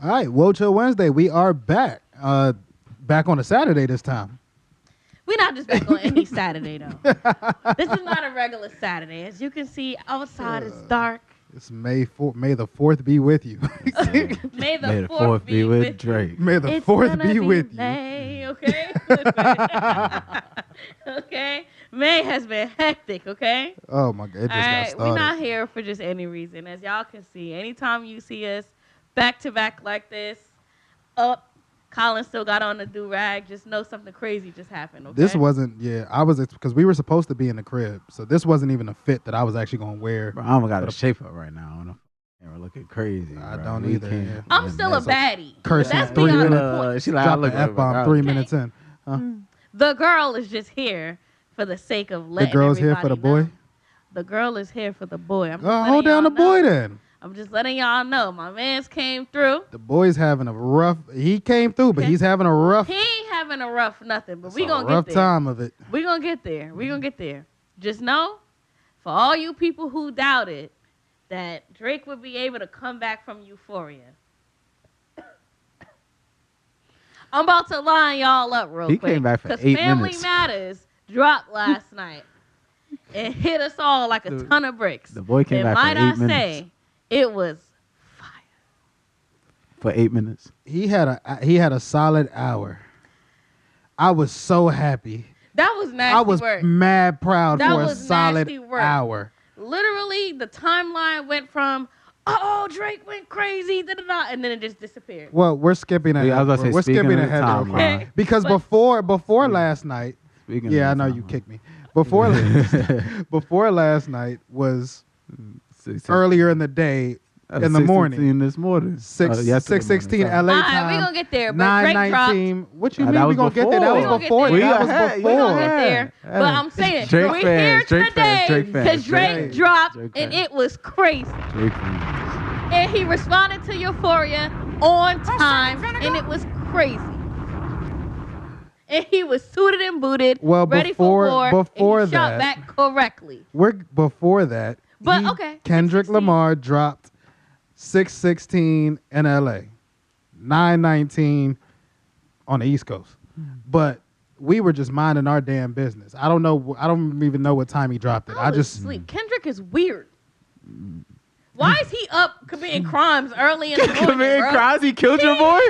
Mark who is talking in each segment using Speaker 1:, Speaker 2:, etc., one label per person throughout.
Speaker 1: All right, Woah Chill Wednesday. We are back. Back on a Saturday this time.
Speaker 2: We're not just back on any Saturday, though. This is not a regular Saturday. As you can see, outside it's dark.
Speaker 1: It's May 4th. May the 4th be with you.
Speaker 2: May the 4th be with
Speaker 3: Drake.
Speaker 1: May the 4th be with
Speaker 2: May, you. Okay? Okay? May has been hectic, okay?
Speaker 1: Oh, my God. It just got started.
Speaker 2: We're not here for just any reason. As y'all can see, anytime you see us back-to-back like this, Colin still got on the do-rag. Just know something crazy just happened, okay?
Speaker 1: This wasn't, because we were supposed to be in the crib. So this wasn't even a fit that I was actually going to wear.
Speaker 3: Bro, I don't got a shape up right now. We're looking crazy.
Speaker 1: I
Speaker 3: bro.
Speaker 1: don't either. Yeah.
Speaker 2: I'm still a baddie.
Speaker 1: Cursing
Speaker 2: That's
Speaker 1: 3
Speaker 2: beyond
Speaker 1: minutes.
Speaker 2: the point.
Speaker 3: She like,
Speaker 1: Drop
Speaker 3: I look
Speaker 1: the F-bomb 3 minutes in. Huh?
Speaker 2: The girl is just here for the sake of letting
Speaker 1: The girl's here for the
Speaker 2: everybody
Speaker 1: boy?
Speaker 2: know. The girl is here for the boy. I'm just
Speaker 1: Hold down the boy then.
Speaker 2: I'm just letting y'all know. My man's came through.
Speaker 1: The boy's having a rough, he came through, but he's having a rough,
Speaker 2: He ain't having a rough nothing, but we gonna
Speaker 1: rough
Speaker 2: get there.
Speaker 1: time of it.
Speaker 2: We gonna get there. We gonna get there. Just know, for all you people who doubted that Drake would be able to come back from Euphoria, I'm about to line y'all up real
Speaker 3: He
Speaker 2: quick.
Speaker 3: came back for
Speaker 2: 'cause
Speaker 3: 8
Speaker 2: Family
Speaker 3: minutes.
Speaker 2: Matters dropped last night and hit us all like a ton of bricks.
Speaker 3: The boy came
Speaker 2: and
Speaker 3: back for
Speaker 2: might
Speaker 3: 8
Speaker 2: I
Speaker 3: minutes.
Speaker 2: say, it was fire.
Speaker 3: For 8 minutes.
Speaker 1: He had a solid hour. I was so happy.
Speaker 2: That was nasty
Speaker 1: I was
Speaker 2: work.
Speaker 1: mad proud
Speaker 2: That
Speaker 1: for a
Speaker 2: was
Speaker 1: solid
Speaker 2: nasty work.
Speaker 1: hour.
Speaker 2: Literally, the timeline went from, Drake went crazy, da-da-da, and then it just disappeared.
Speaker 1: Well, we're skipping ahead.
Speaker 3: Yeah, I was gonna say,
Speaker 1: we're
Speaker 3: speaking
Speaker 1: skipping
Speaker 3: of the
Speaker 1: ahead real
Speaker 3: timeline.
Speaker 1: quick. Because
Speaker 2: But-
Speaker 1: before last night,
Speaker 3: Speaking
Speaker 1: yeah, I
Speaker 3: of
Speaker 1: know
Speaker 3: the
Speaker 1: you
Speaker 3: timeline.
Speaker 1: kicked me. Before last night was
Speaker 3: 6:16.
Speaker 1: earlier in the day, in the morning.
Speaker 3: 6:16 this morning.
Speaker 1: Yesterday 6:16
Speaker 3: morning.
Speaker 1: LA
Speaker 2: All
Speaker 1: time.
Speaker 2: right, we gonna get there, but Drake dropped.
Speaker 1: 9:19. What you
Speaker 3: Nah,
Speaker 1: mean
Speaker 3: that
Speaker 1: we
Speaker 3: was
Speaker 1: gonna get there? That was
Speaker 3: before.
Speaker 1: before.
Speaker 2: We
Speaker 1: That
Speaker 3: gonna
Speaker 1: was
Speaker 3: get there.
Speaker 2: We
Speaker 1: before.
Speaker 2: gonna get there.
Speaker 3: Yeah.
Speaker 2: But I'm saying,
Speaker 3: Drake
Speaker 2: we're
Speaker 3: fans,
Speaker 2: here
Speaker 3: Drake
Speaker 2: today
Speaker 3: fans, Drake fans,
Speaker 2: because Drake
Speaker 1: Drake
Speaker 2: dropped,
Speaker 3: Drake
Speaker 2: and
Speaker 3: fans.
Speaker 2: it was crazy.
Speaker 3: Drake fans.
Speaker 2: And he responded to Euphoria on time, and it was crazy. And he was suited and booted,
Speaker 1: Well,
Speaker 2: ready
Speaker 1: before-
Speaker 2: for war,
Speaker 1: before
Speaker 2: and he shot
Speaker 1: that-
Speaker 2: back correctly.
Speaker 1: Before that.
Speaker 2: But, okay,
Speaker 1: Kendrick
Speaker 2: 6:16.
Speaker 1: Lamar dropped 6:16 in LA, 9:19 on the East Coast. But we were just minding our damn business. I don't know. I don't even know what time he dropped it.
Speaker 2: I was
Speaker 1: just
Speaker 2: asleep. Kendrick is weird. Why is he up committing crimes early in the morning,
Speaker 3: Committing
Speaker 2: bro?
Speaker 3: crimes? He killed your boy?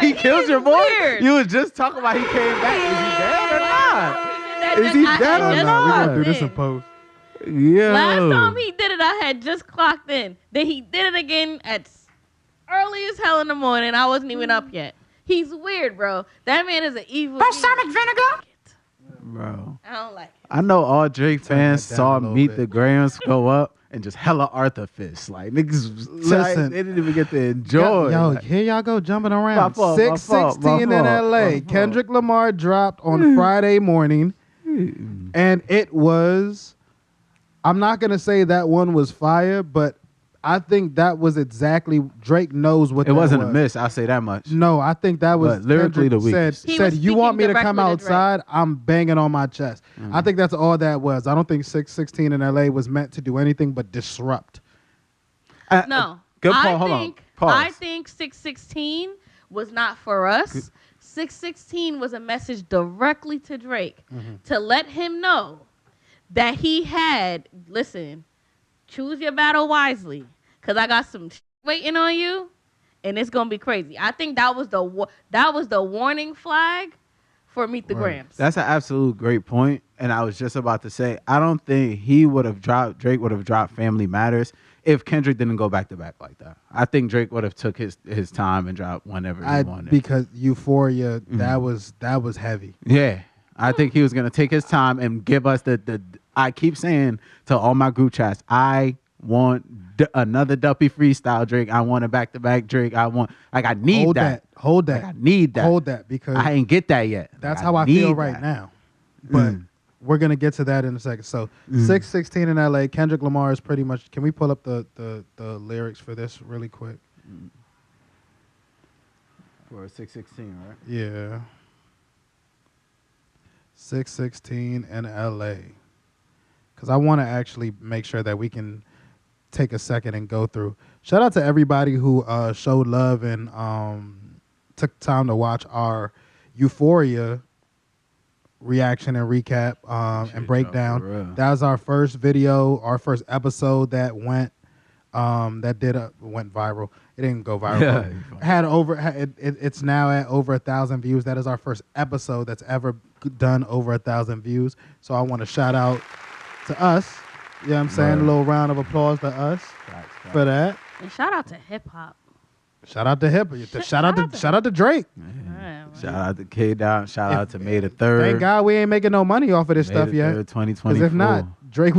Speaker 3: He killed your boy?
Speaker 2: weird.
Speaker 3: You was just talking about he came back. Is he dead or not? Is he
Speaker 2: I
Speaker 3: dead
Speaker 2: had
Speaker 3: or
Speaker 2: just
Speaker 3: not?
Speaker 1: We're gonna
Speaker 2: clocked
Speaker 1: do this
Speaker 2: in.
Speaker 1: in post.
Speaker 3: Yeah.
Speaker 2: Last time he did it, I had just clocked in. Then he did it again at early as hell in the morning. I wasn't even up yet. He's weird, bro. That man is an evil.
Speaker 4: Balsamic vinegar?
Speaker 3: Bro.
Speaker 2: I don't like it.
Speaker 3: I know all Drake
Speaker 1: Turn
Speaker 3: fans
Speaker 1: that down
Speaker 3: saw
Speaker 1: a little
Speaker 3: Meet
Speaker 1: bit.
Speaker 3: the Grams go up and just hella Arthur fist. Like, niggas,
Speaker 1: Listen.
Speaker 3: they didn't even get to enjoy.
Speaker 1: Yo,
Speaker 3: Like,
Speaker 1: here y'all go jumping around.
Speaker 3: My fault, my fault,
Speaker 1: 6:16 in
Speaker 3: my fault,
Speaker 1: LA.
Speaker 3: my fault.
Speaker 1: Kendrick Lamar dropped on Friday morning, and it was. I'm not gonna say that one was fire, but I think that was exactly Drake knows what
Speaker 3: it
Speaker 1: that
Speaker 3: wasn't a
Speaker 1: was.
Speaker 3: miss, I'll say that much.
Speaker 1: No, I think that was
Speaker 3: But lyrically
Speaker 1: Kendrick
Speaker 3: the weakest.
Speaker 2: He
Speaker 1: said
Speaker 2: was
Speaker 1: you want me
Speaker 2: speaking
Speaker 1: to come
Speaker 2: directly to Drake.
Speaker 1: outside, I'm banging on my chest. I think that's all that was. I don't think 6:16 in LA was meant to do anything but disrupt.
Speaker 2: No.
Speaker 3: Good call. Hold on.
Speaker 2: think,
Speaker 3: Pause.
Speaker 2: I think 616 was not for us. 616 was a message directly to Drake to let him know that he had, listen, choose your battle wisely because I got some waiting on you and it's going to be crazy. I think that was the warning flag for Meet the
Speaker 1: Right.
Speaker 2: Grams.
Speaker 3: That's an absolute great point. And I was just about to say, I don't think Drake would have dropped Family Matters if Kendrick didn't go back to back like that. I think Drake would have took his time and dropped whenever he wanted.
Speaker 1: Because Euphoria, that was heavy.
Speaker 3: Yeah. I think he was going to take his time and give us the I keep saying to all my group chats, I want another Duppy freestyle Drake. I want a back-to-back Drake. I need
Speaker 1: Hold
Speaker 3: that.
Speaker 1: Hold
Speaker 3: Like,
Speaker 1: that.
Speaker 3: I need that.
Speaker 1: Hold that because
Speaker 3: I ain't get that yet.
Speaker 1: that's
Speaker 3: Like,
Speaker 1: how I feel
Speaker 3: need
Speaker 1: right
Speaker 3: that.
Speaker 1: now. But we're gonna get to that in a second. So 6:16 in LA. Kendrick Lamar is pretty much. Can we pull up the lyrics for this really quick?
Speaker 3: For 616, right?
Speaker 1: Yeah. 6:16 in LA. Because I want to actually make sure that we can take a second and go through. Shout out to everybody who showed love and took time to watch our Euphoria reaction and recap and breakdown. That was our first video, our first episode that went went viral. It didn't go viral. It's now at over 1,000 views. That is our first episode that's ever done over 1,000 views. So I want to shout out to us. You know what I'm saying? A little round of applause to us for that.
Speaker 2: And shout out to hip hop.
Speaker 1: Shout out to hip. Shout out to Drake.
Speaker 3: Shout out to K-Dot. Shout out to May the 3rd.
Speaker 1: Thank God we ain't making no money off of this stuff yet.
Speaker 3: 2024.
Speaker 1: Because if not, Drake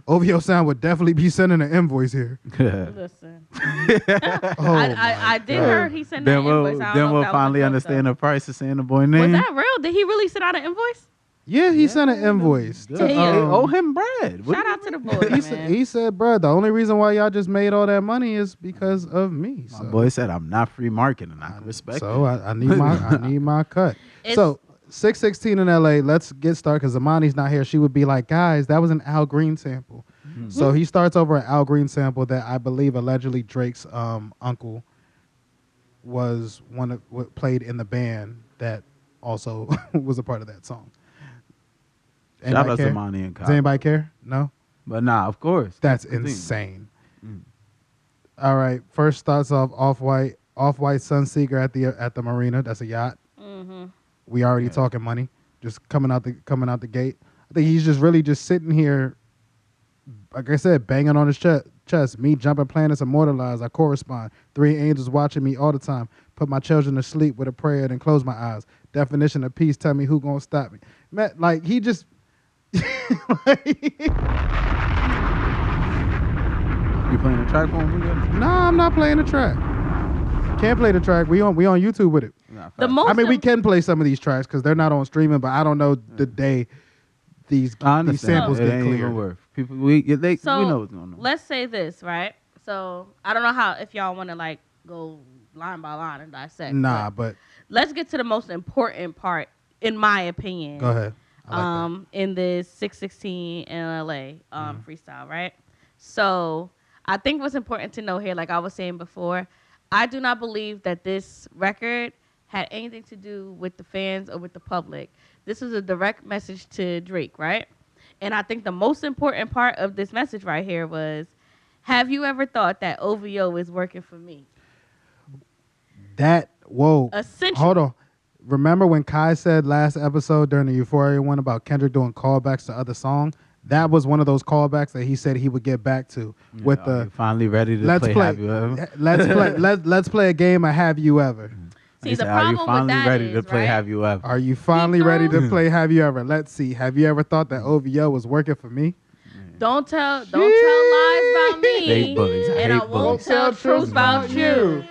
Speaker 1: OVO Sound would definitely be sending an invoice here.
Speaker 2: Listen. I did hear he sent an invoice.
Speaker 3: Then we'll finally understand the price of saying the boy name.
Speaker 2: Was that real? Did he really send out an invoice?
Speaker 1: Yeah, he sent an invoice.
Speaker 3: They owe him bread.
Speaker 2: Shout out to the boy, man.
Speaker 1: He said, bro, the only reason why y'all just made all that money is because of me.
Speaker 3: My boy said, I'm not free marketing. I respect
Speaker 1: so I need my cut. So 616 in LA, let's get started because Amani's not here. She would be like, guys, that was an Al Green sample. Mm-hmm. So he starts over an Al Green sample that I believe allegedly Drake's uncle was one of what played in the band that also was a part of that song.
Speaker 3: Shout out to Amani and Kyle.
Speaker 1: Does anybody care? No?
Speaker 3: But nah, of course.
Speaker 1: That's insane. All right. First starts off Off-White Sunseeker at the marina. That's a yacht. Mm-hmm. We already talking money. Just coming out the gate. I think he's just really just sitting here, like I said, banging on his chest. Me jumping planets immortalized. I correspond. 3 angels watching me all the time. Put my children to sleep with a prayer, then close my eyes. Definition of peace. Tell me who gonna stop me. Man, like he just. You
Speaker 3: playing the track for him?
Speaker 1: Nah, I'm not playing the track. Can't play the track. We on YouTube with it. We can play some of these tracks because they're not on streaming, but I don't know the day these samples get cleared.
Speaker 3: People, we know what's going on.
Speaker 2: Let's say this, right? So I don't know if y'all want to like go line by line and dissect.
Speaker 1: Nah, but
Speaker 2: let's get to the most important part, in my opinion.
Speaker 1: Go ahead.
Speaker 2: In this 616 in LA freestyle, right? So I think what's important to know here, like I was saying before, I do not believe that this record had anything to do with the fans or with the public. This was a direct message to Drake, right? And I think the most important part of this message right here was, have you ever thought that OVO is working for me?
Speaker 1: Essentially. Hold on. Remember when Kai said last episode during the Euphoria one about Kendrick doing callbacks to other songs? That was one of those callbacks that he said he would get back to. With the
Speaker 3: finally ready to play Have You Ever?
Speaker 1: Let's play a game of Have You Ever.
Speaker 2: See, the problem with that
Speaker 3: Are you finally ready to play Have You Ever?
Speaker 1: Are you finally ready to play Have You Ever? Let's see. Have you ever thought that OVO was working for me?
Speaker 2: Don't tell lies about me.
Speaker 3: Fake bullies.
Speaker 2: And I won't tell truth about you.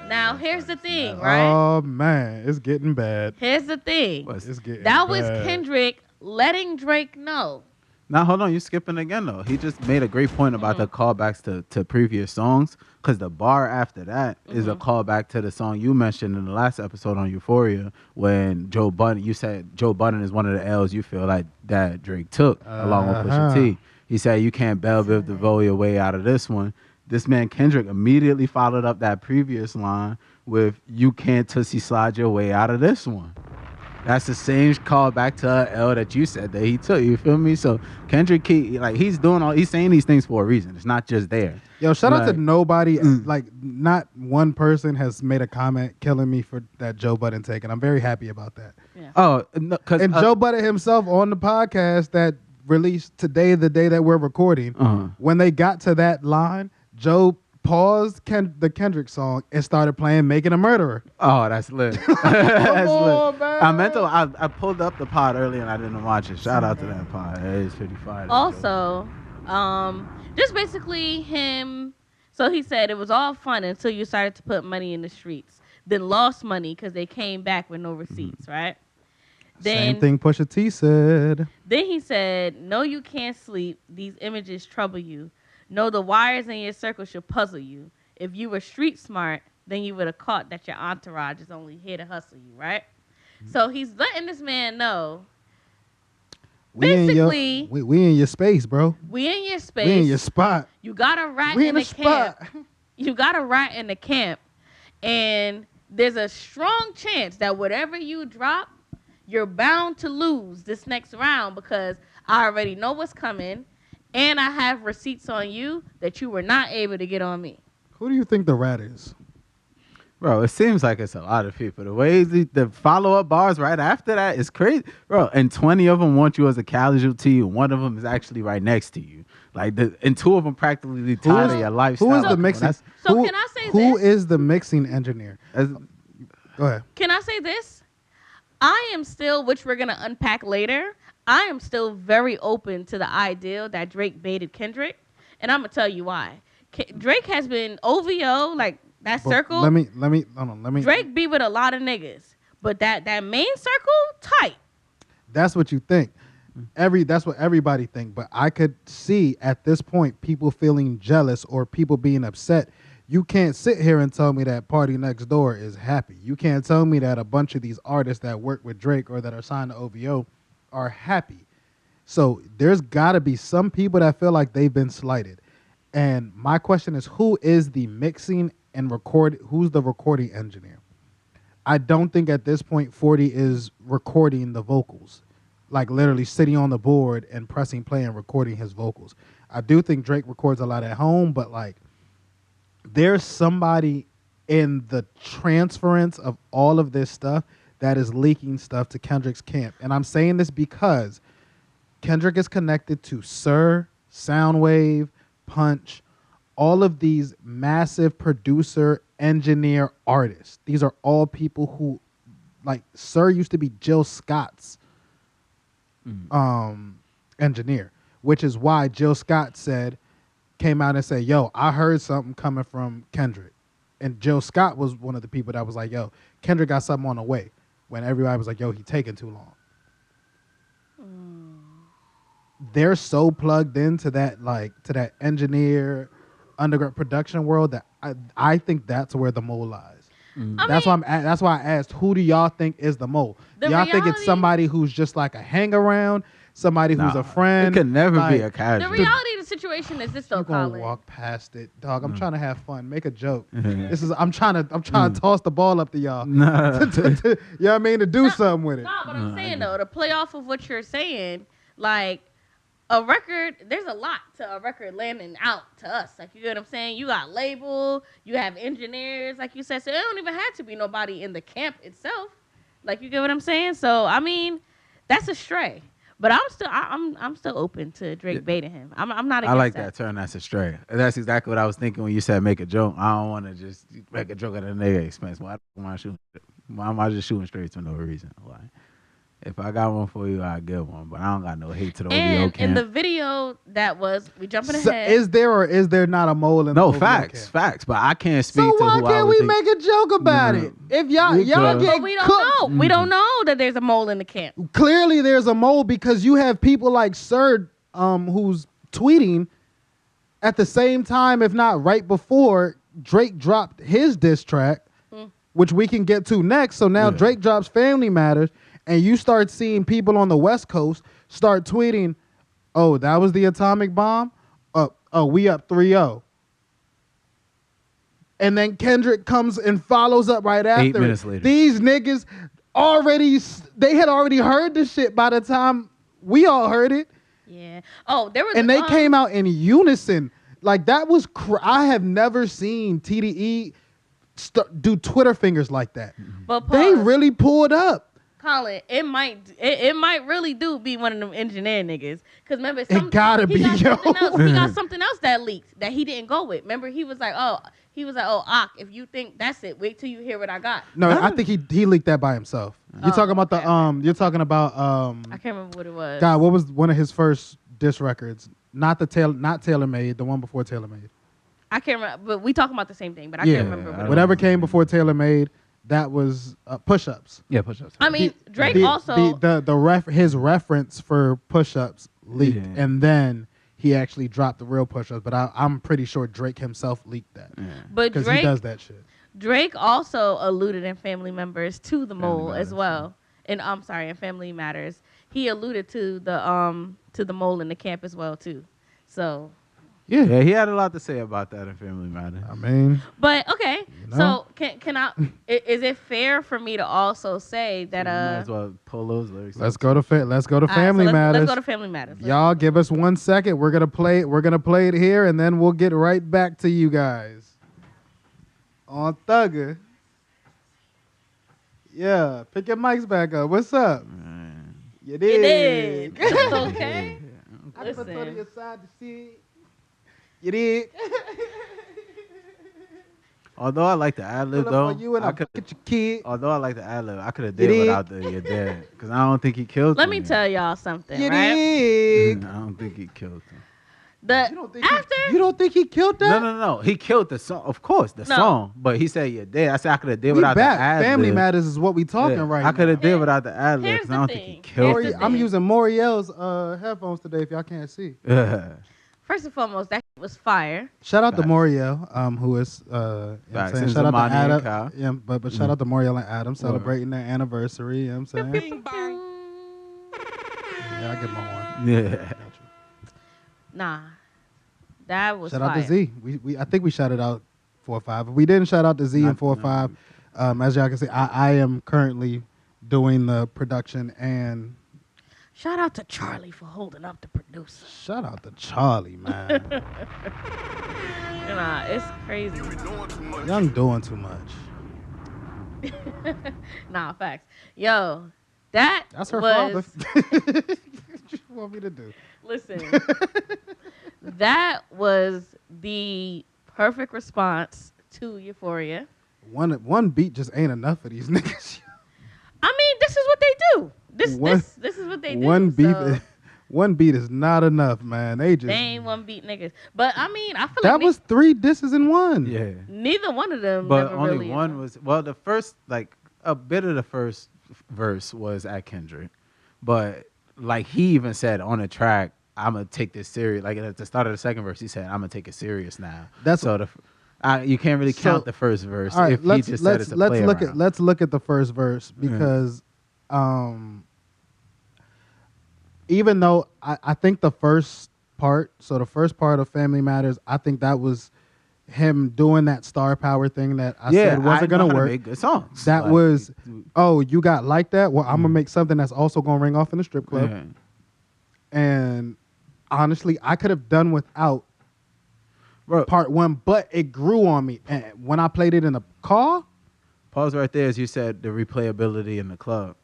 Speaker 2: Now, here's the thing, right?
Speaker 1: Oh, man. It's getting bad.
Speaker 2: Here's the thing.
Speaker 1: It's getting
Speaker 2: that
Speaker 1: bad.
Speaker 2: was Kendrick letting Drake know.
Speaker 3: Now, hold on. You're skipping again, though. He just made a great point about the callbacks to previous songs, because the bar after that is a callback to the song you mentioned in the last episode on Euphoria when you said Joe Budden is one of the L's you feel like that Drake took along with Pusha T. He said you can't Bell Biv DeVoe your way out of this one. This man Kendrick immediately followed up that previous line with "You can't Tootsie Slide your way out of this one." That's the same callback to a L that you said that he took. You feel me? So Kendrick, he's saying these things for a reason. It's not just there.
Speaker 1: Yo, shout out to nobody. Like, not one person has made a comment killing me for that Joe Budden take, and I'm very happy about that.
Speaker 2: Yeah.
Speaker 3: Oh, no,
Speaker 1: and Joe Budden himself on the podcast that released today, the day that we're recording, when they got to that line, Joe paused the Kendrick song and started playing "Making a Murderer."
Speaker 3: Oh, that's lit. That's lit. Man. I pulled up the pod earlier and I didn't watch it. Shout out to that pod. It is pretty fire.
Speaker 2: Also, just basically him. So he said it was all fun until you started to put money in the streets. Then lost money because they came back with no receipts, right?
Speaker 1: Same thing Pusha T said.
Speaker 2: Then he said, "No, you can't sleep. These images trouble you. No, the wires in your circle should puzzle you. If you were street smart, then you would have caught that your entourage is only here to hustle you," right? So he's letting this man know. Basically,
Speaker 1: we in your space, bro.
Speaker 2: we in your space.
Speaker 1: We in your spot.
Speaker 2: You got a rat
Speaker 1: We
Speaker 2: in the camp. You got a rat in the camp, and there's a strong chance that whatever you drop, you're bound to lose this next round because I already know what's coming, and I have receipts on you that you were not able to get on me.
Speaker 1: Who do you think the rat is?
Speaker 3: Bro, it seems like it's a lot of people. The way the follow-up bars right after that is crazy. Bro, and 20 of them want you as a casualty, and one of them is actually right next to you. Like, and two of them practically tied to your lifestyle.
Speaker 1: Who is the mixing?
Speaker 2: So can I say
Speaker 1: who
Speaker 2: this?
Speaker 1: is the mixing engineer? Go ahead.
Speaker 2: Can I say this? I am still, which we're going to unpack later, I am still very open to the idea that Drake baited Kendrick, and I'm going to tell you why. Drake has been OVO, like, that circle.
Speaker 1: Let me hold on. Let me.
Speaker 2: Drake be with a lot of niggas, but that main circle tight.
Speaker 1: That's what you think. That's what everybody think. But I could see at this point people feeling jealous or people being upset. You can't sit here and tell me that Party Next Door is happy. You can't tell me that a bunch of these artists that work with Drake or that are signed to OVO are happy. So there's got to be some people that feel like they've been slighted. And my question is, who is the mixing and who's the recording engineer? I don't think at this point 40 is recording the vocals, like literally sitting on the board and pressing play and recording his vocals. I do think Drake records a lot at home, but like there's somebody in the transference of all of this stuff that is leaking stuff to Kendrick's camp. And I'm saying this because Kendrick is connected to Sir, Soundwave, Punch, all of these massive producer, engineer, artists. These are all people who, like, Sir used to be Jill Scott's engineer, which is why Jill Scott came out and said, yo, I heard something coming from Kendrick. And Jill Scott was one of the people that was like, yo, Kendrick got something on the way, when everybody was like, yo, he taking too long. They're so plugged into that, like, to that engineer, underground production world that I think that's where the mole lies. That's why I asked, who do y'all think is the mole? Y'all think it's somebody who's just like a hang around, somebody who's a friend?
Speaker 3: It could never be a casual.
Speaker 2: The reality of the situation is this, though,
Speaker 1: You're gonna
Speaker 2: Colin.
Speaker 1: walk past it, dog. I'm trying to have fun, make a joke. I'm trying to toss the ball up to y'all. You know what I mean? To do something with it.
Speaker 2: No, but I'm saying though, to play off of what you're saying, like, a record, there's a lot to a record landing out to us. Like, you get what I'm saying? You got label, you have engineers, like you said. So it don't even have to be nobody in the camp itself. Like, you get what I'm saying? So, I mean, that's a stray. But I'm still open to Drake baiting him. I'm not against
Speaker 3: I like that term, that's a stray. That's exactly what I was thinking when you said make a joke. I don't want to just make a joke at a nigga expense. Why am I just shooting straight for no reason? Like, if I got one for you, I'll give one. But I don't got no hate to the OVO camp.
Speaker 2: And in the video that was, we jumping
Speaker 1: So
Speaker 2: ahead.
Speaker 1: is there or is there not a mole in the
Speaker 3: No,
Speaker 1: OVO
Speaker 3: facts. But I can't speak
Speaker 1: So
Speaker 3: to
Speaker 1: why
Speaker 3: who I
Speaker 1: can't
Speaker 3: would
Speaker 1: we
Speaker 3: think.
Speaker 1: make a joke about it? If y'all
Speaker 3: We
Speaker 1: get
Speaker 3: could.
Speaker 2: But we don't
Speaker 1: cooked.
Speaker 2: know. We don't know that there's a mole in the camp.
Speaker 1: Clearly there's a mole because you have people like Sir who's tweeting at the same time, if not right before Drake dropped his diss track, which we can get to next. So now Drake drops Family Matters, and you start seeing people on the West Coast start tweeting, oh, that was the atomic bomb? Oh, we up 3-0. And then Kendrick comes and follows up right after.
Speaker 3: 8 minutes later.
Speaker 1: These niggas they had already heard the shit by the time we all heard it.
Speaker 2: Yeah. Oh, there was.
Speaker 1: And they came out in unison. Like, that was I have never seen TDE do Twitter fingers like that.
Speaker 2: But
Speaker 1: They
Speaker 2: pause.
Speaker 1: really pulled up.
Speaker 2: Colin, it might really do be one of them engineer niggas. Because remember,
Speaker 1: It gotta be,
Speaker 2: he
Speaker 1: yo.
Speaker 2: got something else that leaked that he didn't go with. Remember, he was like, Ak, if you think that's it, wait till you hear what I got.
Speaker 1: No, I think he leaked that by himself. You're talking about you're talking about
Speaker 2: I can't remember what it was.
Speaker 1: God, what was one of his first diss records? Not Taylor Made, the one before Taylor Made.
Speaker 2: I can't remember, but we talking about the same thing, but I can't remember what it was.
Speaker 1: Whatever came before Taylor Made, that was Push-Ups.
Speaker 3: Yeah, push-ups.
Speaker 2: I mean, Drake
Speaker 1: his reference for Push-Ups leaked, and then he actually dropped the real Push-Ups. But I'm pretty sure Drake himself leaked that,
Speaker 2: But
Speaker 1: because he does that shit.
Speaker 2: Drake also alluded in Family Members to the mole as well. And I'm sorry, in Family Matters, he alluded to the mole in the camp as well too. So,
Speaker 3: Yeah, he had a lot to say about that in Family Matters.
Speaker 1: I mean,
Speaker 2: but okay.
Speaker 1: know?
Speaker 2: So can I? Is it fair for me to also say that
Speaker 3: You might as well pull those lyrics.
Speaker 1: let's go to Family
Speaker 2: all right, so
Speaker 1: Matters.
Speaker 2: let's go to Family Matters.
Speaker 1: Y'all give us 1 second. We're gonna play it here, and then we'll get right back to you guys on Thugger. Yeah, pick your mics back up. What's up? You
Speaker 2: You
Speaker 1: did.
Speaker 2: did. It's okay.
Speaker 1: I just put
Speaker 2: Listen.
Speaker 1: to your side to see. You did.
Speaker 3: Although I like the ad lib
Speaker 1: Pull
Speaker 3: though,
Speaker 1: up on you and I
Speaker 3: could.
Speaker 1: get your kid.
Speaker 3: Although I like the ad lib, I could have
Speaker 1: You
Speaker 3: did
Speaker 1: did.
Speaker 3: without the "you're dead" because I don't think he killed.
Speaker 2: Let
Speaker 3: him.
Speaker 2: me tell y'all something,
Speaker 1: You
Speaker 2: right?
Speaker 1: did.
Speaker 3: I don't think he killed him.
Speaker 1: You don't think he killed that?
Speaker 3: No. He killed the song, of course, the
Speaker 2: No.
Speaker 3: song. But he said "you're dead." I said I could have did
Speaker 1: We
Speaker 3: without
Speaker 1: back.
Speaker 3: the ad
Speaker 1: Family
Speaker 3: lib.
Speaker 1: Matters is what we talking
Speaker 3: Yeah,
Speaker 1: right
Speaker 3: I could
Speaker 1: now.
Speaker 3: have did without the ad lib
Speaker 2: Here's
Speaker 3: because I
Speaker 2: the
Speaker 3: don't think
Speaker 2: thing.
Speaker 3: he killed
Speaker 2: Here's
Speaker 3: him.
Speaker 2: the
Speaker 1: I'm
Speaker 2: thing.
Speaker 1: using Moriel's headphones today. If y'all can't see.
Speaker 2: First and foremost, that was fire.
Speaker 1: Shout out to
Speaker 3: Facts.
Speaker 1: Moriel, who is you know what I'm
Speaker 3: Facts.
Speaker 1: saying?
Speaker 3: And
Speaker 1: Shout out to
Speaker 3: Zamani and
Speaker 1: Adam.
Speaker 3: Kyle.
Speaker 1: Yeah, but shout out to Moriel and Adam celebrating their anniversary. You know what I'm saying?
Speaker 2: Bing bong.
Speaker 1: Yeah, I get my one.
Speaker 3: Yeah.
Speaker 2: Nah, that was
Speaker 1: Shout
Speaker 2: fire.
Speaker 1: out to Z. We I think we shouted out 4 or 5. If we didn't shout out to Z and 4 or 5, as y'all can see, I am currently doing the production, and
Speaker 2: Shout out to Charlie for holding up the producer.
Speaker 1: shout out to Charlie, man.
Speaker 2: Nah, it's crazy.
Speaker 1: Young doing too much.
Speaker 2: Nah, facts. Yo, that
Speaker 1: That's her
Speaker 2: was,
Speaker 1: father. What you want me to do?
Speaker 2: Listen, that was the perfect response to Euphoria.
Speaker 1: One beat just ain't enough for these niggas.
Speaker 2: I mean, this is what they do. This is what they do.
Speaker 1: One beat is not enough, man. They
Speaker 2: ain't one beat niggas. But I mean, I feel
Speaker 1: that
Speaker 2: like
Speaker 1: was 3 disses in one.
Speaker 3: Yeah.
Speaker 2: neither one of them.
Speaker 3: But
Speaker 2: never
Speaker 3: only
Speaker 2: really,
Speaker 3: one was the first, like a bit of the first verse was at Kendrick, but like he even said on the track, "I'm gonna take this serious." Like at the start of the second verse, he said, "I'm gonna take it serious now."
Speaker 1: That's
Speaker 3: so you can't really count the first verse
Speaker 1: all right,
Speaker 3: if he just said it's a play around.
Speaker 1: let's look at the first verse because even though I think the first part of Family Matters, I think that was him doing that star power thing that I said wasn't
Speaker 3: know
Speaker 1: gonna
Speaker 3: how to
Speaker 1: work.
Speaker 3: make good songs.
Speaker 1: That
Speaker 3: Like,
Speaker 1: was, oh, you got like that? Well, I'm gonna make something that's also gonna ring off in the strip club.
Speaker 3: yeah.
Speaker 1: And honestly, I could have done without
Speaker 3: Bro,
Speaker 1: part 1, but it grew on me. And when I played it in the car,
Speaker 3: pause right there as you said the replayability in the club.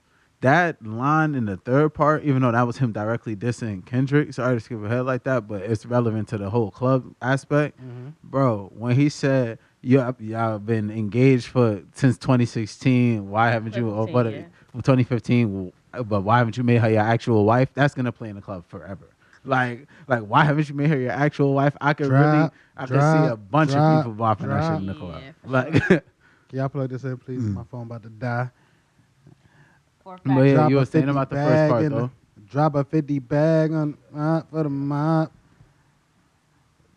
Speaker 3: That line in the third part, even though that was him directly dissing Kendrick, sorry to skip ahead like that, but it's relevant to the whole club aspect. Bro, when he said, y'all been engaged since 2016, why haven't you, 2015, but why haven't you made her your actual wife? That's going to play in the club forever. Like, why haven't you made her your actual wife? I could see a bunch of people bopping that shit in the club.
Speaker 2: Yeah,
Speaker 3: Like,
Speaker 1: can y'all plug this in, please? My phone about to die.
Speaker 3: but yeah,
Speaker 1: Drop
Speaker 3: you
Speaker 1: a
Speaker 3: were saying
Speaker 1: 50
Speaker 3: about the first
Speaker 1: bag
Speaker 3: part
Speaker 1: in the-
Speaker 3: though.
Speaker 1: Drop a 50 bag on for the mop.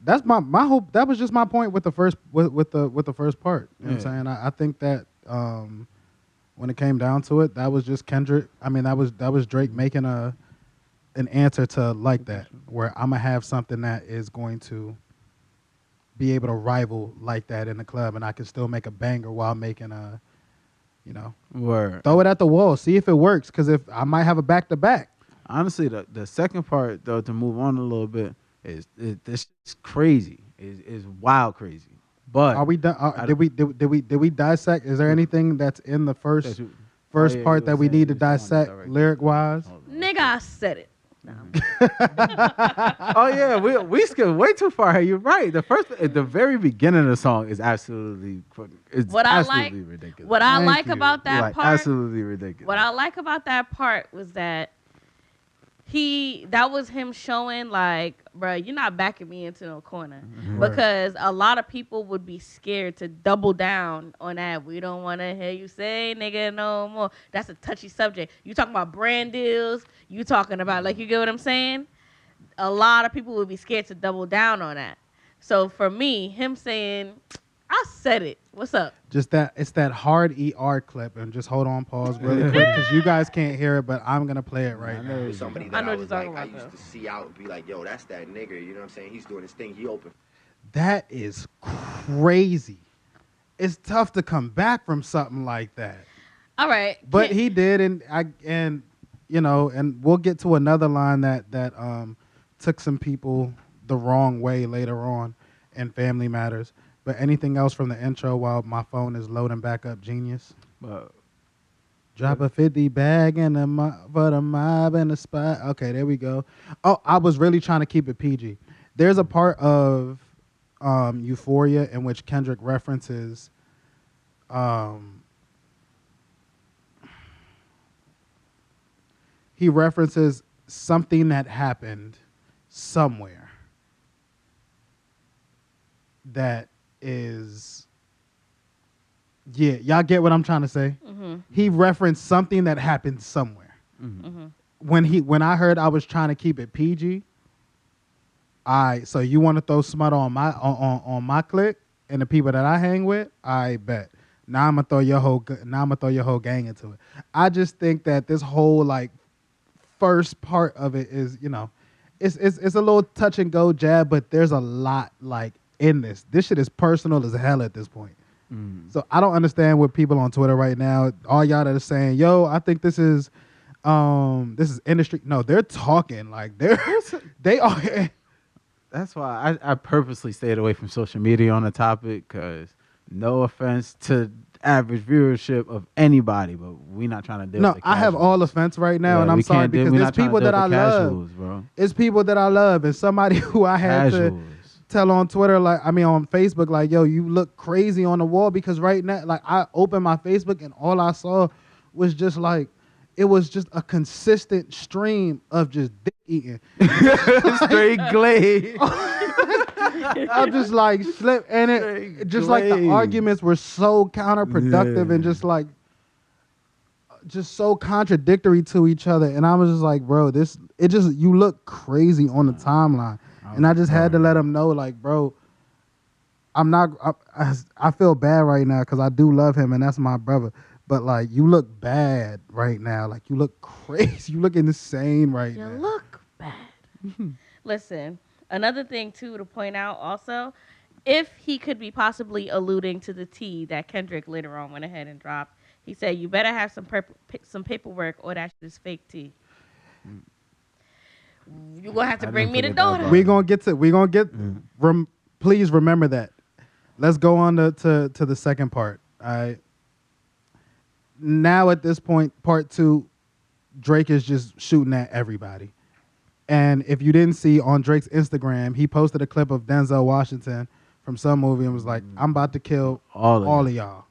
Speaker 1: That's my hope. That was just my point with the first with the first part. You know what I'm saying? I think that when it came down to it, that was just Kendrick. I mean, that was Drake making an answer to like that, where I'm gonna have something that is going to be able to rival like that in the club, and I can still make a banger while making a,
Speaker 3: Word.
Speaker 1: throw it at the wall, see if it works. Because if I might have a back to back.
Speaker 3: Honestly, the second part though, to move on a little bit, this is crazy. Is wild crazy. But
Speaker 1: Are we done? Did we dissect? Is there anything that's in the first part that we need to dissect lyric wise?
Speaker 2: Nigga, I said it. No.
Speaker 3: Oh yeah, we skipped way too far. You're right. The very beginning of the song is absolutely ridiculous.
Speaker 2: What I
Speaker 1: Thank
Speaker 2: like
Speaker 1: you.
Speaker 2: about that
Speaker 3: Like,
Speaker 2: part,
Speaker 3: absolutely ridiculous.
Speaker 2: what I like about that part was that that was him showing like, bro, you're not backing me into no corner. Because a lot of people would be scared to double down on that. We don't want to hear you say nigga no more. That's a touchy subject. You talking about brand deals. You talking about, like, you get what I'm saying? A lot of people would be scared to double down on that. So for me, him saying, I said it. What's up?
Speaker 1: Just that it's that hard ER clip, and just hold on, pause really quick, because you guys can't hear it, but I'm gonna play it right now.
Speaker 4: With somebody
Speaker 2: I
Speaker 4: that
Speaker 2: know
Speaker 4: I
Speaker 2: what
Speaker 4: was
Speaker 2: you're
Speaker 4: like,
Speaker 2: talking
Speaker 4: I
Speaker 2: about,
Speaker 4: used
Speaker 2: though.
Speaker 4: to see out and be like, yo, that's that nigga. You know what I'm saying? He's doing his thing. He open.
Speaker 1: That is crazy. It's tough to come back from something like that.
Speaker 2: All right.
Speaker 1: But he did, and you know, and we'll get to another line that took some people the wrong way later on in Family Matters. But anything else from the intro while my phone is loading back up, genius?
Speaker 3: But
Speaker 1: Drop a 50 bag in for the mob in the spot. Okay, there we go. Oh, I was really trying to keep it PG. There's a part of Euphoria in which Kendrick references he references something that happened somewhere that is, yeah, y'all get what I'm trying to say?
Speaker 2: Mm-hmm.
Speaker 1: He referenced something that happened somewhere.
Speaker 2: Mm-hmm.
Speaker 1: When I heard I was trying to keep it PG, so you want to throw smut on my clique and the people that I hang with? I bet. Now I'm gonna throw your whole gang into it. I just think that this whole like first part of it is, you know, it's a little touch and go jab, but there's a lot like in this. This shit is personal as hell at this point. So I don't understand what people on Twitter right now, all y'all that are saying, yo, I think this is industry. No, they're talking like they are.
Speaker 3: that's why I purposely stayed away from social media on the topic, because no offense to average viewership of anybody, but we not trying to deal with the
Speaker 1: I have all
Speaker 3: casuals.
Speaker 1: offense right now,
Speaker 3: Yeah,
Speaker 1: and I'm
Speaker 3: we
Speaker 1: sorry
Speaker 3: can't deal-
Speaker 1: because
Speaker 3: we
Speaker 1: there's
Speaker 3: not trying to
Speaker 1: people
Speaker 3: deal
Speaker 1: that I
Speaker 3: with the
Speaker 1: love.
Speaker 3: casuals, bro.
Speaker 1: It's people that I love, and somebody who I had to tell on Twitter, on Facebook, like, yo, you look crazy on the wall, because right now, like, I opened my Facebook and all I saw was just like, it was just a consistent stream of just dick eating.
Speaker 3: Straight glade.
Speaker 1: I'm just like slip, and it just like the arguments were so counterproductive and just like just so contradictory to each other, and I was just like, bro, you look crazy on the timeline, and I just had to let him know, like, bro, I feel bad right now because I do love him and that's my brother, but like, you look bad right now, like, you look crazy, you look insane right now.
Speaker 2: You look bad. Listen, another thing too to point out also, if he could be possibly alluding to the tea that Kendrick later on went ahead and dropped, he said, "You better have some paperwork, or that shit is fake tea." You gonna have to bring me the daughter.
Speaker 1: We're gonna get. Please remember that. Let's go on to the second part. All right. Now at this point, part 2, Drake is just shooting at everybody. And if you didn't see on Drake's Instagram, he posted a clip of Denzel Washington from some movie and was like, "I'm about to kill all of y'all.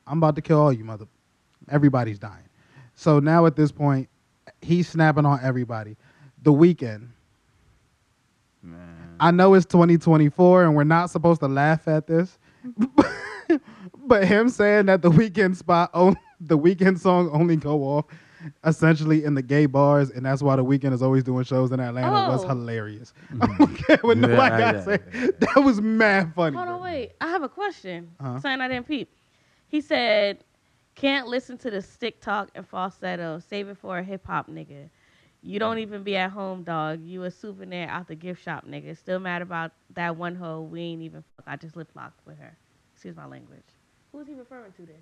Speaker 1: I'm about to kill all you mother. Everybody's dying." So now at this point, he's snapping on everybody. The Weeknd.
Speaker 3: Man.
Speaker 1: I know it's 2024 and we're not supposed to laugh at this, but him saying that the Weeknd song only go off essentially in the gay bars, and that's why the Weeknd is always doing shows in Atlanta, was hilarious. I don't care what no white guy say. That was mad funny.
Speaker 2: Hold on, wait. I have a question.
Speaker 1: Uh-huh.
Speaker 2: Something I didn't peep. He said, "Can't listen to the stick talk and falsetto. Save it for a hip hop nigga. You don't even be at home, dog. You a souvenir out the gift shop, nigga. Still mad about that one hoe. We ain't even fuck. I just lip locked with her." Excuse my language. Who is he referring to there?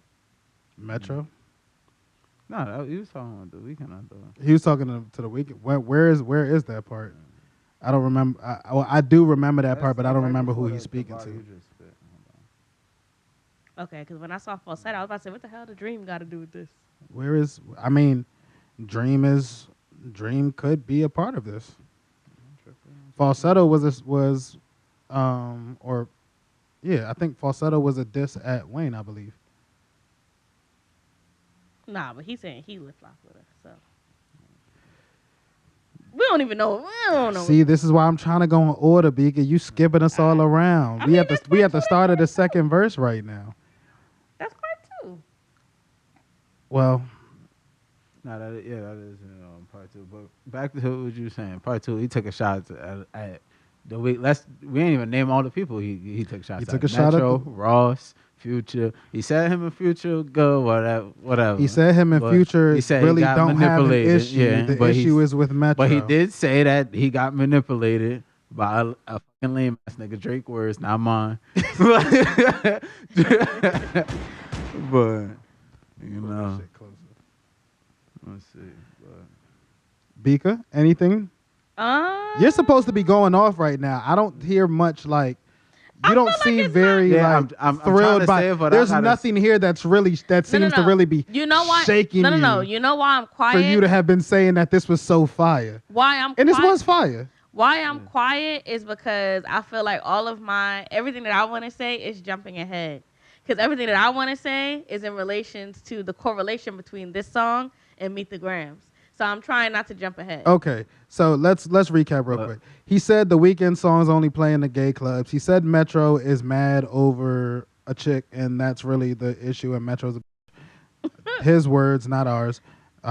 Speaker 1: Metro.
Speaker 3: No, he was talking about the Weeknd. I thought
Speaker 1: He was talking to the Weeknd. Where is that part? I don't remember. I do remember that part, but I don't remember who he's speaking to.
Speaker 2: Okay, because when I saw falsetto, I was about to say, what the hell the dream got to do with this?
Speaker 1: Dream could be a part of this. Falsetto I think falsetto was a diss at Wayne, I believe.
Speaker 2: Nah, but he's saying he lip locked with her, so. We don't even know. We don't know.
Speaker 1: See, this is why I'm trying to go in order, Beaker. You skipping us all around. We at the start of the second verse right now.
Speaker 2: That's part 2.
Speaker 1: Well,
Speaker 3: no, that is part 2. But back to what you were saying. Part 2, he took a shot at We ain't even name all the people he took shots
Speaker 1: He
Speaker 3: at.
Speaker 1: took a shot at
Speaker 3: Metro, Ross, Future. He said him and Future go whatever.
Speaker 1: He said him and
Speaker 3: But
Speaker 1: Future
Speaker 3: he said he
Speaker 1: really
Speaker 3: got
Speaker 1: don't have an
Speaker 3: manipulated,
Speaker 1: issue.
Speaker 3: yeah,
Speaker 1: The
Speaker 3: but
Speaker 1: issue is with Metro.
Speaker 3: But he did say that he got manipulated by a fucking lame ass nigga. Drake words, not mine. But you know,
Speaker 1: Shit closer.
Speaker 3: let's see. But
Speaker 1: Bika, anything? You're supposed to be going off right now. I don't hear much like. You
Speaker 2: I
Speaker 1: don't
Speaker 2: feel like
Speaker 1: seem
Speaker 2: it's
Speaker 1: very
Speaker 2: not-
Speaker 3: Yeah,
Speaker 1: like
Speaker 3: I'm trying
Speaker 1: thrilled
Speaker 3: to
Speaker 1: by.
Speaker 3: say it, but
Speaker 1: There's
Speaker 3: I gotta-
Speaker 1: nothing here that seems to really be.
Speaker 2: You know why?
Speaker 1: shaking
Speaker 2: No.
Speaker 1: you
Speaker 2: You know why I'm quiet?
Speaker 1: for you to have been saying that this was so fire.
Speaker 2: Why I'm
Speaker 1: And
Speaker 2: quiet?
Speaker 1: this was fire.
Speaker 2: Why I'm quiet is because I feel like everything that I want to say is jumping ahead. Because everything that I want to say is in relation to the correlation between this song and Meet the Grams. So I'm trying not to jump ahead.
Speaker 1: Okay, so let's recap real quick. He said the Weeknd songs only play in the gay clubs. He said Metro is mad over a chick, and that's really the issue. And Metro's his words, not ours.
Speaker 2: He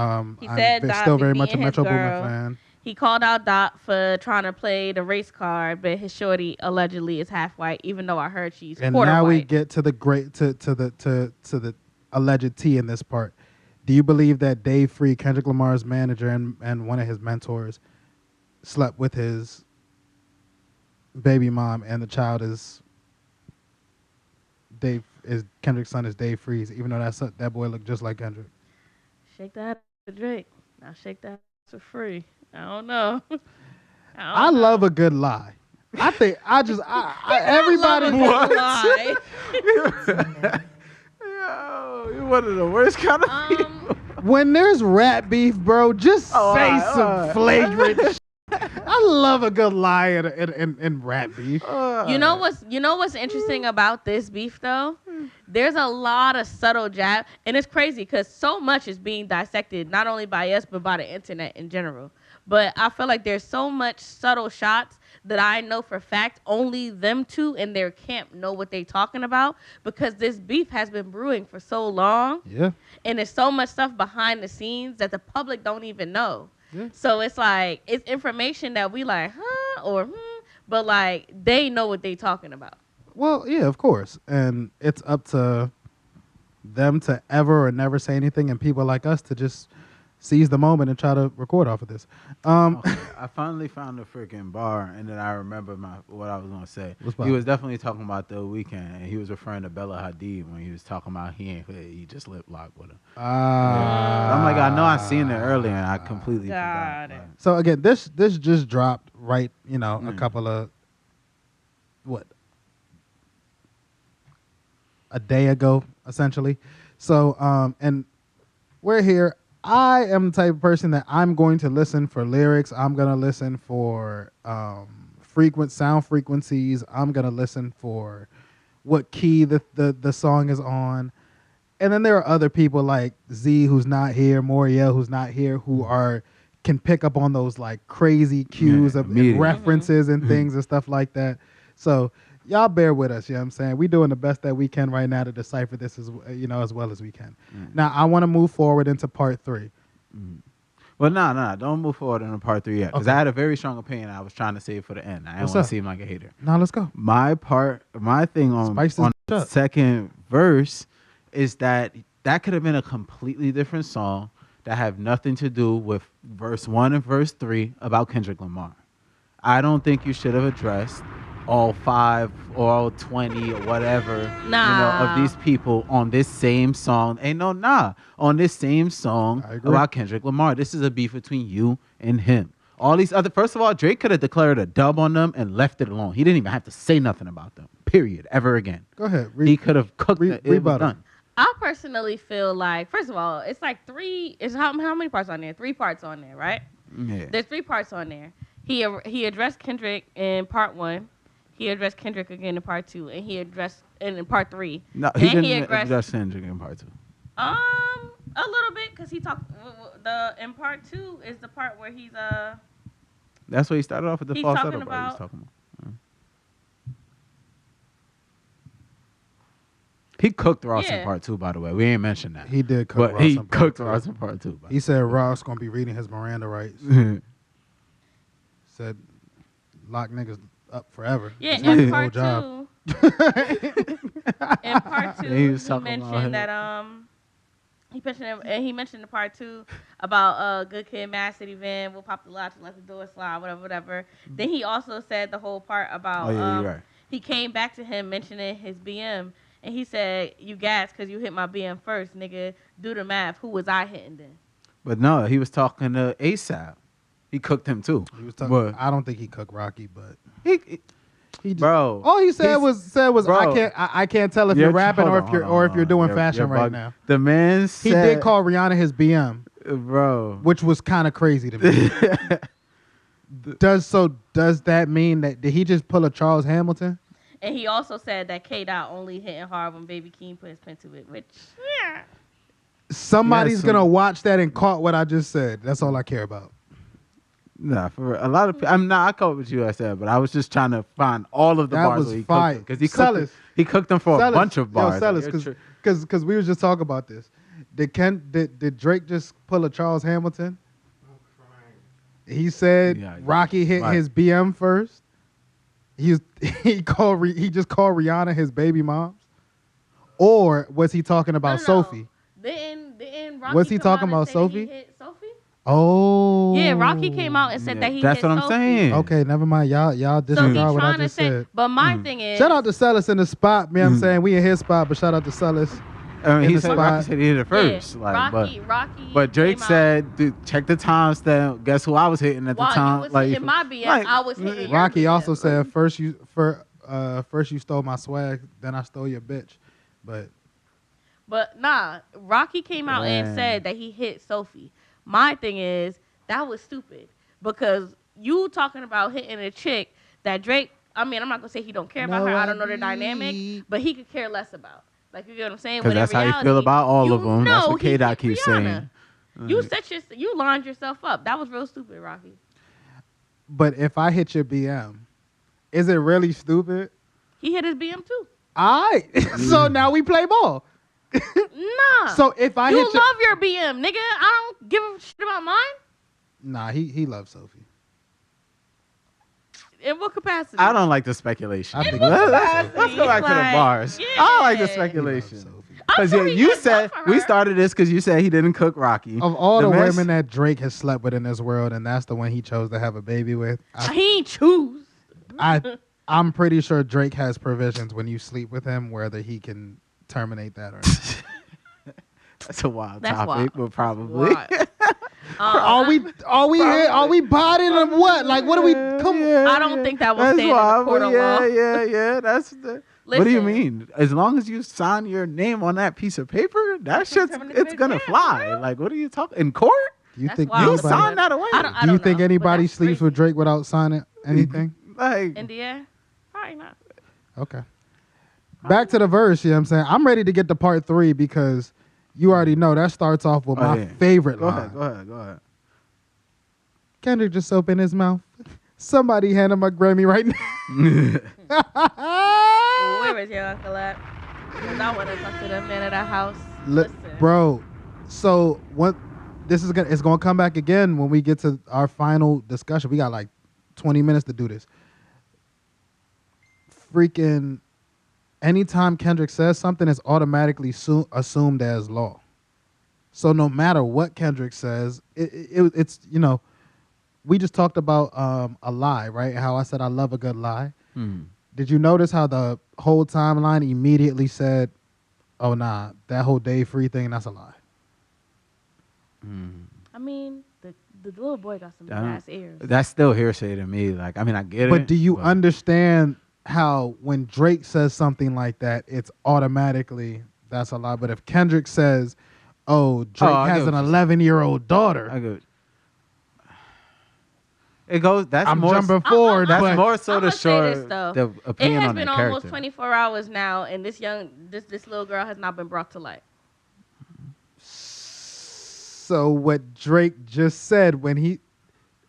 Speaker 2: said
Speaker 1: I'm
Speaker 2: Dot
Speaker 1: still
Speaker 2: be
Speaker 1: very much a
Speaker 2: being his
Speaker 1: Metro Boomin
Speaker 2: girl.
Speaker 1: fan.
Speaker 2: He called out Dot for trying to play the race card, but his shorty allegedly is half white, even though I heard she's
Speaker 1: And
Speaker 2: quarter
Speaker 1: now
Speaker 2: white.
Speaker 1: we get to the the alleged T in this part. Do you believe that Dave Free, Kendrick Lamar's manager and one of his mentors, slept with his baby mom, and the child is Kendrick's son is Dave Freeze, even though that boy looked just like Kendrick?
Speaker 2: Shake that for Drake. Now shake that for free. I don't know.
Speaker 1: I love a good lie. I think everybody.
Speaker 3: yo, you're one of the worst kind of people.
Speaker 1: When there's rat beef, bro, just say some flagrant shit. I love a good lie in rat beef.
Speaker 2: You know what's interesting about this beef though? There's a lot of subtle jab, and it's crazy because so much is being dissected not only by us but by the internet in general. But I feel like there's so much subtle shots that I know for fact only them two in their camp know what they talking about, because this beef has been brewing for so long.
Speaker 1: Yeah.
Speaker 2: And there's so much stuff behind the scenes that the public don't even know.
Speaker 1: Yeah.
Speaker 2: So it's like, it's information that we like, or but like they know what they talking about.
Speaker 1: Well, yeah, of course. And it's up to them to ever or never say anything, and people like us to just seize the moment and try to record off of this.
Speaker 3: I finally found a freaking bar, and then I remember what I was gonna say. He was definitely talking about the Weeknd, and he was referring to Bella Hadid when he was talking about he just lip locked with her. I'm like, I know I seen it earlier, and I completely forgot.
Speaker 1: So again, this just dropped right, a couple of a day ago, essentially. So and we're here. I am the type of person that I'm going to listen for lyrics. I'm going to listen for sound frequencies. I'm going to listen for what key the song is on. And then there are other people like Z, who's not here, Moriel, who's not here, who can pick up on those like crazy cues of references and things and stuff like that. So y'all bear with us, you know what I'm saying? We're doing the best that we can right now to decipher this as well as we can. Now, I want to move forward into part 3.
Speaker 3: Well, no, don't move forward into part 3 yet, because I had a very strong opinion. I was trying to save it for the end. I didn't want to seem like a hater.
Speaker 1: Now, let's go.
Speaker 3: My thing on the second verse is that could have been a completely different song that have nothing to do with verse 1 and verse 3 about Kendrick Lamar. I don't think you should have addressed all 5 or all 20 or whatever of these people on this same song. On this same song about Kendrick Lamar. This is a beef between you and him. All these other, first of all, Drake could have declared a dub on them and left it alone. He didn't even have to say nothing about them, period, ever again.
Speaker 1: Go ahead.
Speaker 3: He could have cooked it. It was done.
Speaker 2: I personally feel like, first of all, it's like 3. It's how many parts on there? 3 parts on there, right?
Speaker 3: Yeah.
Speaker 2: There's 3 parts on there. He addressed Kendrick in part 1. He addressed Kendrick again in part 2, and he addressed in part 3.
Speaker 3: No, he didn't address Kendrick in part 2.
Speaker 2: A little bit, because he talked. In part 2 is the part where he's
Speaker 3: That's what he started off with the falsetto part.
Speaker 2: About,
Speaker 3: he's talking about. He cooked Ross in part 2, by the way. We ain't mentioned that.
Speaker 1: He did cook
Speaker 3: Ross in part 2. Ross in part 2.
Speaker 1: He said Ross gonna be reading his Miranda rights. Said lock niggas up forever.
Speaker 2: Yeah,
Speaker 1: It's not
Speaker 2: in
Speaker 1: his
Speaker 2: part
Speaker 1: old job.
Speaker 2: two, in part two,
Speaker 3: Yeah, he was
Speaker 2: he
Speaker 3: talking about
Speaker 2: mentioned
Speaker 3: him.
Speaker 2: that he mentioned the part two about Good Kid, Mad City Van, will pop the latch and let the door slide, whatever. Then he also said the whole part about
Speaker 3: Oh, yeah, you're right.
Speaker 2: he came back to him mentioning his BM, and he said, "You gas because you hit my BM first, nigga. Do the math. Who was I hitting then?"
Speaker 3: But no, he was talking to ASAP. He cooked him too.
Speaker 1: He was talking.
Speaker 3: But
Speaker 1: I don't think he cooked Rocky, but
Speaker 3: he
Speaker 1: he just,
Speaker 3: bro.
Speaker 1: all he said was
Speaker 3: bro,
Speaker 1: I can't tell if you're rapping or if you're doing fashion right now.
Speaker 3: The man said
Speaker 1: He did call Rihanna his BM,
Speaker 3: bro.
Speaker 1: which was kind of crazy to me. Does that mean that did he just pull a Charles Hamilton?
Speaker 2: And he also said that K Dot only hitting hard when Baby Keem put his pen to it, which yeah.
Speaker 1: Somebody's
Speaker 3: Yeah,
Speaker 1: gonna watch that and caught what I just said. That's all I care about.
Speaker 3: Nah, for a lot of people, I caught what you said, but I was just trying to find all of the
Speaker 1: That
Speaker 3: bars
Speaker 1: was
Speaker 3: where he
Speaker 1: fire.
Speaker 3: cooked because he
Speaker 1: Sellers.
Speaker 3: he cooked them for a
Speaker 1: Sellers.
Speaker 3: bunch of bars.
Speaker 1: Sellers, because we was just talking about this. Did Drake just pull a Charles Hamilton? He said
Speaker 3: Yeah,
Speaker 1: Rocky hit
Speaker 3: right.
Speaker 1: his BM first. He just called Rihanna his baby moms, or was he talking about
Speaker 2: No.
Speaker 1: Sophie?
Speaker 2: Didn't Rocky
Speaker 1: Was he
Speaker 2: come
Speaker 1: talking
Speaker 2: out and
Speaker 1: about
Speaker 2: say that
Speaker 1: Sophie?
Speaker 2: he hit Sophie?
Speaker 1: Oh,
Speaker 2: Yeah, Rocky came out and said that he
Speaker 3: That's
Speaker 2: hit
Speaker 3: what I'm
Speaker 2: Sophie.
Speaker 3: saying.
Speaker 1: Okay, never mind. Y'all
Speaker 2: So
Speaker 1: disregard
Speaker 2: he's
Speaker 1: what I
Speaker 2: trying to
Speaker 1: just
Speaker 2: say,
Speaker 1: said.
Speaker 2: but my thing is,
Speaker 1: Shout out to Sellers in the spot. You know what I'm saying? We in his spot, but shout out to Sellers.
Speaker 3: I mean,
Speaker 1: in
Speaker 3: he
Speaker 1: the
Speaker 3: said
Speaker 1: spot.
Speaker 3: Rocky said he hit it first.
Speaker 2: Yeah,
Speaker 3: like,
Speaker 2: Rocky.
Speaker 3: but Drake
Speaker 2: came out,
Speaker 3: said, dude, check the timestamp. Guess who I was hitting at the
Speaker 2: while
Speaker 3: time?
Speaker 2: you was
Speaker 3: like,
Speaker 2: hitting my BM,
Speaker 3: like,
Speaker 2: I was hitting your
Speaker 1: Rocky
Speaker 2: BM.
Speaker 1: also said first you stole my swag, then I stole your bitch. But
Speaker 2: nah, Rocky came out and
Speaker 3: Man.
Speaker 2: said that he hit Sophie. My thing is, that was stupid because you talking about hitting a chick that Drake, I mean, I'm not going to say he don't care about her. I don't know their dynamic, but he could care less about. Like, you get what I'm saying?
Speaker 3: because
Speaker 2: But in
Speaker 3: that's how you
Speaker 2: reality,
Speaker 3: feel about all of them. That's
Speaker 2: know
Speaker 3: what
Speaker 2: he
Speaker 3: K-Dot
Speaker 2: hit
Speaker 3: keeps
Speaker 2: Rihanna.
Speaker 3: saying.
Speaker 2: You lined yourself up. That was real stupid, Rocky.
Speaker 1: if I hit your BM, is it really stupid?
Speaker 2: He hit his BM too.
Speaker 1: All right. So now we play ball.
Speaker 2: Nah.
Speaker 1: So if I
Speaker 2: you
Speaker 1: hit
Speaker 2: love your BM, nigga. I don't give a shit about mine.
Speaker 1: Nah, he loves Sophie.
Speaker 2: In what capacity?
Speaker 3: I don't like the speculation.
Speaker 1: I think
Speaker 3: Let's go back to the
Speaker 2: Like,
Speaker 3: bars.
Speaker 2: yeah.
Speaker 3: I don't like the
Speaker 1: He loves
Speaker 3: speculation.
Speaker 1: Sophie.
Speaker 2: I'm
Speaker 3: Because
Speaker 2: sure he
Speaker 3: you
Speaker 2: does
Speaker 3: said
Speaker 2: love for
Speaker 3: we
Speaker 2: her.
Speaker 3: started this because you said he didn't cook Rocky.
Speaker 1: Of all the
Speaker 3: mess-
Speaker 1: women that Drake has slept with in this world, and that's the one he chose to have a baby with,
Speaker 2: He ain't choose.
Speaker 1: I'm pretty sure Drake has provisions when you sleep with him, whether he can terminate that or not.
Speaker 3: That's a wild
Speaker 2: That's
Speaker 3: topic,
Speaker 2: wild.
Speaker 3: but probably.
Speaker 1: Are we bodying him? What? Like, what do we come?
Speaker 2: I don't think that will stand in the court of law.
Speaker 3: Yeah. That's the. What do you
Speaker 2: Listen.
Speaker 3: mean? As long as you sign your name on that piece of paper, that shit's it's gonna fly. Like, what are you talking in court?
Speaker 1: Do you
Speaker 2: That's
Speaker 1: think
Speaker 2: wild.
Speaker 3: You
Speaker 1: anybody?
Speaker 3: sign that away.
Speaker 2: I
Speaker 1: Do you
Speaker 2: don't
Speaker 1: think
Speaker 2: know, but
Speaker 1: anybody
Speaker 2: that's
Speaker 1: sleeps with
Speaker 2: crazy.
Speaker 1: Drake without signing anything?
Speaker 3: Like,
Speaker 2: In the air? Probably not.
Speaker 1: Okay. Back to the verse, you know what I'm saying? I'm ready to get to part 3 because you already know that starts off with my favorite
Speaker 3: go
Speaker 1: line.
Speaker 3: ahead. Go ahead.
Speaker 1: Kendrick just opened his mouth. Somebody hand him a Grammy right now.
Speaker 2: Where is your uncle at? Because I want to talk to the man of the house.
Speaker 1: Look,
Speaker 2: Listen.
Speaker 1: bro, so what it's gonna come back again when we get to our final discussion. We got like 20 minutes to do this. Freaking anytime Kendrick says something, it's automatically assumed as law. So no matter what Kendrick says, it's we just talked about a lie, right? How I said I love a good lie. Did you notice how the whole timeline immediately said, "Oh nah, that whole day free thing, that's a lie."
Speaker 2: I mean, the little boy got some ass ears.
Speaker 3: That's still hearsay to me. Like, I mean, I get it.
Speaker 1: But do you understand how when Drake says something like that, it's automatically that's a lie? But if Kendrick says, "Oh, Drake
Speaker 3: I
Speaker 1: has
Speaker 3: get
Speaker 1: an
Speaker 3: what you're
Speaker 1: 11-year-old daughter,"
Speaker 3: I go. It goes. That's
Speaker 1: I'm
Speaker 3: more.
Speaker 1: jumping forward.
Speaker 3: That's
Speaker 1: but
Speaker 3: more so
Speaker 2: I'ma
Speaker 3: to
Speaker 2: say
Speaker 3: show
Speaker 2: this, though.
Speaker 3: the
Speaker 2: It
Speaker 3: opinion
Speaker 2: has
Speaker 3: on
Speaker 2: been
Speaker 3: the
Speaker 2: almost
Speaker 3: character.
Speaker 2: 24 hours now, and this little girl has not been brought to light.
Speaker 1: So what Drake just said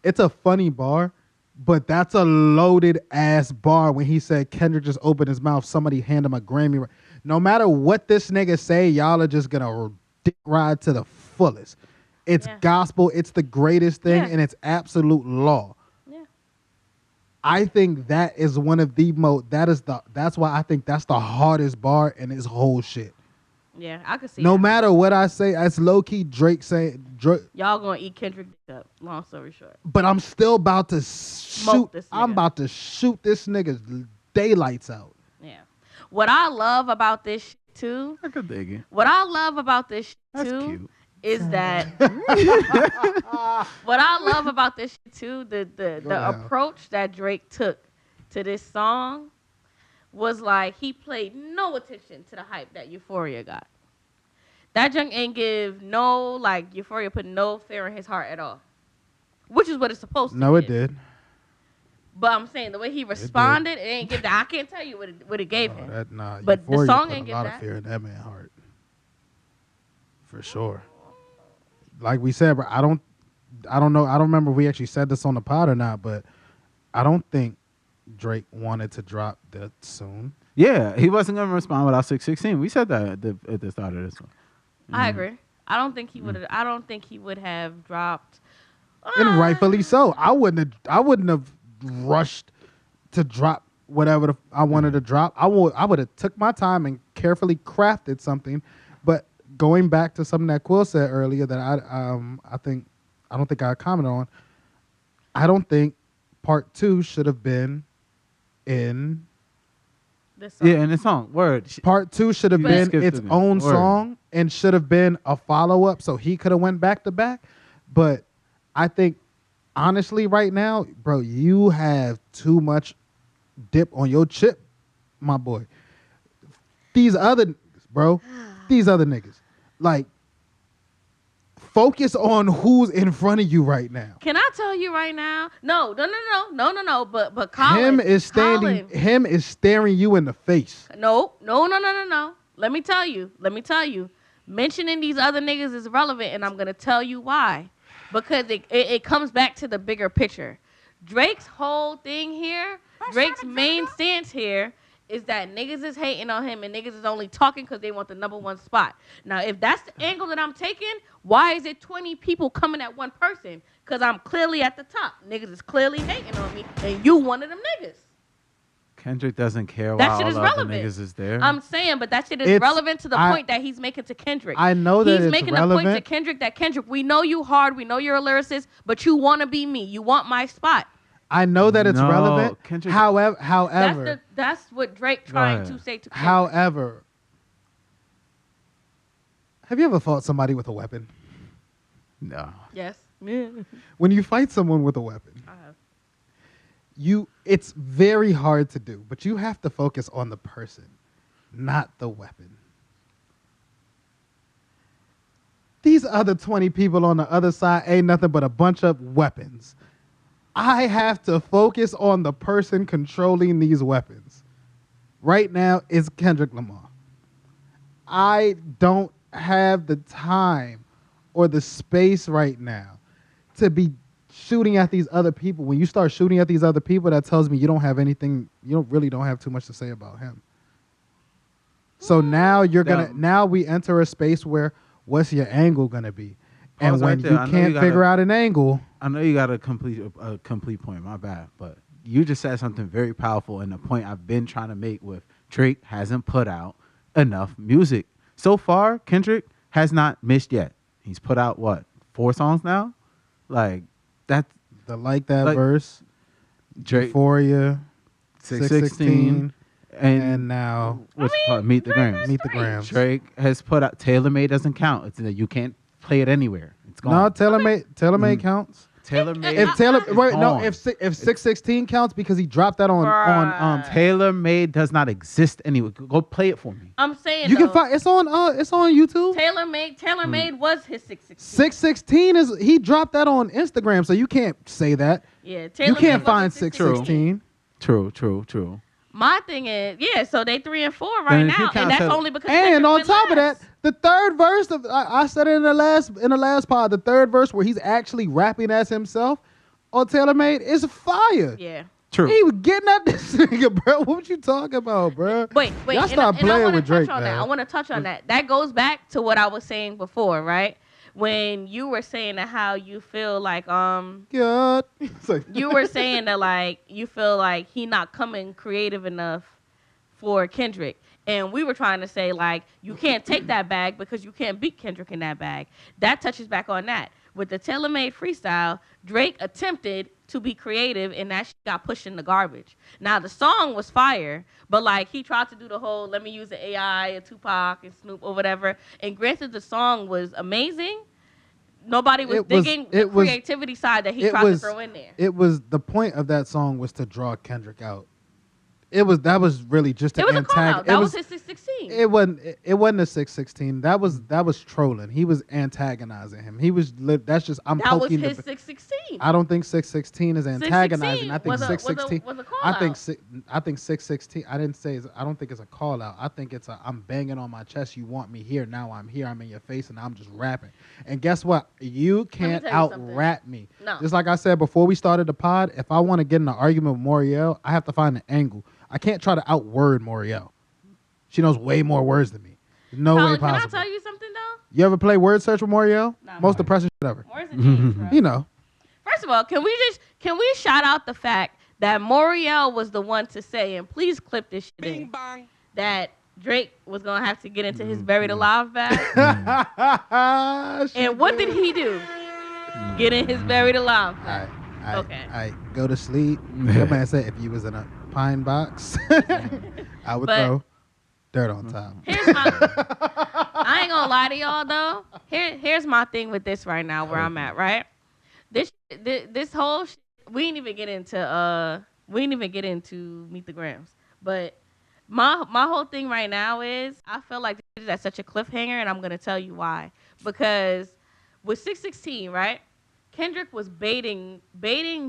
Speaker 1: it's a funny bar, but that's a loaded ass bar when he said Kendrick just opened his mouth, somebody hand him a Grammy. No matter what this nigga say, y'all are just gonna dick ride to the fullest. It's gospel, it's the greatest thing,
Speaker 2: Yeah.
Speaker 1: and it's absolute law.
Speaker 2: Yeah.
Speaker 1: I think that is one of the most. That's why I think that's the hardest bar in his whole shit.
Speaker 2: Yeah, I could see.
Speaker 1: No
Speaker 2: that.
Speaker 1: matter what I say, it's low key Drake saying Drake.
Speaker 2: Y'all gonna eat Kendrick up. Long story short.
Speaker 1: But I'm still about to
Speaker 2: Smoke
Speaker 1: shoot.
Speaker 2: this
Speaker 1: I'm
Speaker 2: nigga.
Speaker 1: about to shoot this nigga's daylights out.
Speaker 2: Yeah. What I love about this shit too.
Speaker 3: I could dig it.
Speaker 2: What I love about this shit
Speaker 3: That's
Speaker 2: too
Speaker 3: cute.
Speaker 2: is that what I love about this shit too, the
Speaker 1: ahead.
Speaker 2: approach that Drake took to this song was like he paid no attention to the hype that Euphoria got. That junk ain't give no, like, Euphoria put no fear in his heart at all. Which is what it's supposed to
Speaker 1: No, it
Speaker 2: give.
Speaker 1: did.
Speaker 2: But I'm saying the way he responded, it ain't give that. I can't tell you what it gave him. But the
Speaker 1: Euphoria
Speaker 2: song
Speaker 1: put
Speaker 2: ain't
Speaker 1: a
Speaker 2: give
Speaker 1: lot
Speaker 2: that.
Speaker 1: of fear in that man's heart. For sure. Like we said, bro, I don't know. I don't remember if we actually said this on the pod or not, but I don't think Drake wanted to drop that soon.
Speaker 3: Yeah, he wasn't gonna respond without 616. We said that at the start of this one.
Speaker 2: I agree. I don't think he would have. I don't think he would have dropped.
Speaker 1: And rightfully so. I wouldn't have rushed to drop whatever I wanted to drop. I would have took my time and carefully crafted something. But going back to something that Quill said earlier that I don't think I commented on. I don't think part 2 should have been in.
Speaker 2: This song.
Speaker 3: Yeah, in the song. Word.
Speaker 1: Part 2 should have
Speaker 3: You
Speaker 1: been
Speaker 3: skipped
Speaker 1: its
Speaker 3: it.
Speaker 1: own
Speaker 3: Word.
Speaker 1: song and should have been a follow-up so he could have went back to back. But I think, honestly, right now, bro, you have too much dip on your chip, my boy. These other niggas, like, focus on who's in front of you right now.
Speaker 2: Can I tell you right now? No. But Colin,
Speaker 1: Him is staring you in the face.
Speaker 2: No. Let me tell you. Mentioning these other niggas is relevant, and I'm gonna tell you why. Because it comes back to the bigger picture. Drake's whole thing here, Drake's main stance here, is that niggas is hating on him and niggas is only talking because they want the number 1 spot. Now, if that's the angle that I'm taking, why is it 20 people coming at one person? Because I'm clearly at the top. Niggas is clearly hating on me, and you one of them niggas.
Speaker 3: Kendrick doesn't care
Speaker 2: That
Speaker 3: why
Speaker 2: shit
Speaker 3: all
Speaker 2: is
Speaker 3: the other
Speaker 2: relevant.
Speaker 3: niggas is there.
Speaker 2: I'm saying, but that shit is
Speaker 1: It's-
Speaker 2: relevant to the point that he's making to Kendrick.
Speaker 1: I know that
Speaker 2: he's
Speaker 1: it's
Speaker 2: making
Speaker 1: relevant.
Speaker 2: the point to Kendrick that Kendrick, we know you hard, we know you're a lyricist, but you want to be me. You want my spot.
Speaker 1: I know that it's
Speaker 3: No,
Speaker 1: relevant.
Speaker 3: Kendrick-
Speaker 1: However,
Speaker 2: That's what Drake trying
Speaker 3: ahead.
Speaker 2: to say to Kendrick.
Speaker 1: However, have you ever fought somebody with a weapon?
Speaker 3: No.
Speaker 2: Yes.
Speaker 1: When you fight someone with a weapon,
Speaker 2: I have.
Speaker 1: it's very hard to do, but you have to focus on the person, not the weapon. These other 20 people on the other side ain't nothing but a bunch of weapons. I have to focus on the person controlling these weapons. Right now, it's Kendrick Lamar. I don't have the time or the space right now to be shooting at these other people. When you start shooting at these other people, that tells me you don't have too much to say about him. So now now we enter a space where what's your angle gonna be? And
Speaker 3: Pause
Speaker 1: when
Speaker 3: right there.
Speaker 1: you
Speaker 3: I know
Speaker 1: can't
Speaker 3: you gotta-
Speaker 1: figure out an angle,
Speaker 3: I know you got a complete point. My bad, but you just said something very powerful, and the point I've been trying to make with Drake hasn't put out enough music so far. Kendrick has not missed yet. He's put out what 4 songs now, like that.
Speaker 1: like that
Speaker 3: Like,
Speaker 1: verse,
Speaker 3: Drake
Speaker 1: Euphoria,
Speaker 3: 616
Speaker 1: and now
Speaker 3: what's it called? Meet the Grams.
Speaker 1: Meet the Grams.
Speaker 3: Drake has put out Tailor Made doesn't count. It's you can't play it anywhere. It's gone.
Speaker 1: No, Tailor Made counts.
Speaker 3: Tailor Made.
Speaker 1: If Taylor, wait, no,
Speaker 3: gone.
Speaker 1: if 616 counts because he dropped that on
Speaker 3: Tailor Made does not exist anywhere. Go play it for me.
Speaker 2: I'm saying
Speaker 1: you can
Speaker 2: though,
Speaker 1: find it's on YouTube.
Speaker 2: Tailor Made was his 616.
Speaker 1: 616 is he dropped that on Instagram, so you can't say that.
Speaker 2: Yeah,
Speaker 1: You
Speaker 2: Tailor
Speaker 1: can't
Speaker 2: Made
Speaker 1: find
Speaker 2: was his 616.
Speaker 1: 616.
Speaker 3: True.
Speaker 2: My thing is, yeah, so they 3 and 4
Speaker 3: Then
Speaker 2: right
Speaker 3: if you
Speaker 2: now,
Speaker 3: count
Speaker 2: and that's
Speaker 3: Taylor-
Speaker 2: only because
Speaker 1: And
Speaker 2: Kendrick
Speaker 1: on
Speaker 2: went
Speaker 1: top of
Speaker 2: last.
Speaker 1: that, the third verse of I said it in the last pod, the third verse where he's actually rapping as himself on Tailor Made is fire.
Speaker 2: Yeah.
Speaker 3: True.
Speaker 1: He was getting at this nigga, bro. What you talking about, bro?
Speaker 2: Wait.
Speaker 1: Y'all
Speaker 2: and
Speaker 1: stop
Speaker 2: I
Speaker 1: playing
Speaker 2: wanna
Speaker 1: with Drake,
Speaker 2: touch on
Speaker 1: man.
Speaker 2: that. I want to touch on that. That goes back to what I was saying before, right? when you were saying that how you feel like
Speaker 1: God. It's like,
Speaker 2: you were saying that like you feel like he not coming creative enough for Kendrick. And we were trying to say like you can't take that bag because you can't beat Kendrick in that bag. That touches back on that. With the tailor-made freestyle, Drake attempted to be creative and that shit got pushed in the garbage. Now the song was fire, but like he tried to do the whole let me use the AI and Tupac and Snoop or whatever. And granted the song was amazing. Nobody was digging the creativity side that he tried to throw in there.
Speaker 1: It was the point of that song was to draw Kendrick out. That was really just to
Speaker 2: it was a call out. That was his 616.
Speaker 1: It wasn't a 616. That was trolling. He was antagonizing him. He was that's just I'm
Speaker 2: that
Speaker 1: poking
Speaker 2: was his 616.
Speaker 1: I don't think 616 is antagonizing. I think 616
Speaker 2: was a call
Speaker 1: I
Speaker 2: out.
Speaker 1: think 616 I don't think it's a call out. I think it's a I'm banging on my chest. You want me here. Now I'm here. I'm in your face and I'm just rapping. And guess what? You can't out rap me.
Speaker 2: No.
Speaker 1: Just like I said before we started the pod, if I want to get in an argument with Moriel, I have to find an angle. I can't try to outword Moriel. She knows way more words than me. No way possible.
Speaker 2: Can I tell you something though?
Speaker 1: You ever play word search with Moriel?
Speaker 2: No,
Speaker 1: Most depressing shit ever.
Speaker 2: Words are genius, bro.
Speaker 1: You know.
Speaker 2: First of all, can we shout out the fact that Moriel was the one to say, and please clip this shit in, that Drake was gonna have to get into his buried alive bag. And what did he do? Get in his buried alive bag.
Speaker 1: I go to sleep. That man said if you was in a pine box, I would throw dirt on top.
Speaker 2: I ain't gonna lie to y'all though. Here's my thing with this right now where I'm at, right? This whole we didn't even get into Meet the Grams. But my whole thing right now is I feel like this is at such a cliffhanger and I'm gonna tell you why. Because with 616, right? Kendrick was baiting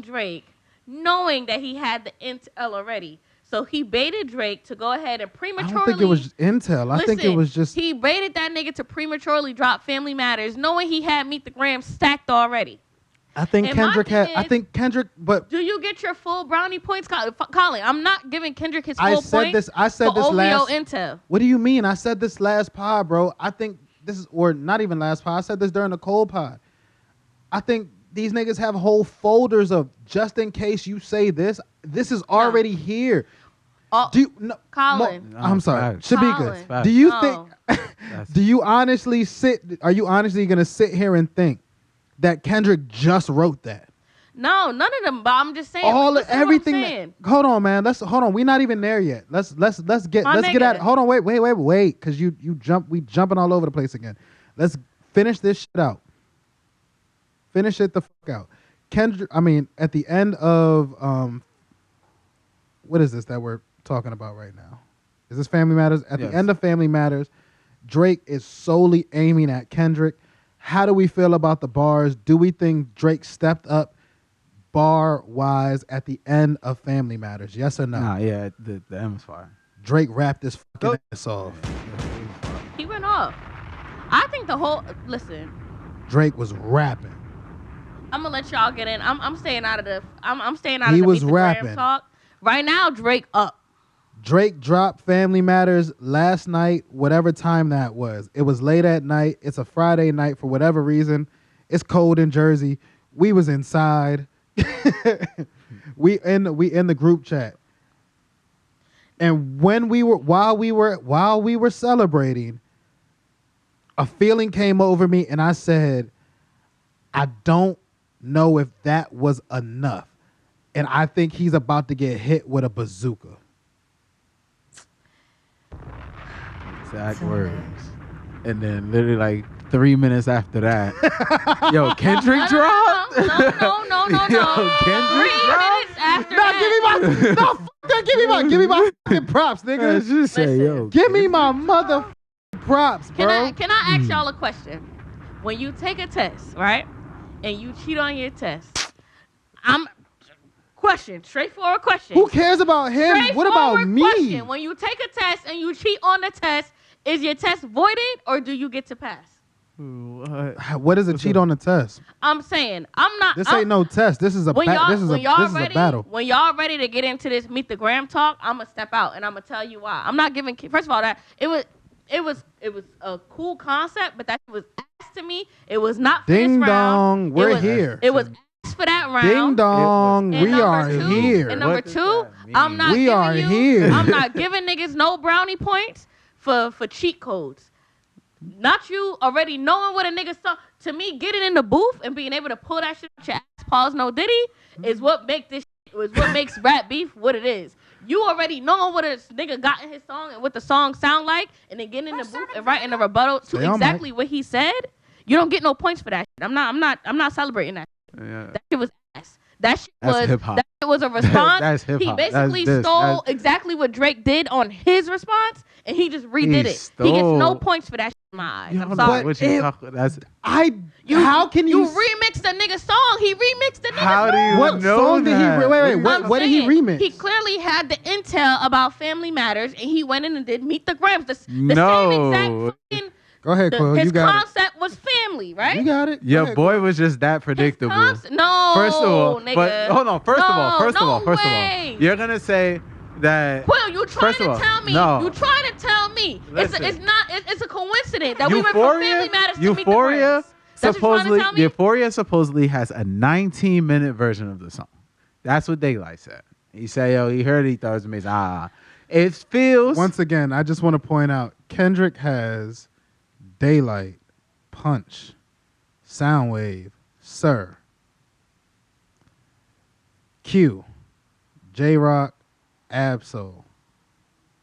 Speaker 2: Drake, knowing that he had the intel already. So he baited Drake to go ahead and prematurely.
Speaker 1: I don't think it was intel. I think it was just.
Speaker 2: He baited that nigga to prematurely drop Family Matters, knowing he had Meet the Gram stacked already.
Speaker 1: I think Kendrick but.
Speaker 2: Do you get your full brownie points, Colin? I'm not giving Kendrick his full points.
Speaker 1: I said this
Speaker 2: OVO
Speaker 1: last.
Speaker 2: intel.
Speaker 1: What do you mean? I said this last pod, bro. I think this is, or not even last pod. I said this during the cold pod. I think these niggas have whole folders of just in case you say this. This is already here. Do you, no,
Speaker 2: Colin.
Speaker 1: I'm sorry. Should
Speaker 2: Colin.
Speaker 1: be good. Do you think? Do you honestly Are you honestly gonna sit here and think that Kendrick just wrote that?
Speaker 2: No, none of them. But I'm just saying.
Speaker 1: Everything. Hold on, man. Hold on. We're not even there yet. Let's get at. Hold on. Wait. Because we jumping all over the place again. Let's finish this shit out. Finish it the fuck out. Kendrick. I mean, at the end of what is this that we're talking about right now? Is this Family Matters? At the end of Family Matters, Drake is solely aiming at Kendrick. How do we feel about the bars? Do we think Drake stepped up bar-wise at the end of Family Matters? Yes or no?
Speaker 3: Nah, yeah, the end was fire.
Speaker 1: Drake rapped his fucking ass off.
Speaker 2: He went off. I think listen.
Speaker 1: Drake was rapping.
Speaker 2: I'm gonna let y'all get in. I'm staying out of the. I'm staying out
Speaker 1: He
Speaker 2: of the
Speaker 1: was
Speaker 2: Meet the Gram
Speaker 1: rapping.
Speaker 2: talk. Right now, Drake up.
Speaker 1: Drake dropped Family Matters last night, whatever time that was. It was late at night. It's a Friday night for whatever reason. It's cold in Jersey. We was inside. we in the group chat. And when while we were celebrating, a feeling came over me and I said, I don't know if that was enough. And I think he's about to get hit with a bazooka.
Speaker 3: Exact words. And then literally like 3 minutes after that, yo, Kendrick dropped?
Speaker 2: No.
Speaker 3: Yo, Kendrick
Speaker 2: 3 minutes after
Speaker 1: Give me my fucking props, nigga.
Speaker 3: Just say, yo,
Speaker 1: give me my mother props, bro.
Speaker 2: Can I ask y'all a question? When you take a test, right, and you cheat on your test, straightforward question.
Speaker 1: Who cares about him? What about me?
Speaker 2: Question. When you take a test and you cheat on the test, is your test voided or do you get to pass?
Speaker 1: What is a cheat on the test?
Speaker 2: I'm saying
Speaker 1: This ain't no test. This is a battle.
Speaker 2: When y'all ready to get into this Meet the Gram talk, I'm gonna step out and I'm gonna tell you why. I'm not giving. First of all, that it was a cool concept, but that was asked to me. me. It was not for
Speaker 1: Ding
Speaker 2: this round.
Speaker 1: dong, we're
Speaker 2: it was,
Speaker 1: here.
Speaker 2: It was asked for that round.
Speaker 1: Ding dong,
Speaker 2: And
Speaker 1: we
Speaker 2: number
Speaker 1: are
Speaker 2: two-
Speaker 1: here.
Speaker 2: And number
Speaker 3: What does
Speaker 2: two,
Speaker 3: that mean?
Speaker 2: I'm not
Speaker 1: We
Speaker 2: giving
Speaker 1: are
Speaker 2: you,
Speaker 1: here.
Speaker 2: I'm not giving niggas no brownie points for cheat codes. Not you already knowing what a nigga saw. To me, getting in the booth and being able to pull that shit out your ass, pause no diddy, is what makes rap beef what it is. You already know what a nigga got in his song and what the song sound like, and then getting in the booth and writing a rebuttal to
Speaker 1: Stay on
Speaker 2: exactly what he said. You don't get no points for that shit. I'm not celebrating that.
Speaker 3: Yeah.
Speaker 2: That shit was ass. That shit
Speaker 3: That's
Speaker 2: was
Speaker 3: hip-hop.
Speaker 2: that shit was a response.
Speaker 3: That's hip-hop.
Speaker 2: He basically stole exactly what Drake did on his response, and he just redid it. He gets no
Speaker 3: stole-
Speaker 2: points for that shit in my eyes.
Speaker 3: You
Speaker 2: I'm
Speaker 3: don't know
Speaker 2: sorry.
Speaker 3: what you talk- that's
Speaker 1: How can you?
Speaker 2: remixed the nigga's song? He remixed the nigga's
Speaker 3: How do
Speaker 2: song.
Speaker 3: you
Speaker 1: What
Speaker 3: know
Speaker 1: song did he?
Speaker 3: that?
Speaker 1: Wait.
Speaker 2: I'm
Speaker 1: What did he
Speaker 2: saying,
Speaker 1: remix?
Speaker 2: He clearly had the intel about Family Matters, and he went in and did Meet the Grams. The
Speaker 3: No.
Speaker 2: same exact fucking.
Speaker 1: Go ahead, Quill.
Speaker 2: His
Speaker 1: You got
Speaker 2: concept was family,
Speaker 1: it.
Speaker 2: right?
Speaker 1: You got it. Go
Speaker 3: Your
Speaker 1: ahead,
Speaker 3: boy was just that predictable.
Speaker 2: No.
Speaker 3: First of all,
Speaker 2: nigga.
Speaker 3: but hold on. First of all,
Speaker 2: No way.
Speaker 3: you're gonna say that.
Speaker 2: Quill, you trying
Speaker 3: First of
Speaker 2: to
Speaker 3: all,
Speaker 2: tell me?
Speaker 3: no.
Speaker 2: You trying to tell me?
Speaker 3: Listen.
Speaker 2: It's a coincidence that we went from Family Matters to Meet the
Speaker 3: Euphoria,
Speaker 2: Grams. That's what you're trying to
Speaker 3: supposedly,
Speaker 2: tell me?
Speaker 3: Euphoria supposedly has a 19-minute version of the song. That's what Daylight said. He said, "Yo, he heard it. He thought it was amazing." It feels
Speaker 1: Once again, I just want to point out Kendrick has Daylight, Punch, Soundwave, Sir, Q, J-Rock, Absol,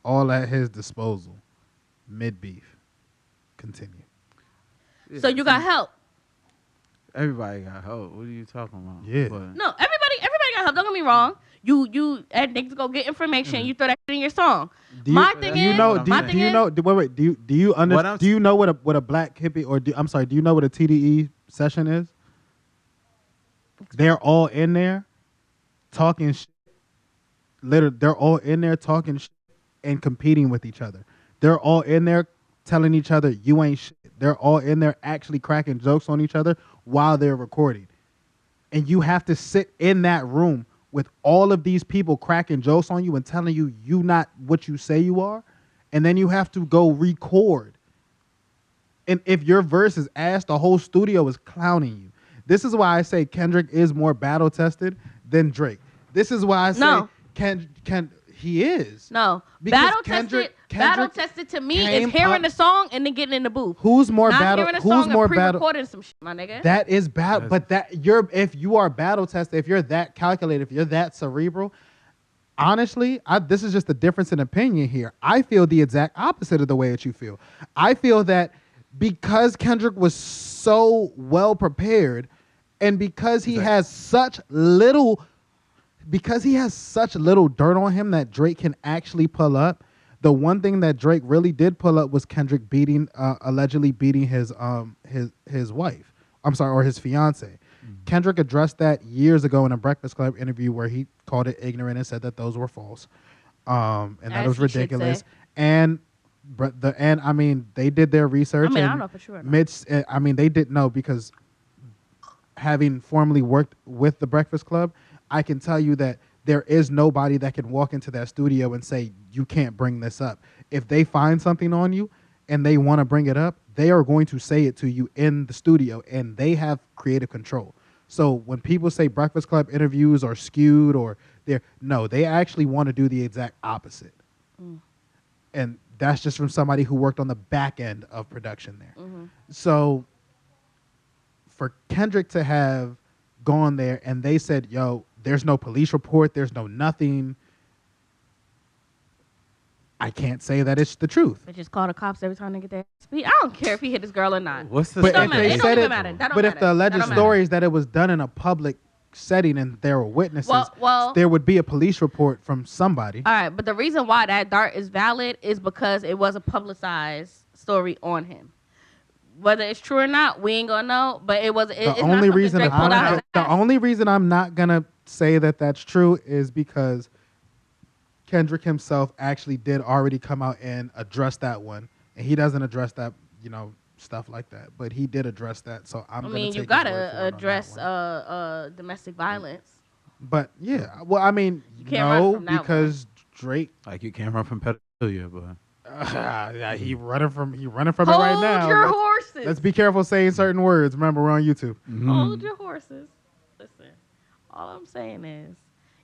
Speaker 1: all at his disposal. Mid beef. Continue.
Speaker 2: So you got help.
Speaker 3: Everybody got hope. What are you talking about?
Speaker 1: Yeah.
Speaker 3: But-
Speaker 2: No, everybody got help. Don't get me wrong. You had niggas go get information. You throw that shit in your song.
Speaker 1: Do you,
Speaker 2: My thing
Speaker 1: do you
Speaker 2: is-
Speaker 1: know?
Speaker 3: my
Speaker 1: Do,
Speaker 3: thing
Speaker 1: do you know? Wait. Do you
Speaker 3: What I'm-
Speaker 1: understand? Do you know what a black hippie or I'm sorry? Do you know what a TDE session is? They're all in there talking shit. Literally, they're all in there talking shit and competing with each other. They're all in there telling each other you ain't shit. They're all in there actually cracking jokes on each other while they're recording. And you have to sit in that room with all of these people cracking jokes on you and telling you you not what you say you are. And then you have to go record. And if your verse is ass, the whole studio is clowning you. This is why I say Kendrick is more battle tested than Drake. This is why I say
Speaker 2: No.
Speaker 1: he is.
Speaker 2: No,
Speaker 1: Because
Speaker 2: battle
Speaker 1: Kendrick
Speaker 2: tested to me
Speaker 1: came
Speaker 2: is hearing
Speaker 1: up-
Speaker 2: the song and then getting in the booth.
Speaker 1: Who's more
Speaker 2: Not
Speaker 1: battle?
Speaker 2: hearing a
Speaker 1: Who's
Speaker 2: song
Speaker 1: more
Speaker 2: and
Speaker 1: battle?
Speaker 2: pre-recording some shit, my nigga.
Speaker 1: That is battle, but if you are battle tested, if you're that calculated, if you're that cerebral, honestly, this is just a difference in opinion here. I feel the exact opposite of the way that you feel. I feel that because Kendrick was so well prepared, and because he has such little dirt on him that Drake can actually pull up. The one thing that Drake really did pull up was Kendrick allegedly beating his wife. I'm sorry, or his fiance. Mm-hmm. Kendrick addressed that years ago in a Breakfast Club interview where he called it ignorant and said that those were false, and that was
Speaker 2: As he should
Speaker 1: ridiculous.
Speaker 2: say.
Speaker 1: And I mean, they did their research.
Speaker 2: I mean, I
Speaker 1: and
Speaker 2: don't know for sure or not.
Speaker 1: they didn't know because having formerly worked with the Breakfast Club, I can tell you that there is nobody that can walk into that studio and say, you can't bring this up. If they find something on you and they want to bring it up, they are going to say it to you in the studio, and they have creative control. So when people say Breakfast Club interviews are skewed or they actually want to do the exact opposite. And that's just from somebody who worked on the back end of production there.
Speaker 2: Mm-hmm.
Speaker 1: So for Kendrick to have gone there and they said, yo, there's no police report, there's no nothing, I can't say that it's the truth.
Speaker 2: But just call the cops every time they get there. I don't care if he hit his girl or not.
Speaker 3: What's the
Speaker 1: But
Speaker 2: don't
Speaker 1: if
Speaker 2: matter.
Speaker 1: they
Speaker 2: It don't
Speaker 1: said
Speaker 2: even
Speaker 1: it,
Speaker 2: matter. That don't
Speaker 1: but if
Speaker 2: matter.
Speaker 1: the alleged
Speaker 2: That don't
Speaker 1: story
Speaker 2: matter.
Speaker 1: is that it was done in a public setting and there were witnesses,
Speaker 2: Well-
Speaker 1: there would be a police report from somebody.
Speaker 2: All right, but the reason why that dart is valid is because it was a publicized story on him. Whether it's true or not, we ain't gonna know. But it was.
Speaker 1: The only reason I'm not gonna say that that's true is because Kendrick himself actually did already come out and address that one, and he doesn't address that, stuff like that. But he did address that, so I'm.
Speaker 2: I
Speaker 1: gonna
Speaker 2: mean,
Speaker 1: take
Speaker 2: you
Speaker 1: his word for it
Speaker 2: gotta
Speaker 1: on that
Speaker 2: address
Speaker 1: one.
Speaker 2: domestic violence.
Speaker 1: But yeah, well, I mean,
Speaker 2: You can't run
Speaker 1: no,
Speaker 2: from that
Speaker 1: because Drake.
Speaker 3: Like you can't run from pedophilia, but
Speaker 1: Yeah, he running from it right
Speaker 2: Hold
Speaker 1: now.
Speaker 2: your horses.
Speaker 1: Let's be careful saying certain words. Remember, we're on YouTube.
Speaker 2: Hold your horses. Listen, all I'm saying is,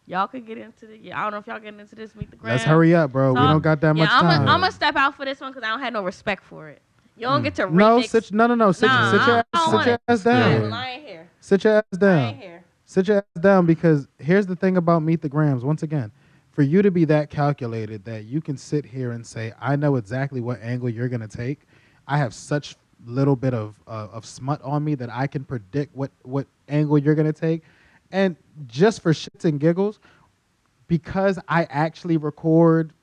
Speaker 2: y'all could get into the. I don't know if y'all getting into this. Meet the Grams.
Speaker 1: Let's hurry up, bro. We don't got that much time.
Speaker 2: I'm gonna step out for this one because I don't have no respect for it. You don't get to remix.
Speaker 1: No. Sit your ass down.
Speaker 2: I ain't here.
Speaker 1: Sit your ass
Speaker 2: I
Speaker 1: down.
Speaker 2: ain't here.
Speaker 1: Sit your ass down, because here's the thing about Meet the Grams. Once again, for you to be that calculated that you can sit here and say, I know exactly what angle you're going to take. I have such little bit of smut on me that I can predict what angle you're going to take. And just for shits and giggles, because I actually record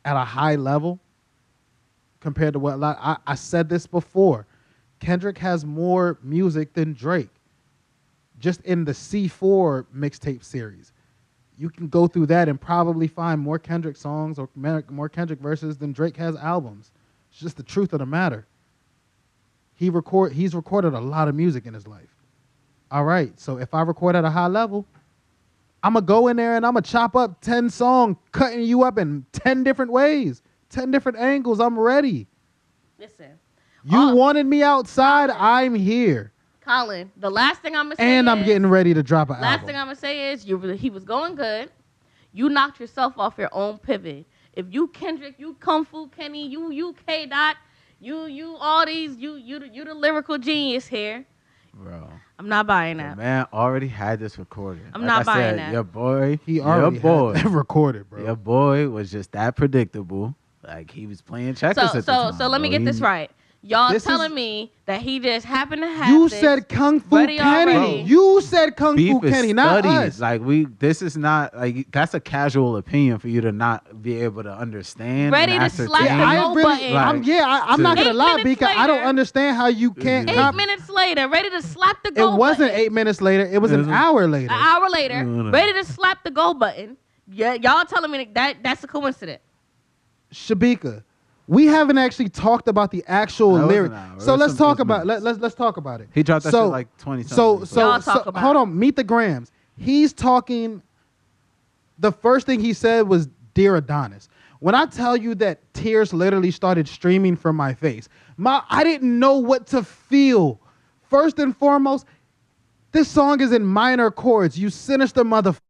Speaker 1: at a high level compared to what I said this before. Kendrick has more music than Drake. Just in the C4 mixtape series, you can go through that and probably find more Kendrick songs or more Kendrick verses than Drake has albums. It's just the truth of the matter. He's recorded a lot of music in his life. All right, so if I record at a high level, I'm going to go in there and I'm going to chop up 10 songs, cutting you up in 10 different ways, 10 different angles. I'm ready.
Speaker 2: Listen.
Speaker 1: You wanted me outside, I'm here.
Speaker 2: Colin, the last thing I'm going to say
Speaker 1: and I'm getting ready to drop an album.
Speaker 2: Last thing I'm going to say is he was going good. You knocked yourself off your own pivot. If you Kendrick, you Kung Fu Kenny, you K Dot, you all these, you the lyrical genius here.
Speaker 3: Bro.
Speaker 2: I'm not buying that.
Speaker 3: The man already had this recorded.
Speaker 2: I'm not buying that.
Speaker 3: Your boy,
Speaker 1: he already had that recorded, bro.
Speaker 3: Your boy was just that predictable. Like, he was playing checkers at the time.
Speaker 2: So let me get this right. Y'all telling me that he just happened to have
Speaker 1: You
Speaker 2: this
Speaker 1: said Kung Fu Kenny.
Speaker 2: already.
Speaker 1: You said Kung Fu Kenny, not us.
Speaker 3: Like, this is not, like, that's a casual opinion for you to not be able to understand.
Speaker 2: Ready to slap the go button.
Speaker 1: I'm not going to lie, because I don't understand how you can't.
Speaker 2: 8 minutes later, ready to slap the go button.
Speaker 1: It wasn't 8 minutes later. It was an hour later.
Speaker 2: An hour later, ready to slap the go button. Yeah, y'all telling me that's a coincidence.
Speaker 1: Shabika, we haven't actually talked about the actual lyric. So let's talk about let's talk about it.
Speaker 3: He dropped that shit like 20 something.
Speaker 1: So hold on, Meet the Grams. He's talking. The first thing he said was "Dear Adonis." When I tell you that tears literally started streaming from my face, I didn't know what to feel. First and foremost, this song is in minor chords. You sinister motherfucker.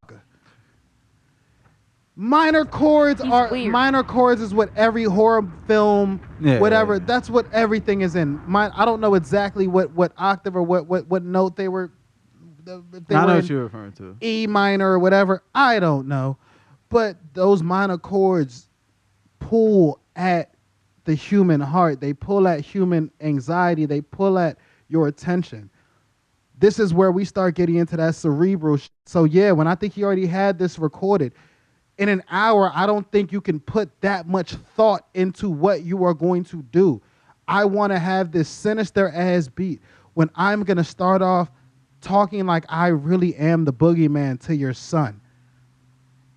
Speaker 1: Minor chords is what every horror film, whatever. That's what everything is in. I don't know exactly what octave or what note they were. If they
Speaker 3: I know
Speaker 1: were
Speaker 3: what you're referring to.
Speaker 1: E minor or whatever. I don't know, but those minor chords pull at the human heart. They pull at human anxiety. They pull at your attention. This is where we start getting into that cerebral shit. So yeah, when I think he already had this recorded. In an hour, I don't think you can put that much thought into what you are going to do. I want to have this sinister ass beat when I'm going to start off talking like I really am the boogeyman to your son.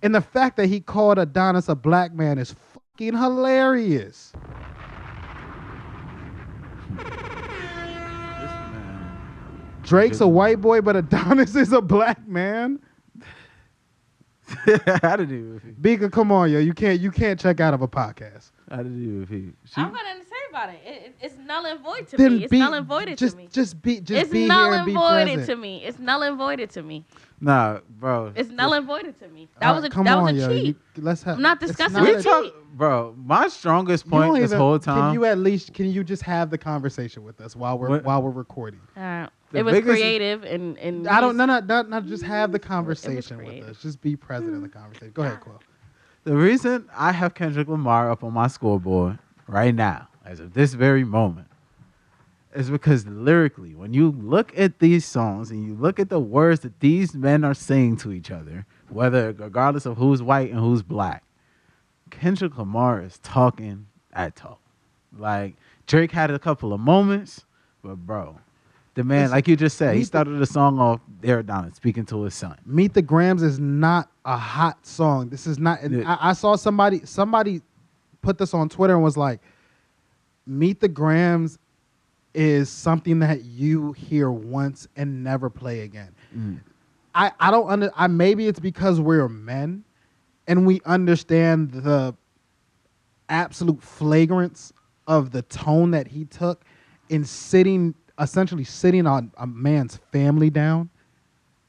Speaker 1: And the fact that he called Adonis a black man is fucking hilarious. Drake's a white boy, but Adonis is a black man.
Speaker 3: How did he?
Speaker 1: Bika, come on, yo! You can't check out of a podcast.
Speaker 3: How did he?
Speaker 2: I'm gonna say about it. It's null and void to me. It's null and voided to me.
Speaker 1: Just be
Speaker 2: it's
Speaker 1: here
Speaker 2: null
Speaker 1: and be
Speaker 2: voided
Speaker 1: present.
Speaker 2: to me. It's null and voided to me.
Speaker 3: Nah, bro.
Speaker 2: It's null and voided to me. That was a cheat.
Speaker 1: Let's have.
Speaker 2: I'm not discussing a cheat.
Speaker 3: Bro, my strongest point this whole time.
Speaker 1: Can you just have the conversation with us while we're recording?
Speaker 2: It was creative and
Speaker 1: I don't not just have the conversation with us. Just be present in the conversation. Go ahead, Quill.
Speaker 3: The reason I have Kendrick Lamar up on my scoreboard right now, as of this very moment, is because lyrically, when you look at these songs and you look at the words that these men are saying to each other, regardless of who's white and who's black, Kendrick Lamar is talking that talk. Like, Drake had a couple of moments, but bro, the man, like you just said, he started the song off there down speaking to his son.
Speaker 1: Meet the Grams is not a hot song. This is not. I saw somebody put this on Twitter and was like, Meet the Grams is something that you hear once and never play again. I don't maybe it's because we're men and we understand absolute flagrance of the tone that he took in essentially sitting on a man's family down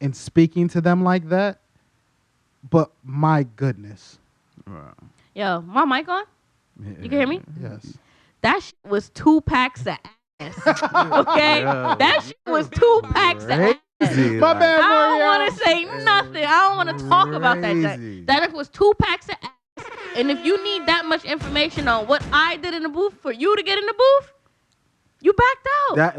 Speaker 1: and speaking to them like that. But my goodness.
Speaker 2: Yo, my mic on? You can hear me?
Speaker 1: Yes.
Speaker 2: That shit was 2 packs of ass. Okay?
Speaker 3: Yeah.
Speaker 2: That shit was 2 packs of ass.
Speaker 1: My bad,
Speaker 2: I don't
Speaker 1: Mario.
Speaker 2: want to say nothing. I don't want to talk about that.
Speaker 3: Crazy.
Speaker 2: That was 2 packs of ass. And if you need that much information on what I did in the booth for you to get in the booth, you backed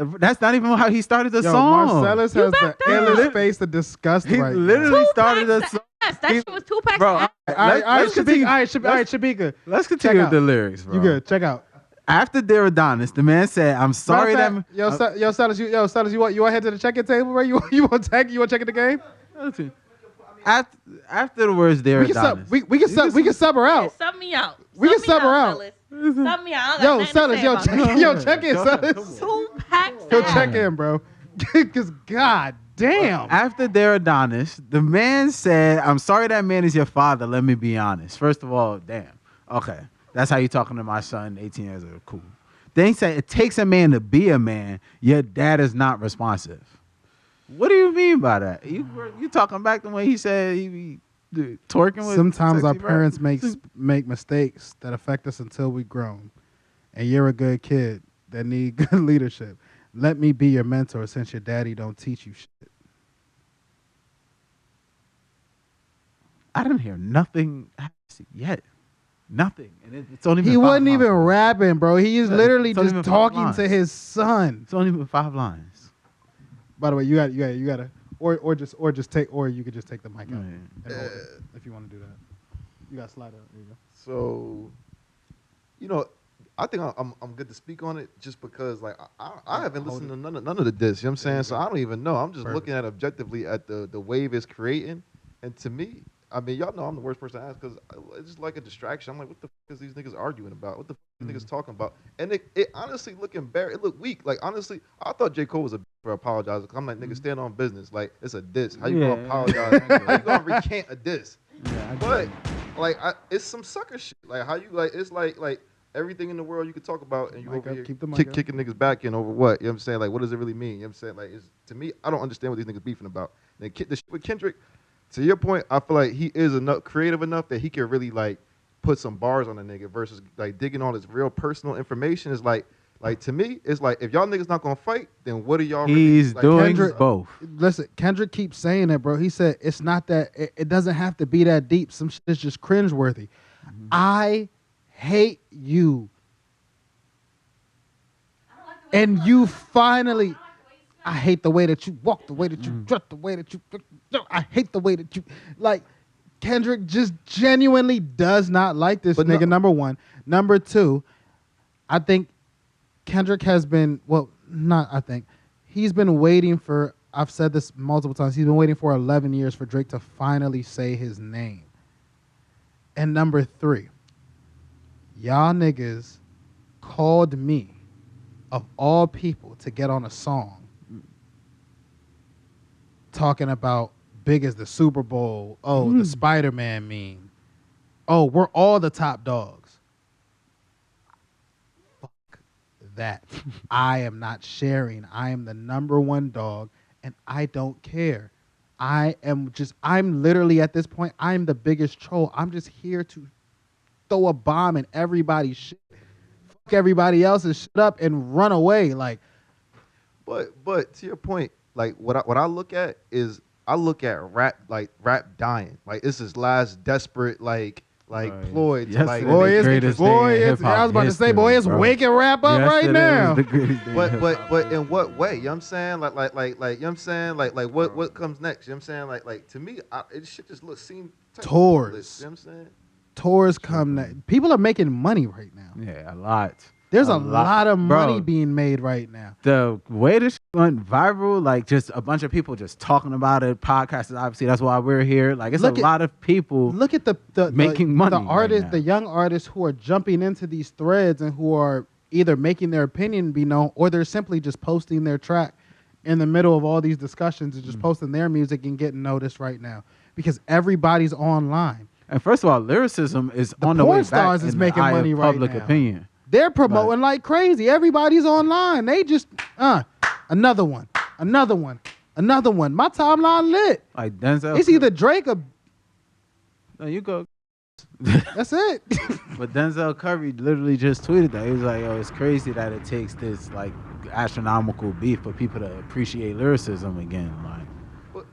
Speaker 2: out.
Speaker 3: That's not even how he started the
Speaker 1: Yo,
Speaker 3: song.
Speaker 1: Marcellus
Speaker 2: You
Speaker 1: has the
Speaker 2: backed out.
Speaker 1: illest face of disgust
Speaker 3: He
Speaker 1: right
Speaker 3: literally
Speaker 2: 2
Speaker 3: started the
Speaker 2: packs
Speaker 3: song.
Speaker 2: of ass. That shit was 2 packs
Speaker 3: Bro,
Speaker 2: of ass.
Speaker 1: now. All right,
Speaker 3: let's continue.
Speaker 1: Shabika.
Speaker 3: Let's
Speaker 1: Check
Speaker 3: continue with
Speaker 1: out.
Speaker 3: the lyrics, bro.
Speaker 1: You good? Check out.
Speaker 3: After their Adonis, the man said, "I'm sorry
Speaker 1: Matter of
Speaker 3: that."
Speaker 1: fact, yo, Sellers, you want to head to the check-in table, bro? You want to check in the game?
Speaker 3: After the words, there
Speaker 1: We can
Speaker 3: Adonis.
Speaker 1: sub. We can sub her
Speaker 2: Yeah,
Speaker 1: out.
Speaker 2: sub me out.
Speaker 1: We can sub her out.
Speaker 2: fellas. Sub me out. I don't got
Speaker 1: Yo,
Speaker 2: nothing to
Speaker 1: Sellers,
Speaker 2: say
Speaker 1: yo,
Speaker 2: about
Speaker 1: check,
Speaker 2: that.
Speaker 1: yo, check in, Sellers.
Speaker 2: 2 packs
Speaker 1: Yo,
Speaker 2: of ass.
Speaker 1: check in, bro. Because god damn.
Speaker 3: After their Adonis, the man said, "I'm sorry that man is your father. Let me be honest." First of all, damn. Okay, that's how you talking to my son, 18 years old. Cool. Then he said, "It takes a man to be a man. Your dad is not responsive." What do you mean by that? You talking back to when he said he be twerking with?
Speaker 1: Sometimes our
Speaker 3: sexy
Speaker 1: parents
Speaker 3: broad?
Speaker 1: make mistakes that affect us until we grown. And you're a good kid that need good leadership. Let me be your mentor since your daddy don't teach you shit.
Speaker 3: I didn't hear nothing yet. Nothing. And it's only been
Speaker 1: He
Speaker 3: 5
Speaker 1: wasn't
Speaker 3: lines.
Speaker 1: even rapping, bro. He is literally
Speaker 3: it's only
Speaker 1: just
Speaker 3: been 5
Speaker 1: talking
Speaker 3: lines.
Speaker 1: to his son.
Speaker 3: It's only been 5 lines.
Speaker 1: By the way, you gotta, or you could just take the mic out
Speaker 3: Yeah.
Speaker 1: and hold it if you want to do that. You got to slide out. There you go.
Speaker 5: So, you know, I think I'm good to speak on it just because like I haven't listened to none of the diss. You know what I'm saying? So I don't even know. I'm just
Speaker 1: Perfect.
Speaker 5: looking at objectively at the wave it's creating, and to me, I mean, y'all know I'm the worst person to ask because it's just like a distraction. I'm like, what the fuck is these niggas arguing about? What the fuck are these niggas talking about? And it honestly look embarrassing. It looked weak. Like honestly, I thought J. Cole was a bitch for apologizing. I'm like, nigga, stand on business. Like it's a diss. How you gonna apologize? How you gonna recant a diss? But like, it's some sucker shit. Like how you like? It's like everything in the world you could talk about, and you
Speaker 1: Mic
Speaker 5: over
Speaker 1: up,
Speaker 5: here
Speaker 1: keep the mic up.
Speaker 5: kicking niggas back in over what? You know what I'm saying? Like, what does it really mean? You know what I'm saying? Like, to me, I don't understand what these niggas beefing about. And the shit with Kendrick, to your point, I feel like he is enough creative enough that he can really like put some bars on a nigga versus like digging all this real personal information. Is like to me, it's like if y'all niggas not gonna fight, then what are y'all?
Speaker 3: He's
Speaker 5: really, like,
Speaker 3: doing
Speaker 1: Kendrick-
Speaker 3: both.
Speaker 1: Listen, Kendrick keeps saying that, bro. He said it's not that. It doesn't have to be that deep. Some shit is just cringeworthy. I hate you. And you finally, I hate the way that you walk, the way that you dress, the way that you, I hate the way that you, like, Kendrick just genuinely does not like this
Speaker 5: But
Speaker 1: nigga,
Speaker 5: no-
Speaker 1: number one. Number two, I think Kendrick has been, he's been waiting for, I've said this multiple times, he's been waiting for 11 years for Drake to finally say his name. And number three, y'all niggas called me, of all people, to get on a song talking about big as the Super Bowl, the Spider-Man meme, we're all the top dogs. Fuck that. I am not sharing. I am the number one dog, and I don't care. I'm literally at this point, I'm the biggest troll. I'm just here to throw a bomb in everybody's shit. Fuck everybody else's shit up and run away. Like,
Speaker 5: But to your point, like what I look at is I look at rap dying. Like this is last desperate like ploy to
Speaker 3: Yes,
Speaker 5: like
Speaker 3: it
Speaker 1: boy,
Speaker 3: the
Speaker 1: it's
Speaker 3: greatest thing in
Speaker 1: I was
Speaker 3: hip-hop
Speaker 1: about to say, boy,
Speaker 3: history,
Speaker 1: it's
Speaker 3: bro.
Speaker 1: waking rap up
Speaker 3: Yes,
Speaker 1: right
Speaker 3: it is
Speaker 1: now.
Speaker 3: the greatest thing in hip-hop.
Speaker 5: but in what way? You know what I'm saying? Like you know what I'm saying? Like what comes next? You know what I'm saying? Like to me, it shit just seem
Speaker 1: Tours.
Speaker 5: You know what I'm saying?
Speaker 1: Tours come. People are making money right now.
Speaker 3: Yeah, a lot.
Speaker 1: There's a lot of money
Speaker 3: Bro,
Speaker 1: being made right now.
Speaker 3: the way this went viral, like just a bunch of people just talking about it. Podcasts, obviously, that's why we're here. Like it's
Speaker 1: Look
Speaker 3: a
Speaker 1: at-
Speaker 3: lot of people.
Speaker 1: Look at the
Speaker 3: making money
Speaker 1: the
Speaker 3: right
Speaker 1: artists,
Speaker 3: now.
Speaker 1: the young artists who are jumping into these threads and who are either making their opinion be known or they're simply just posting their track in the middle of all these discussions and just posting their music and getting noticed right now because everybody's online.
Speaker 3: And first of all, lyricism is
Speaker 1: The
Speaker 3: on the way
Speaker 1: porn
Speaker 3: back
Speaker 1: stars is
Speaker 3: in the
Speaker 1: making
Speaker 3: eye
Speaker 1: money
Speaker 3: of
Speaker 1: right
Speaker 3: public
Speaker 1: now.
Speaker 3: opinion.
Speaker 1: They're promoting like crazy. Everybody's online. They just another one. My timeline lit.
Speaker 3: Like Denzel.
Speaker 1: It's either Drake or
Speaker 3: No, you go.
Speaker 1: that's it.
Speaker 3: But Denzel Curry literally just tweeted that. He was like, "Yo, it's crazy that it takes this like astronomical beef for people to appreciate lyricism again." Like,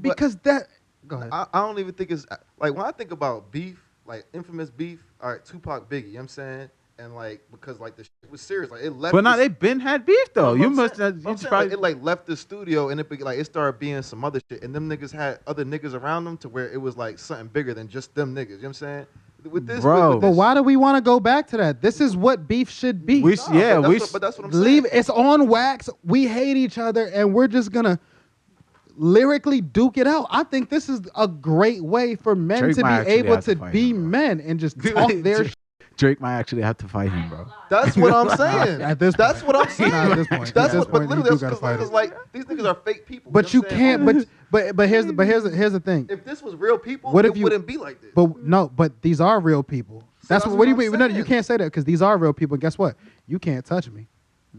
Speaker 1: Because that. Go ahead.
Speaker 5: I don't even think it's like when I think about beef, like infamous beef. All right, Tupac, Biggie. You know what I'm saying, and like because like the shit was serious, like it left.
Speaker 3: but now they been had beef though.
Speaker 5: No,
Speaker 3: You
Speaker 5: I'm
Speaker 3: must
Speaker 5: saying-
Speaker 3: have.
Speaker 5: I'm
Speaker 3: You
Speaker 5: saying,
Speaker 3: probably
Speaker 5: like, it like left the studio and it started being some other shit, and them niggas had other niggas around them to where it was like something bigger than just them niggas. You know what I'm saying? With this,
Speaker 3: Bro.
Speaker 5: with
Speaker 1: But
Speaker 5: this
Speaker 1: why do we want to go back to that? This is what beef should be.
Speaker 3: We yeah,
Speaker 5: but
Speaker 3: we
Speaker 5: that's what I'm saying.
Speaker 1: Leave it's on wax. We hate each other, and we're just gonna lyrically duke it out. I think this is a great way for men
Speaker 3: Drake
Speaker 1: to
Speaker 3: might
Speaker 1: be
Speaker 3: actually
Speaker 1: able
Speaker 3: have to
Speaker 1: to
Speaker 3: fight
Speaker 1: be
Speaker 3: him, bro.
Speaker 1: men and just talk their shit.
Speaker 3: Drake might actually have to fight him, bro.
Speaker 5: That's what I'm saying.
Speaker 1: At this
Speaker 5: That's
Speaker 1: point.
Speaker 5: what I'm saying.
Speaker 1: Nah, at this point.
Speaker 5: That's
Speaker 1: At this
Speaker 5: what. But
Speaker 1: point, you
Speaker 5: literally,
Speaker 1: do gotta
Speaker 5: that's
Speaker 1: fight
Speaker 5: because
Speaker 1: him.
Speaker 5: like these niggas are fake people.
Speaker 1: But
Speaker 5: you
Speaker 1: you
Speaker 5: know what I'm
Speaker 1: can't.
Speaker 5: saying?
Speaker 1: But here's the thing.
Speaker 5: If this was real people,
Speaker 1: What if
Speaker 5: it
Speaker 1: you-
Speaker 5: wouldn't be like this.
Speaker 1: But no, but these are real people. That's
Speaker 5: that's
Speaker 1: what do you
Speaker 5: what
Speaker 1: mean?
Speaker 5: I'm
Speaker 1: No, you
Speaker 5: saying.
Speaker 1: can't say that because these are real people. Guess what? You can't touch me.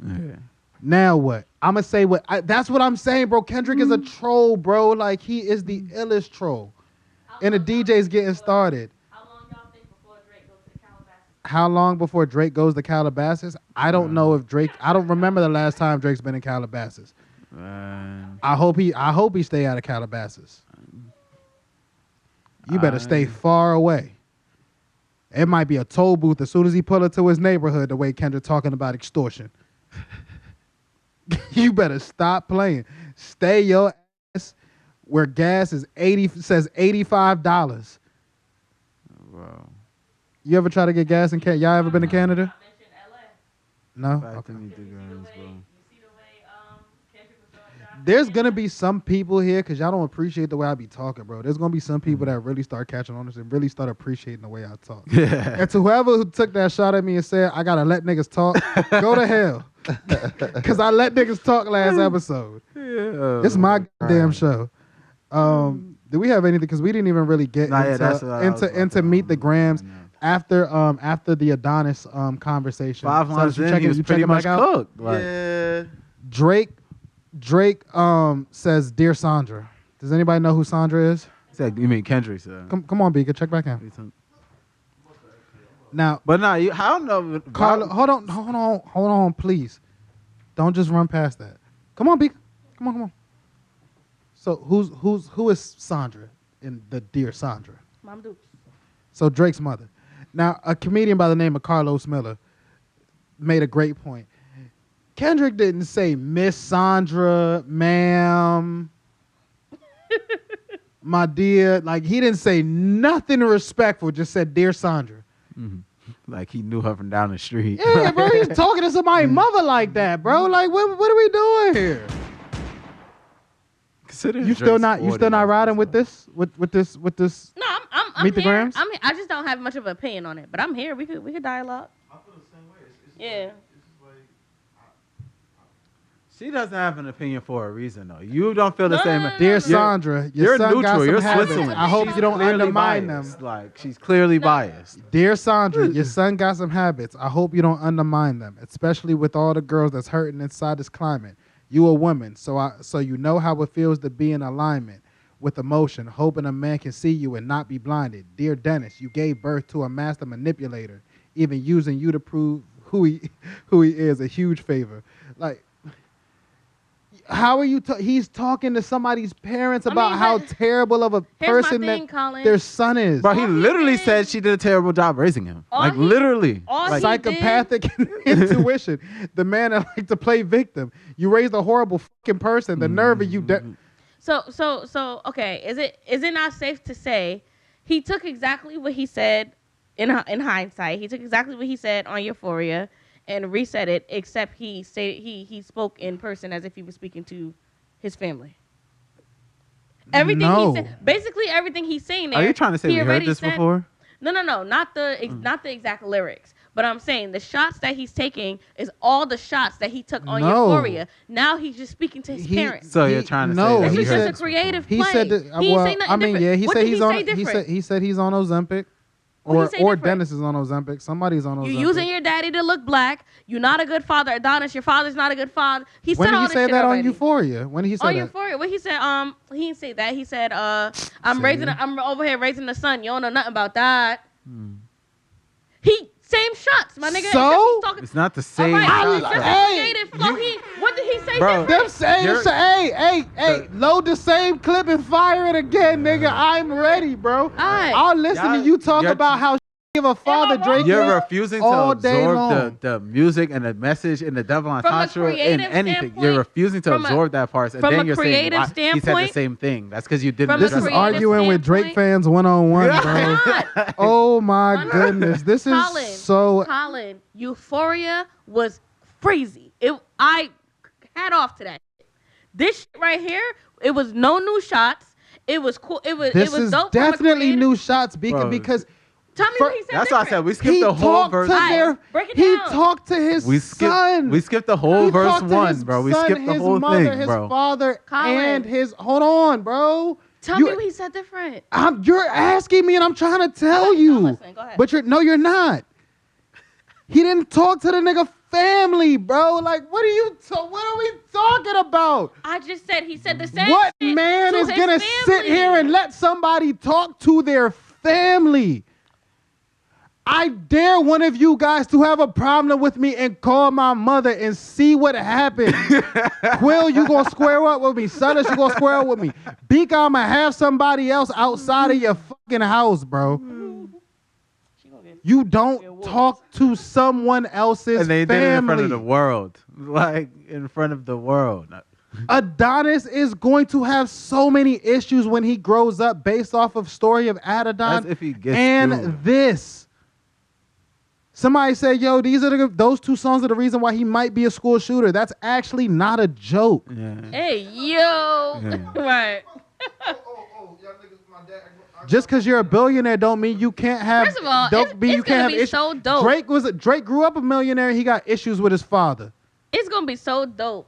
Speaker 3: Yeah.
Speaker 1: Now what? I'm gonna say what? That's what I'm saying, bro. Kendrick is a troll, bro. Like he is the illest troll, and the DJ's getting started.
Speaker 2: How long y'all think before Drake goes to Calabasas?
Speaker 1: How long before Drake goes to Calabasas? I don't know if Drake. I don't remember the last time Drake's been in Calabasas. I hope he stay out of Calabasas. You better stay far away. It might be a toll booth as soon as he pull into his neighborhood. The way Kendrick talking about extortion. You better stop playing. Stay your ass where gas is says $85.
Speaker 3: Wow.
Speaker 1: You ever try to get gas in Canada? Y'all ever been to Canada?
Speaker 2: I mentioned LA.
Speaker 1: No.
Speaker 3: Back
Speaker 1: Okay.
Speaker 3: to me, the girls, bro.
Speaker 2: You see the way Kendrick was throwing shots?
Speaker 1: There's gonna be some people here because y'all don't appreciate the way I be talking, bro. There's gonna be some people that really start catching on this and really start appreciating the way I talk.
Speaker 3: Yeah.
Speaker 1: And to whoever who took that shot at me and said I gotta let niggas talk, go to hell. Cause I let niggas talk last episode.
Speaker 3: Yeah.
Speaker 1: It's my goddamn show. Do we have anything? Because we didn't even really get
Speaker 3: Nah, yeah, that's what I was
Speaker 1: into
Speaker 3: about
Speaker 1: meet the
Speaker 3: to-
Speaker 1: grams
Speaker 3: I know.
Speaker 1: after the Adonis conversation.
Speaker 3: 5
Speaker 1: So
Speaker 3: months
Speaker 1: you
Speaker 3: in,
Speaker 1: check
Speaker 3: he
Speaker 1: it-
Speaker 3: was
Speaker 1: you
Speaker 3: pretty
Speaker 1: check it
Speaker 3: much
Speaker 1: back out?
Speaker 3: cooked. Like,
Speaker 5: yeah.
Speaker 1: Drake says, "Dear Sandra." Does anybody know who Sandra is?
Speaker 3: said, you mean Kendrick? So.
Speaker 1: Come on, Beaker, check back in. Now,
Speaker 3: But nah, I don't know.
Speaker 1: Carla, hold on, please. Don't just run past that. Come on, Beaker. Come on. So who is Sandra in the Dear Sandra?
Speaker 2: Mom Dukes.
Speaker 1: So Drake's mother. Now, a comedian by the name of Carlos Miller made a great point. Kendrick didn't say Miss Sandra, ma'am, my dear. Like, he didn't say nothing respectful, just said, Dear Sandra.
Speaker 3: Mhm. Like he knew her from down the street.
Speaker 1: Yeah, bro, he's talking to somebody's mother like that, bro. Like, what are we doing here?
Speaker 3: Consider
Speaker 1: You still not riding with this? With this?
Speaker 2: No, I'm
Speaker 1: Meet the
Speaker 2: here.
Speaker 1: Grams?
Speaker 2: I just don't have much of an opinion on it, but I'm here. We could dialogue.
Speaker 5: I feel the same way.
Speaker 2: Yeah.
Speaker 3: She doesn't have an opinion for a reason, though. You don't feel the
Speaker 2: No,
Speaker 3: same.
Speaker 2: no, no,
Speaker 1: Dear
Speaker 2: no.
Speaker 1: Sandra, your
Speaker 3: You're
Speaker 1: son got
Speaker 3: neutral.
Speaker 1: some
Speaker 3: You're
Speaker 1: habits.
Speaker 3: Switzerland.
Speaker 1: I hope
Speaker 3: She's
Speaker 1: you don't
Speaker 3: clearly
Speaker 1: undermine
Speaker 3: biased.
Speaker 1: them.
Speaker 3: Like she's clearly biased.
Speaker 1: Dear Sandra, your son got some habits. I hope you don't undermine them, especially with all the girls that's hurting inside this climate. You a woman, so you know how it feels to be in alignment with emotion, hoping a man can see you and not be blinded. Dear Dennis, you gave birth to a master manipulator, even using you to prove who he is. A huge favor. Like, how are you? He's talking to somebody's parents about how
Speaker 2: but
Speaker 1: terrible of a
Speaker 2: Here's
Speaker 1: person
Speaker 2: my thing,
Speaker 1: that
Speaker 2: Colin.
Speaker 1: their son is.
Speaker 3: But he
Speaker 2: All he
Speaker 3: literally
Speaker 2: did-
Speaker 3: said she did a terrible job raising him.
Speaker 2: All
Speaker 3: Like
Speaker 2: he-
Speaker 3: literally.
Speaker 2: all
Speaker 3: Like,
Speaker 2: he
Speaker 1: Psychopathic intuition. The man that like to play victim. You raised a horrible fucking person. The nerve of you.
Speaker 2: So okay, is it not safe to say he took exactly what he said in hindsight? He took exactly what he said on Euphoria and reset it, except he spoke in person as if he was speaking to his family. Everything
Speaker 1: No.
Speaker 2: he said, basically everything he's saying there.
Speaker 3: Are you trying to say
Speaker 2: he
Speaker 3: we heard
Speaker 2: already
Speaker 3: this
Speaker 2: said-
Speaker 3: before?
Speaker 2: No, not the exact lyrics, But I'm saying the shots that he's taking is all the shots that he took on
Speaker 1: No.
Speaker 2: Euphoria. Now he's just speaking to his parents.
Speaker 3: So you're trying to
Speaker 1: no,
Speaker 3: say that
Speaker 2: This
Speaker 1: he
Speaker 2: is
Speaker 1: said-
Speaker 2: just a
Speaker 3: this
Speaker 2: creative
Speaker 1: He
Speaker 2: play.
Speaker 1: said that.
Speaker 2: He ain't say
Speaker 1: Well,
Speaker 2: nothing
Speaker 1: I mean,
Speaker 2: different.
Speaker 1: yeah, he
Speaker 2: What
Speaker 1: said
Speaker 2: did
Speaker 1: he's
Speaker 2: he
Speaker 1: on.
Speaker 2: say
Speaker 1: He
Speaker 2: different?
Speaker 1: said he's on Ozempic,
Speaker 2: What he
Speaker 1: or
Speaker 2: say different?
Speaker 1: Dennis is on Ozempic. Somebody's on Ozempic.
Speaker 2: You using your daddy to look black. You're not a good father. Adonis, your father's not a good father. He
Speaker 1: When
Speaker 2: said
Speaker 1: did
Speaker 2: all
Speaker 1: he
Speaker 2: this
Speaker 1: say
Speaker 2: shit
Speaker 1: that
Speaker 2: already.
Speaker 1: on Euphoria? When did he say
Speaker 2: On
Speaker 1: that?
Speaker 2: Euphoria, what he said? He didn't say that. He said, I'm
Speaker 1: See?
Speaker 2: I'm over here raising the son. You don't know nothing about that.
Speaker 3: Hmm.
Speaker 2: He same shots, my nigga.
Speaker 1: So?
Speaker 2: Except he's talking.
Speaker 3: It's not the
Speaker 2: All
Speaker 3: same.
Speaker 2: right,
Speaker 3: shot,
Speaker 2: it's just
Speaker 3: though.
Speaker 2: a creative flow. What did he say
Speaker 3: Bro,
Speaker 2: different?
Speaker 1: Them say,
Speaker 3: You're-
Speaker 1: hey, load the same clip and fire it again, nigga. I'm ready, bro.
Speaker 2: Alright.
Speaker 1: I'll listen to
Speaker 3: Y'all-
Speaker 1: you talk
Speaker 3: you're-
Speaker 1: about how of a father
Speaker 2: Am I
Speaker 1: Drake
Speaker 2: wrong?
Speaker 3: You're
Speaker 1: is
Speaker 3: refusing to
Speaker 1: all day
Speaker 3: absorb
Speaker 1: long.
Speaker 3: the music and the message and the double
Speaker 2: From a
Speaker 3: entendre in
Speaker 2: creative
Speaker 3: anything. You're
Speaker 2: standpoint-
Speaker 3: refusing to
Speaker 2: from a-
Speaker 3: absorb that part, and
Speaker 2: from
Speaker 3: then
Speaker 2: a
Speaker 3: you're saying
Speaker 2: creative
Speaker 3: why, he said the
Speaker 2: standpoint-
Speaker 3: same thing. That's because you didn't.
Speaker 2: From a
Speaker 1: This is
Speaker 3: address it.
Speaker 2: creative
Speaker 1: arguing with Drake
Speaker 2: standpoint-
Speaker 1: fans one-on-one, bro.
Speaker 2: Not.
Speaker 1: Oh my
Speaker 2: Honestly,
Speaker 1: goodness. This is
Speaker 2: Colin,
Speaker 1: so
Speaker 2: Colin, Euphoria was crazy. I had off to that. This shit right here, it was no new shots. It was cool. It was
Speaker 1: this
Speaker 2: it was
Speaker 1: is
Speaker 2: dope. from a
Speaker 1: definitely
Speaker 2: creative-
Speaker 1: new shots
Speaker 3: Bro,
Speaker 1: because
Speaker 2: Tell me what he said.
Speaker 3: That's why I said
Speaker 2: different.
Speaker 3: we skipped
Speaker 1: he
Speaker 3: the whole
Speaker 1: talked
Speaker 3: verse.
Speaker 1: to
Speaker 2: Alright,
Speaker 1: their
Speaker 2: break it
Speaker 1: he
Speaker 2: down.
Speaker 1: talked to his
Speaker 3: We skipped.
Speaker 1: son.
Speaker 3: We skipped the whole
Speaker 1: He
Speaker 3: verse
Speaker 1: talked to
Speaker 3: one,
Speaker 1: his
Speaker 3: bro. We
Speaker 1: son,
Speaker 3: skipped the
Speaker 1: his
Speaker 3: whole
Speaker 1: mother,
Speaker 3: thing,
Speaker 1: his
Speaker 3: bro.
Speaker 1: father,
Speaker 2: Colin.
Speaker 1: and his. Hold on, bro.
Speaker 2: Tell me what he said different.
Speaker 1: You're asking me, and I'm trying to tell you.
Speaker 2: I'm listening. Go ahead.
Speaker 1: But you're not. He didn't talk to the nigga family, bro. Like, what are we talking about?
Speaker 2: I just said he said the same.
Speaker 1: What
Speaker 2: shit
Speaker 1: man
Speaker 2: to
Speaker 1: is
Speaker 2: his
Speaker 1: gonna sit
Speaker 2: family.
Speaker 1: here and let somebody talk to their family? I dare one of you guys to have a problem with me and call my mother and see what happens. Quill, you gonna square up with me. Sunnis, you gonna square up with me. Beak, I'ma have somebody else outside of your fucking house, bro.
Speaker 2: She gonna get-
Speaker 1: You don't talk to someone else's
Speaker 3: And they
Speaker 1: family.
Speaker 3: did it in front of the world, like in front of the world.
Speaker 1: Adonis is going to have so many issues when he grows up based off of Story of Adidon
Speaker 3: That's if he gets
Speaker 1: and
Speaker 3: through.
Speaker 1: this. Somebody said, yo, those two songs are the reason why he might be a school shooter. That's actually not a joke.
Speaker 3: Yeah.
Speaker 2: Hey yo,
Speaker 3: Yeah.
Speaker 2: right.
Speaker 1: Just because you're a billionaire don't mean you can't have.
Speaker 2: First of all,
Speaker 1: don't
Speaker 2: it's
Speaker 1: mean you
Speaker 2: gonna
Speaker 1: can't have
Speaker 2: be
Speaker 1: issues.
Speaker 2: so dope.
Speaker 1: Drake grew up a millionaire. He got issues with his father.
Speaker 2: It's gonna be so dope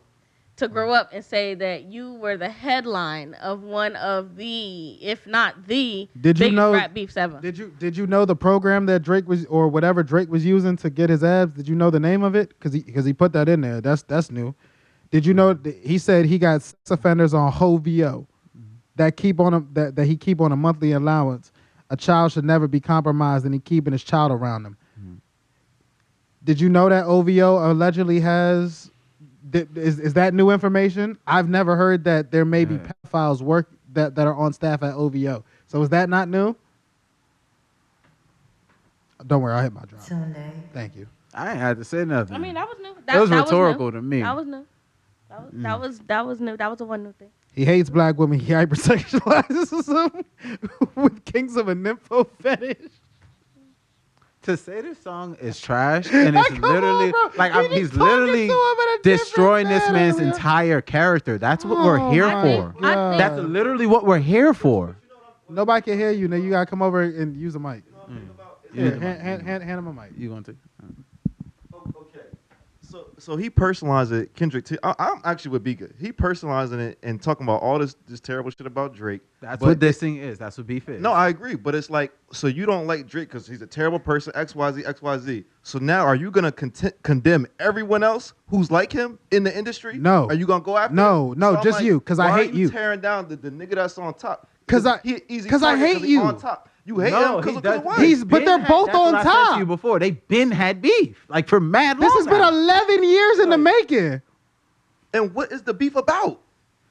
Speaker 2: to grow up and say that you were the headline of one of the, if not the,
Speaker 1: Did you
Speaker 2: biggest
Speaker 1: know-
Speaker 2: rap beefs ever.
Speaker 1: Did you know the program that Drake was, or whatever Drake was using to get his abs? Did you know the name of it? Because he put that in there. That's new. Did you know he said he got sex offenders on OV-HOE that keep on that he keep on a monthly allowance. A child should never be compromised, and he keeping his child around him. Did you know that OV-HOE allegedly has? Is that new information? I've never heard that there may be pedophiles that are on staff at OV-HOE. So is that not new? Don't worry, I hit my drop. Thank you.
Speaker 3: I ain't had to say nothing.
Speaker 2: I mean, that was new.
Speaker 3: That was
Speaker 2: new.
Speaker 3: rhetorical to me.
Speaker 2: That was new. That was new. That was the one new thing.
Speaker 1: He hates black women. He hypersexualizes them with kings of a nympho fetish.
Speaker 3: To say this song is trash and it's
Speaker 1: Come on,
Speaker 3: literally
Speaker 1: bro.
Speaker 3: like
Speaker 1: We
Speaker 3: he's
Speaker 1: just talking
Speaker 3: literally
Speaker 1: to him in a different
Speaker 3: destroying this
Speaker 1: manner,
Speaker 3: man's
Speaker 1: bro.
Speaker 3: entire character. That's what we're here
Speaker 1: my
Speaker 3: for.
Speaker 1: God.
Speaker 3: That's literally what we're here for.
Speaker 1: Nobody can hear you. Now you gotta come over and use the mic.
Speaker 3: Yeah.
Speaker 1: Here, hand him a mic.
Speaker 3: You going to?
Speaker 5: Okay. So he personalized it, Kendrick. I'm actually with Bika. He personalizing it and talking about all this terrible shit about Drake.
Speaker 3: That's
Speaker 5: But
Speaker 3: what this thing is. That's what beef is.
Speaker 5: No, I agree, but it's like, so you don't like Drake because he's a terrible person, XYZ, XYZ. So now are you going to condemn everyone else who's like him in the industry?
Speaker 1: No.
Speaker 5: Are you going to go after
Speaker 1: No,
Speaker 5: him?
Speaker 1: no,
Speaker 5: So I'm
Speaker 1: just
Speaker 5: like,
Speaker 1: you, 'cause I
Speaker 5: why
Speaker 1: hate
Speaker 5: are you
Speaker 1: you.
Speaker 5: tearing down the nigga that's on top?
Speaker 1: 'Cause I-
Speaker 5: he easy
Speaker 1: 'cause I
Speaker 5: target
Speaker 1: hate
Speaker 5: 'cause he
Speaker 1: you.
Speaker 5: on top. You hate
Speaker 3: No,
Speaker 5: him
Speaker 3: he
Speaker 5: because of
Speaker 3: does.
Speaker 5: the what?
Speaker 1: He's- but they're both
Speaker 3: that's
Speaker 1: on
Speaker 3: what I said
Speaker 1: top.
Speaker 3: to you before. They've been had beef like for mad long.
Speaker 1: This has been
Speaker 3: now.
Speaker 1: 11 years in the making.
Speaker 5: And what is the beef about?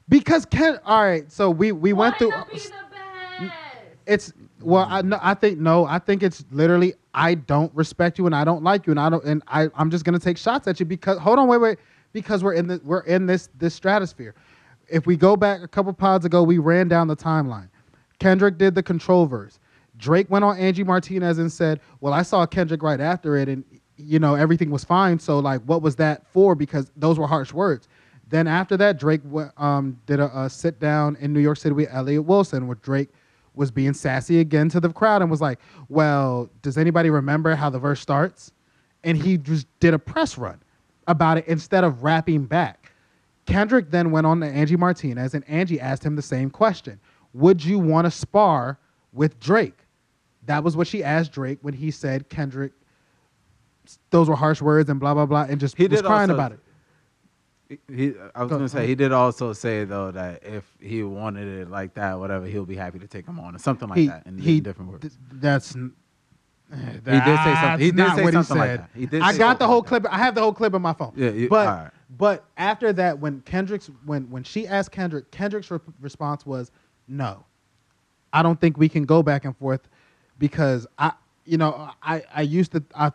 Speaker 1: Because all right, so we went through. It's well, I think it's literally I don't respect you and I don't like you and I'm just gonna take shots at you because hold on, wait, because we're in this stratosphere. If we go back a couple pods ago, we ran down the timeline. Kendrick did the control verse. Drake went on Angie Martinez and said, "Well, I saw Kendrick right after it, and everything was fine. So like, what was that for? Because those were harsh words." Then after that, Drake did a sit down in New York City with Elliott Wilson, where Drake was being sassy again to the crowd and was like, "Well, does anybody remember how the verse starts?" and he just did a press run about it instead of rapping back. Kendrick then went on to Angie Martinez, and Angie asked him the same question. Would you want to spar with Drake? That was what she asked Drake when he said, Kendrick, those were harsh words and blah, blah, blah, and just was crying about it.
Speaker 3: I was going to say, he did also say, though, that if he wanted it like that, whatever, he'll be happy to take him on or something like that in different words.
Speaker 1: That's...
Speaker 3: He did say something. He did say something like that. He did.
Speaker 1: I got the whole clip. I have the whole clip on my phone.
Speaker 3: Yeah,
Speaker 1: but after that, when she asked Kendrick, Kendrick's response was, "No, I don't think we can go back and forth because I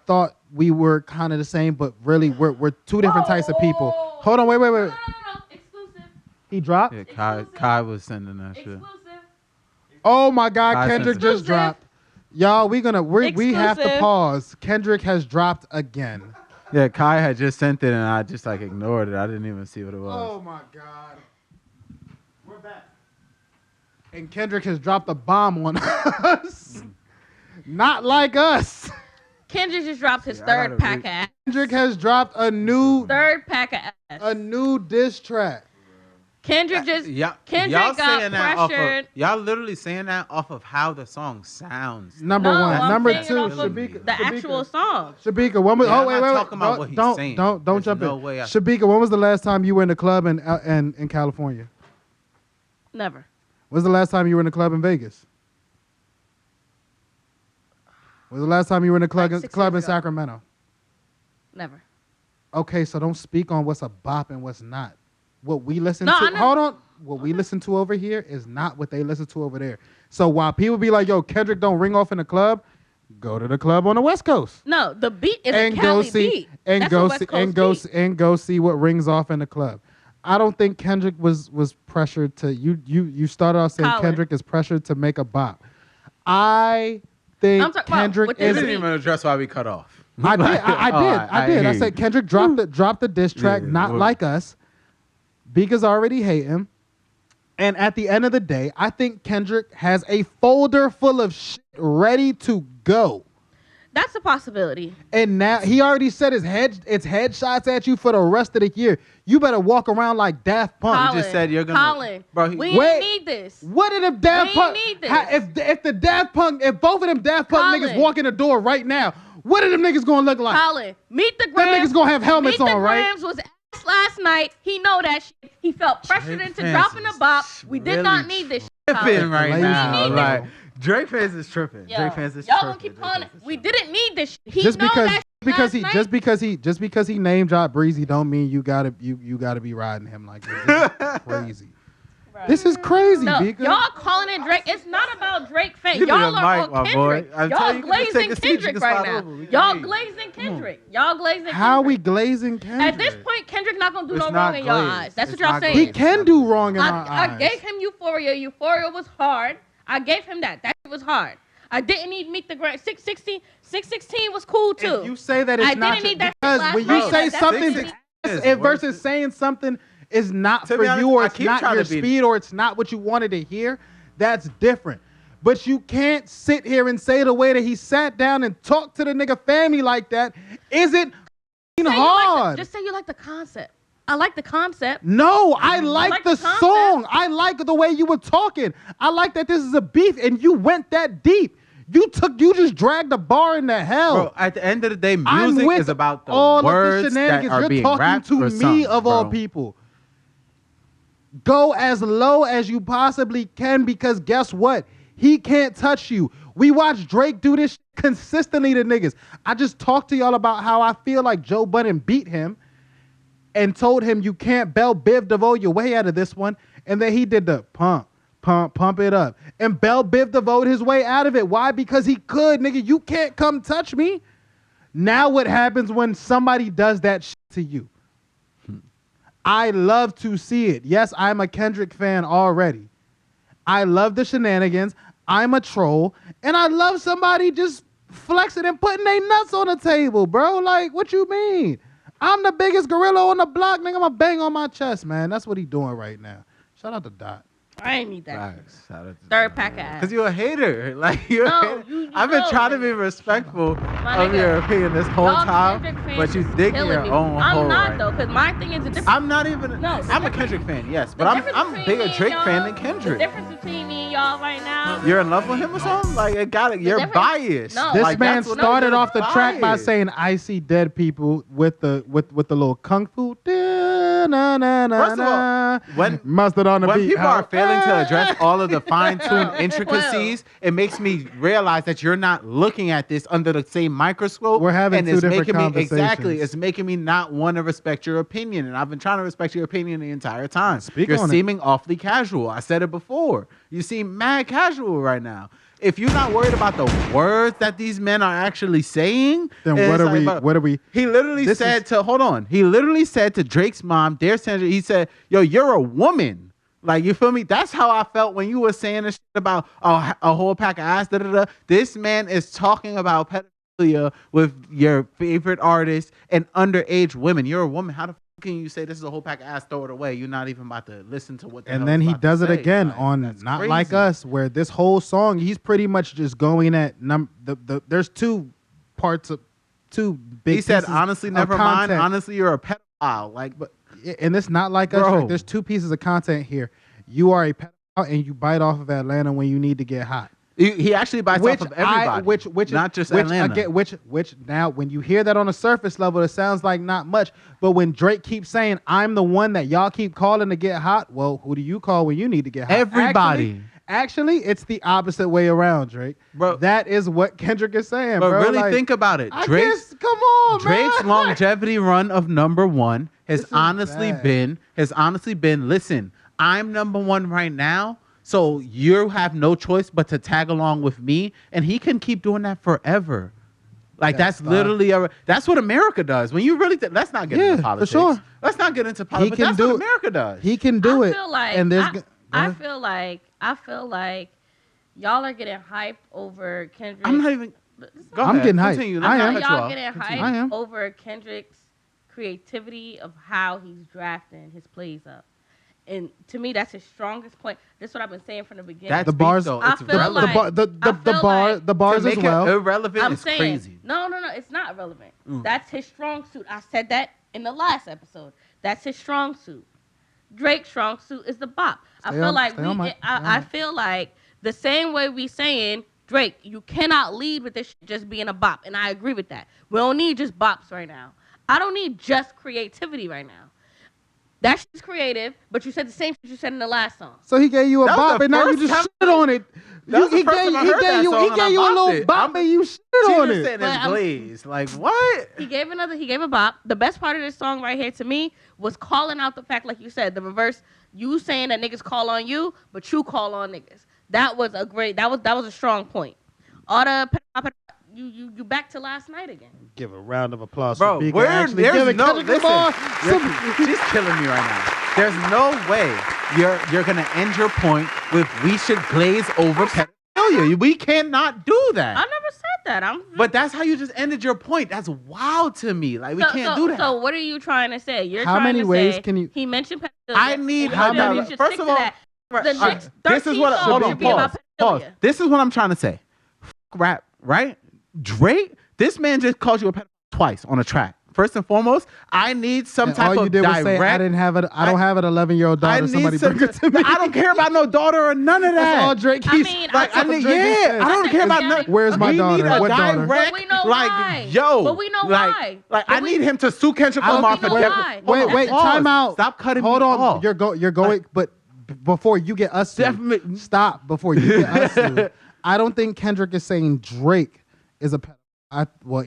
Speaker 1: thought we were kind of the same, but really we're two different types of people." Hold on, wait.
Speaker 2: No, exclusive.
Speaker 1: He dropped.
Speaker 3: Yeah, Kai was sending that shit.
Speaker 2: Exclusive.
Speaker 1: Oh my God,
Speaker 3: Kai
Speaker 1: Kendrick just
Speaker 2: exclusive.
Speaker 1: dropped. Y'all, we have to
Speaker 2: Exclusive.
Speaker 1: pause. Kendrick has dropped again.
Speaker 3: Yeah, Kai had just sent it, and I just like ignored it. I didn't even see what it was.
Speaker 1: Oh my God. We're back. And Kendrick has dropped a bomb on us. Not like us.
Speaker 2: Kendrick just dropped his
Speaker 3: Yeah, I
Speaker 2: third
Speaker 3: gotta
Speaker 2: pack of
Speaker 3: read-
Speaker 2: ass.
Speaker 1: Kendrick has dropped a new diss track.
Speaker 2: Kendrick just
Speaker 3: y'all
Speaker 2: got
Speaker 3: saying that off
Speaker 2: pressured.
Speaker 3: of, y'all literally saying that off of how the song sounds.
Speaker 1: Number
Speaker 2: No,
Speaker 1: one.
Speaker 2: I'm
Speaker 1: Number
Speaker 2: saying it
Speaker 1: two,
Speaker 2: off of
Speaker 1: Shabika.
Speaker 2: the actual song.
Speaker 1: Shabika, when was,
Speaker 3: Yeah,
Speaker 1: oh
Speaker 3: I'm
Speaker 1: wait,
Speaker 3: not
Speaker 1: wait,
Speaker 3: talking about what he's saying.
Speaker 1: Don't
Speaker 3: There's
Speaker 1: jump
Speaker 3: no
Speaker 1: in.
Speaker 3: way
Speaker 1: Shabika, when was the last time you were in the club in California?
Speaker 2: Never.
Speaker 1: When's the last time you were in the club in Vegas? When's the last time you were in the club,
Speaker 2: Like 6
Speaker 1: club in
Speaker 2: years ago.
Speaker 1: Sacramento?
Speaker 2: Never.
Speaker 1: Okay, so don't speak on what's a bop and what's not. What we listen
Speaker 2: No, I
Speaker 1: to,
Speaker 2: know.
Speaker 1: hold on. What we listen to over here is not what they listen to over there. So while people be like, yo, Kendrick don't ring off in the club, go to the club on the West Coast.
Speaker 2: No, the beat is
Speaker 1: And
Speaker 2: a
Speaker 1: go
Speaker 2: Cali
Speaker 1: see
Speaker 2: beat.
Speaker 1: and
Speaker 2: That's
Speaker 1: go
Speaker 2: a West
Speaker 1: see
Speaker 2: Coast
Speaker 1: and go
Speaker 2: beat.
Speaker 1: see, and go see what rings off in the club. I don't think Kendrick was pressured to you started off saying
Speaker 2: Colin.
Speaker 1: Kendrick is pressured to make a bop. I think
Speaker 2: I'm talking about
Speaker 1: Kendrick
Speaker 2: with
Speaker 3: You
Speaker 2: this
Speaker 1: is
Speaker 3: didn't even address why we cut off.
Speaker 1: I did. I did. I
Speaker 3: hear
Speaker 1: said
Speaker 3: you.
Speaker 1: Kendrick dropped the diss track,
Speaker 3: Yeah,
Speaker 1: not
Speaker 3: well-
Speaker 1: like us. Beakers already hate him. And at the end of the day, I think Kendrick has a folder full of shit ready to go.
Speaker 2: That's a possibility.
Speaker 1: And now he already said it's headshots at you for the rest of the year. You better walk around like Daft Punk.
Speaker 2: Colin,
Speaker 3: just said you're gonna-
Speaker 2: Colin,
Speaker 3: Bro,
Speaker 2: we
Speaker 1: Wait.
Speaker 2: ain't need this.
Speaker 1: What did the Daft
Speaker 2: We
Speaker 1: Punk?
Speaker 2: need this.
Speaker 1: If the Daft Punk, if both of them Daft Punk
Speaker 2: Colin.
Speaker 1: niggas walk in the door right now, what are them niggas gonna look like?
Speaker 2: Colin, Meet the
Speaker 1: Them
Speaker 2: Grams.
Speaker 1: niggas gonna have helmets
Speaker 2: Meet the
Speaker 1: on, right?
Speaker 2: Grams was ass last night. He know that shit. He felt pressured
Speaker 3: Drake
Speaker 2: into
Speaker 3: fans
Speaker 2: dropping a
Speaker 3: is
Speaker 2: bop. We did not
Speaker 3: really
Speaker 2: need this shit.
Speaker 3: Tripping
Speaker 2: Colin.
Speaker 3: right
Speaker 1: Lazy,
Speaker 3: now.
Speaker 1: bro.
Speaker 3: Like Drake fans is tripping.
Speaker 2: Yo,
Speaker 3: Drake fans is
Speaker 2: y'all
Speaker 3: tripping.
Speaker 2: gonna keep
Speaker 3: Drake
Speaker 2: calling
Speaker 3: fans
Speaker 2: it.
Speaker 3: is
Speaker 2: We
Speaker 3: tripping.
Speaker 2: didn't need this shit. He
Speaker 1: just
Speaker 2: know
Speaker 1: because
Speaker 2: that
Speaker 1: because he
Speaker 2: last
Speaker 1: just
Speaker 2: night.
Speaker 1: because he name dropped Breezy don't mean you gotta be riding him like this. This is crazy. This is crazy,
Speaker 2: No,
Speaker 1: Beaker.
Speaker 2: y'all calling it Drake. It's not about Drake fans.
Speaker 3: Give me
Speaker 2: Y'all
Speaker 3: the
Speaker 2: are
Speaker 3: mic,
Speaker 2: on
Speaker 3: my
Speaker 2: Kendrick.
Speaker 3: boy. I'm telling
Speaker 2: Y'all
Speaker 3: you, you can take
Speaker 2: glazing
Speaker 3: a seat, you
Speaker 2: Kendrick
Speaker 3: can
Speaker 2: right
Speaker 3: slide
Speaker 2: now.
Speaker 3: over. We can
Speaker 2: Y'all
Speaker 3: hear you.
Speaker 2: glazing Kendrick. Y'all glazing
Speaker 1: How we
Speaker 2: Kendrick.
Speaker 1: glazing Kendrick?
Speaker 2: At this point, Kendrick not gonna do
Speaker 3: It's
Speaker 2: no
Speaker 3: not
Speaker 2: wrong in your
Speaker 3: glazed.
Speaker 2: eyes. That's
Speaker 3: It's
Speaker 2: what y'all
Speaker 3: not
Speaker 2: saying.
Speaker 1: he
Speaker 3: glazed.
Speaker 1: can do wrong in my
Speaker 2: I
Speaker 1: eyes.
Speaker 2: gave him Euphoria. Euphoria was hard. I gave him that. That shit was hard. I didn't need Meet the Grand. 616 was cool too.
Speaker 1: If you say that it's
Speaker 2: I
Speaker 1: not
Speaker 2: didn't need that shit
Speaker 1: because
Speaker 2: last
Speaker 1: when you
Speaker 2: night.
Speaker 1: say
Speaker 2: That's
Speaker 1: something
Speaker 2: definitely-
Speaker 1: if versus saying something is not
Speaker 3: To
Speaker 1: for
Speaker 3: be honest,
Speaker 1: you or
Speaker 3: I
Speaker 1: it's
Speaker 3: keep
Speaker 1: not
Speaker 3: trying
Speaker 1: your
Speaker 3: to be-
Speaker 1: speed or it's not what you wanted to hear, that's different. But you can't sit here and say the way that he sat down and talked to the nigga family like that. Is it
Speaker 2: Say you like
Speaker 1: hard?
Speaker 2: just say you like the concept. I like the concept.
Speaker 1: No, I like
Speaker 2: like
Speaker 1: the
Speaker 2: the concept.
Speaker 1: song. I like the way you were talking. I like that this is a beef and you went that deep. You just dragged the bar into hell.
Speaker 3: Bro, at the end of the day,
Speaker 1: I'm
Speaker 3: music
Speaker 1: with
Speaker 3: is about the
Speaker 1: all of the
Speaker 3: words that
Speaker 1: shenanigans.
Speaker 3: are
Speaker 1: You're
Speaker 3: being
Speaker 1: talking
Speaker 3: rapped
Speaker 1: to
Speaker 3: or
Speaker 1: me
Speaker 3: sung,
Speaker 1: of all
Speaker 3: bro.
Speaker 1: people. Go as low as you possibly can because guess what? He can't touch you. We watch Drake do this consistently to niggas. I just talked to y'all about how I feel like Joe Budden beat him and told him you can't Bell Biv DeVoe your way out of this one. And then he did the pump it up. And Bell Biv DeVoe his way out of it. Why? Because he could, nigga. You can't come touch me. Now what happens when somebody does that shit to you? I love to see it. Yes, I'm a Kendrick fan already. I love the shenanigans. I'm a troll. And I love somebody just flexing and putting their nuts on the table, bro. Like, what you mean? I'm the biggest gorilla on the block, nigga. I'ma bang on my chest, man. That's what he doing right now. Shout out to Dot.
Speaker 2: I ain't need that.
Speaker 3: Facts. Shout out to
Speaker 2: Third
Speaker 3: John.
Speaker 2: pack of ass.
Speaker 3: Cause you're a hater. Like you're
Speaker 2: No,
Speaker 3: a hater.
Speaker 2: you
Speaker 3: I've been
Speaker 2: know,
Speaker 3: trying to
Speaker 2: nigga.
Speaker 3: be respectful
Speaker 2: My
Speaker 3: of
Speaker 2: nigga,
Speaker 3: your opinion this whole
Speaker 2: y'all
Speaker 3: time,
Speaker 2: Kendrick fans
Speaker 3: but you
Speaker 2: is
Speaker 3: digging
Speaker 2: killing
Speaker 3: your
Speaker 2: me.
Speaker 3: own
Speaker 2: I'm
Speaker 3: hole
Speaker 2: not
Speaker 3: right
Speaker 2: though,
Speaker 3: now.
Speaker 2: because my thing is the difference.
Speaker 3: I'm not even.
Speaker 2: No, the
Speaker 3: I'm a
Speaker 2: difference-
Speaker 3: Kendrick fan, yes,
Speaker 2: the
Speaker 3: but I'm
Speaker 2: difference
Speaker 3: a
Speaker 2: between
Speaker 3: bigger
Speaker 2: me and
Speaker 3: Drake
Speaker 2: y'all-
Speaker 3: fan than Kendrick.
Speaker 2: The difference between me and y'all right now.
Speaker 3: You're in love with him or something? Like it got it. You're
Speaker 2: difference-
Speaker 3: biased.
Speaker 2: No.
Speaker 1: This
Speaker 3: Like,
Speaker 1: man
Speaker 3: that's what
Speaker 1: started
Speaker 3: you're
Speaker 1: off the track by
Speaker 3: biased.
Speaker 1: saying, "I see dead people" with the little kung fu.
Speaker 3: First of all, when
Speaker 1: mustard on the
Speaker 3: when
Speaker 1: beat.
Speaker 3: people are failing to address all of the fine-tuned
Speaker 2: Oh,
Speaker 3: intricacies, it makes me realize that you're not looking at this under the same microscope.
Speaker 1: We're having
Speaker 3: and
Speaker 1: two
Speaker 3: it's
Speaker 1: different
Speaker 3: making me
Speaker 1: conversations.
Speaker 3: exactly. It's making me not want to respect your opinion, and I've been trying to respect your opinion the entire time.
Speaker 1: Speak
Speaker 3: You're
Speaker 1: on it.
Speaker 3: seeming awfully casual. I said it before. You seem mad casual right now. If you're not worried about the words that these men are actually saying,
Speaker 1: Then
Speaker 3: it's
Speaker 1: what are
Speaker 3: like,
Speaker 1: we?
Speaker 3: bro,
Speaker 1: What are we?
Speaker 3: he literally
Speaker 1: This
Speaker 3: said
Speaker 1: is-
Speaker 3: to hold on. He literally said to Drake's mom, "Dear Sandra," he said, "Yo, you're a woman." Like you feel me? That's how I felt when you were saying this shit about a whole pack of ass. Da, da, da. This man is talking about pedophilia with your favorite artist and underage women. You're a woman. How the fuck can you say this is a whole pack of ass? Throw it away. You're not even about to listen to what. The
Speaker 1: And
Speaker 3: hell
Speaker 1: then
Speaker 3: he's
Speaker 1: he
Speaker 3: about to
Speaker 1: does it
Speaker 3: say.
Speaker 1: again
Speaker 3: Like,
Speaker 1: on
Speaker 3: that's
Speaker 1: Not
Speaker 3: crazy.
Speaker 1: Like Us, where this whole song he's pretty much just going at there's two parts of two big.
Speaker 3: He said,
Speaker 1: pieces
Speaker 3: "Honestly,
Speaker 1: of
Speaker 3: never mind.
Speaker 1: content.
Speaker 3: Honestly, you're a pedophile." Like, but
Speaker 1: And it's Not Like Us.
Speaker 3: Bro.
Speaker 1: Like, there's two pieces of content here. You are a pedophile and you bite off of Atlanta when you need to get hot.
Speaker 3: he actually bites off of everybody,
Speaker 1: which
Speaker 3: not just
Speaker 1: which,
Speaker 3: Atlanta.
Speaker 1: Again, which now when you hear that on a surface level, it sounds like not much. But when Drake keeps saying, "I'm the one that y'all keep calling to get hot," well, who do you call when you need to get hot?
Speaker 3: Everybody.
Speaker 1: Actually, it's the opposite way around, Drake.
Speaker 3: Bro.
Speaker 1: That is what Kendrick is saying,
Speaker 3: But
Speaker 1: bro.
Speaker 3: really
Speaker 1: Like,
Speaker 3: think about it.
Speaker 1: I
Speaker 3: Drake's
Speaker 1: guess, come on,
Speaker 3: Drake's
Speaker 1: man.
Speaker 3: longevity run of #1 has
Speaker 1: This is
Speaker 3: honestly
Speaker 1: bad.
Speaker 3: been. Listen, I'm #1 right now, so you have no choice but to tag along with me, and he can keep doing that forever. Like
Speaker 1: Yeah,
Speaker 3: that's
Speaker 1: stop.
Speaker 3: literally that's what America does. When you really let's not get
Speaker 1: Yeah,
Speaker 3: into
Speaker 1: for
Speaker 3: politics.
Speaker 1: sure.
Speaker 3: Let's not get into politics. But
Speaker 1: can
Speaker 3: that's
Speaker 1: do
Speaker 3: what
Speaker 1: it.
Speaker 3: America does.
Speaker 1: He can do
Speaker 2: I
Speaker 1: it.
Speaker 2: feel like
Speaker 1: and there's
Speaker 2: I feel like y'all are getting hyped over Kendrick.
Speaker 3: I'm not even. Go
Speaker 1: I'm
Speaker 3: ahead.
Speaker 1: getting hyped.
Speaker 3: Continue.
Speaker 1: I
Speaker 3: Let me
Speaker 1: am.
Speaker 3: cut you
Speaker 2: Y'all
Speaker 3: off.
Speaker 2: getting
Speaker 3: Continue.
Speaker 1: I am.
Speaker 2: hyped over Kendrick's creativity of how he's drafting his plays up. And to me, that's his strongest point. That's what I've been saying from the beginning.
Speaker 3: That's
Speaker 1: The
Speaker 3: big,
Speaker 1: bars-
Speaker 3: though.
Speaker 2: I
Speaker 3: It's
Speaker 2: feel
Speaker 3: relevant.
Speaker 2: like-
Speaker 1: the bars
Speaker 3: to
Speaker 1: as
Speaker 3: make
Speaker 1: well.
Speaker 3: it irrelevant
Speaker 2: I'm
Speaker 3: is
Speaker 2: saying,
Speaker 3: crazy.
Speaker 2: no, it's not irrelevant. That's his strong suit. I said that in the last episode. That's his strong suit. Drake's strong suit is the bop. I
Speaker 1: Stay
Speaker 2: feel
Speaker 1: on-
Speaker 2: like
Speaker 1: stay on mic. Stay on
Speaker 2: I
Speaker 1: mic.
Speaker 2: feel like the same way we saying, Drake, you cannot lead with this shit just being a bop, and I agree with that. We don't need just bops right now. I don't need just creativity right now. That shit's creative, but you said the same shit you said in the last song.
Speaker 1: So he gave you a
Speaker 3: That was
Speaker 1: bop,
Speaker 3: the
Speaker 1: and now you
Speaker 3: first
Speaker 1: just
Speaker 3: time-
Speaker 1: shit on it.
Speaker 3: That was the
Speaker 1: He
Speaker 3: first
Speaker 1: gave
Speaker 3: time I heard that
Speaker 1: you
Speaker 3: song
Speaker 1: he
Speaker 3: and
Speaker 1: gave
Speaker 3: I
Speaker 1: you a
Speaker 3: bopped
Speaker 1: little
Speaker 3: it.
Speaker 1: bop, and you shit
Speaker 3: She
Speaker 1: on
Speaker 3: just
Speaker 1: it.
Speaker 3: said
Speaker 2: But
Speaker 3: it's
Speaker 2: I'm-
Speaker 3: glazed. Like what?
Speaker 2: He gave a bop. The best part of this song right here to me was calling out the fact, like you said, the reverse. You saying that niggas call on you, but you call on niggas. That was a strong point. All the you back to last night again.
Speaker 1: Give a round of applause
Speaker 3: Bro,
Speaker 1: for Beacon.
Speaker 3: where
Speaker 1: Actually
Speaker 3: there's
Speaker 1: giving
Speaker 3: no
Speaker 1: Kendrick
Speaker 3: listen.
Speaker 1: Lamar
Speaker 3: She's killing me right now. There's no way you're gonna end your point with we should glaze over pedophilia. We cannot do that.
Speaker 2: I never said that.
Speaker 3: But that's how you just ended your point. That's wild to me. Like we can't do that.
Speaker 2: So what are you trying to say? You're
Speaker 1: How
Speaker 2: trying
Speaker 1: many
Speaker 2: to
Speaker 1: ways
Speaker 2: say
Speaker 1: can you-
Speaker 2: He mentioned pedophilia.
Speaker 3: I need
Speaker 2: and
Speaker 1: how
Speaker 2: you feel
Speaker 1: many-
Speaker 2: you should
Speaker 3: first
Speaker 2: stick
Speaker 3: of
Speaker 2: to
Speaker 3: all,
Speaker 2: that. The
Speaker 3: All right,
Speaker 2: next
Speaker 3: this is what
Speaker 2: 13
Speaker 3: hold
Speaker 2: songs
Speaker 3: on,
Speaker 2: should be about
Speaker 3: pause.
Speaker 2: pedophilia.
Speaker 3: This is what I'm trying to say. Rap, right? Drake, this man just called you a pedophile twice on a track. First and foremost, I need some
Speaker 1: And
Speaker 3: type
Speaker 1: all you
Speaker 3: of
Speaker 1: did was
Speaker 3: direct.
Speaker 1: say I don't have an 11-year-old
Speaker 3: I
Speaker 1: daughter.
Speaker 3: need
Speaker 1: Somebody
Speaker 3: some.
Speaker 1: bring it to me.
Speaker 3: I don't care about no daughter or none of that.
Speaker 1: That's all Drake
Speaker 2: I
Speaker 1: keeps.
Speaker 2: mean,
Speaker 3: Like
Speaker 2: I
Speaker 3: I
Speaker 2: think
Speaker 3: need,
Speaker 1: Drake
Speaker 3: yeah,
Speaker 1: said.
Speaker 3: I don't care about
Speaker 2: Yeah.
Speaker 3: nothing.
Speaker 1: Where's my
Speaker 3: We
Speaker 1: daughter?
Speaker 3: need a
Speaker 1: What daughter?
Speaker 3: direct,
Speaker 2: But we know
Speaker 3: like,
Speaker 2: why.
Speaker 3: yo,
Speaker 2: But we know
Speaker 3: like,
Speaker 2: why.
Speaker 3: Like,
Speaker 2: But
Speaker 3: I
Speaker 2: we-
Speaker 3: need him to sue Kendrick
Speaker 2: But we
Speaker 3: Lamar for
Speaker 2: know
Speaker 3: def-
Speaker 2: why.
Speaker 3: Hold on,
Speaker 1: Wait,
Speaker 3: pause.
Speaker 1: time out.
Speaker 3: Stop cutting
Speaker 1: Hold
Speaker 3: me
Speaker 1: on.
Speaker 3: off.
Speaker 1: You're going, but before you get us sued,
Speaker 3: Definitely-
Speaker 1: stop before you get us sued. I don't think Kendrick is saying Drake is a pedophile.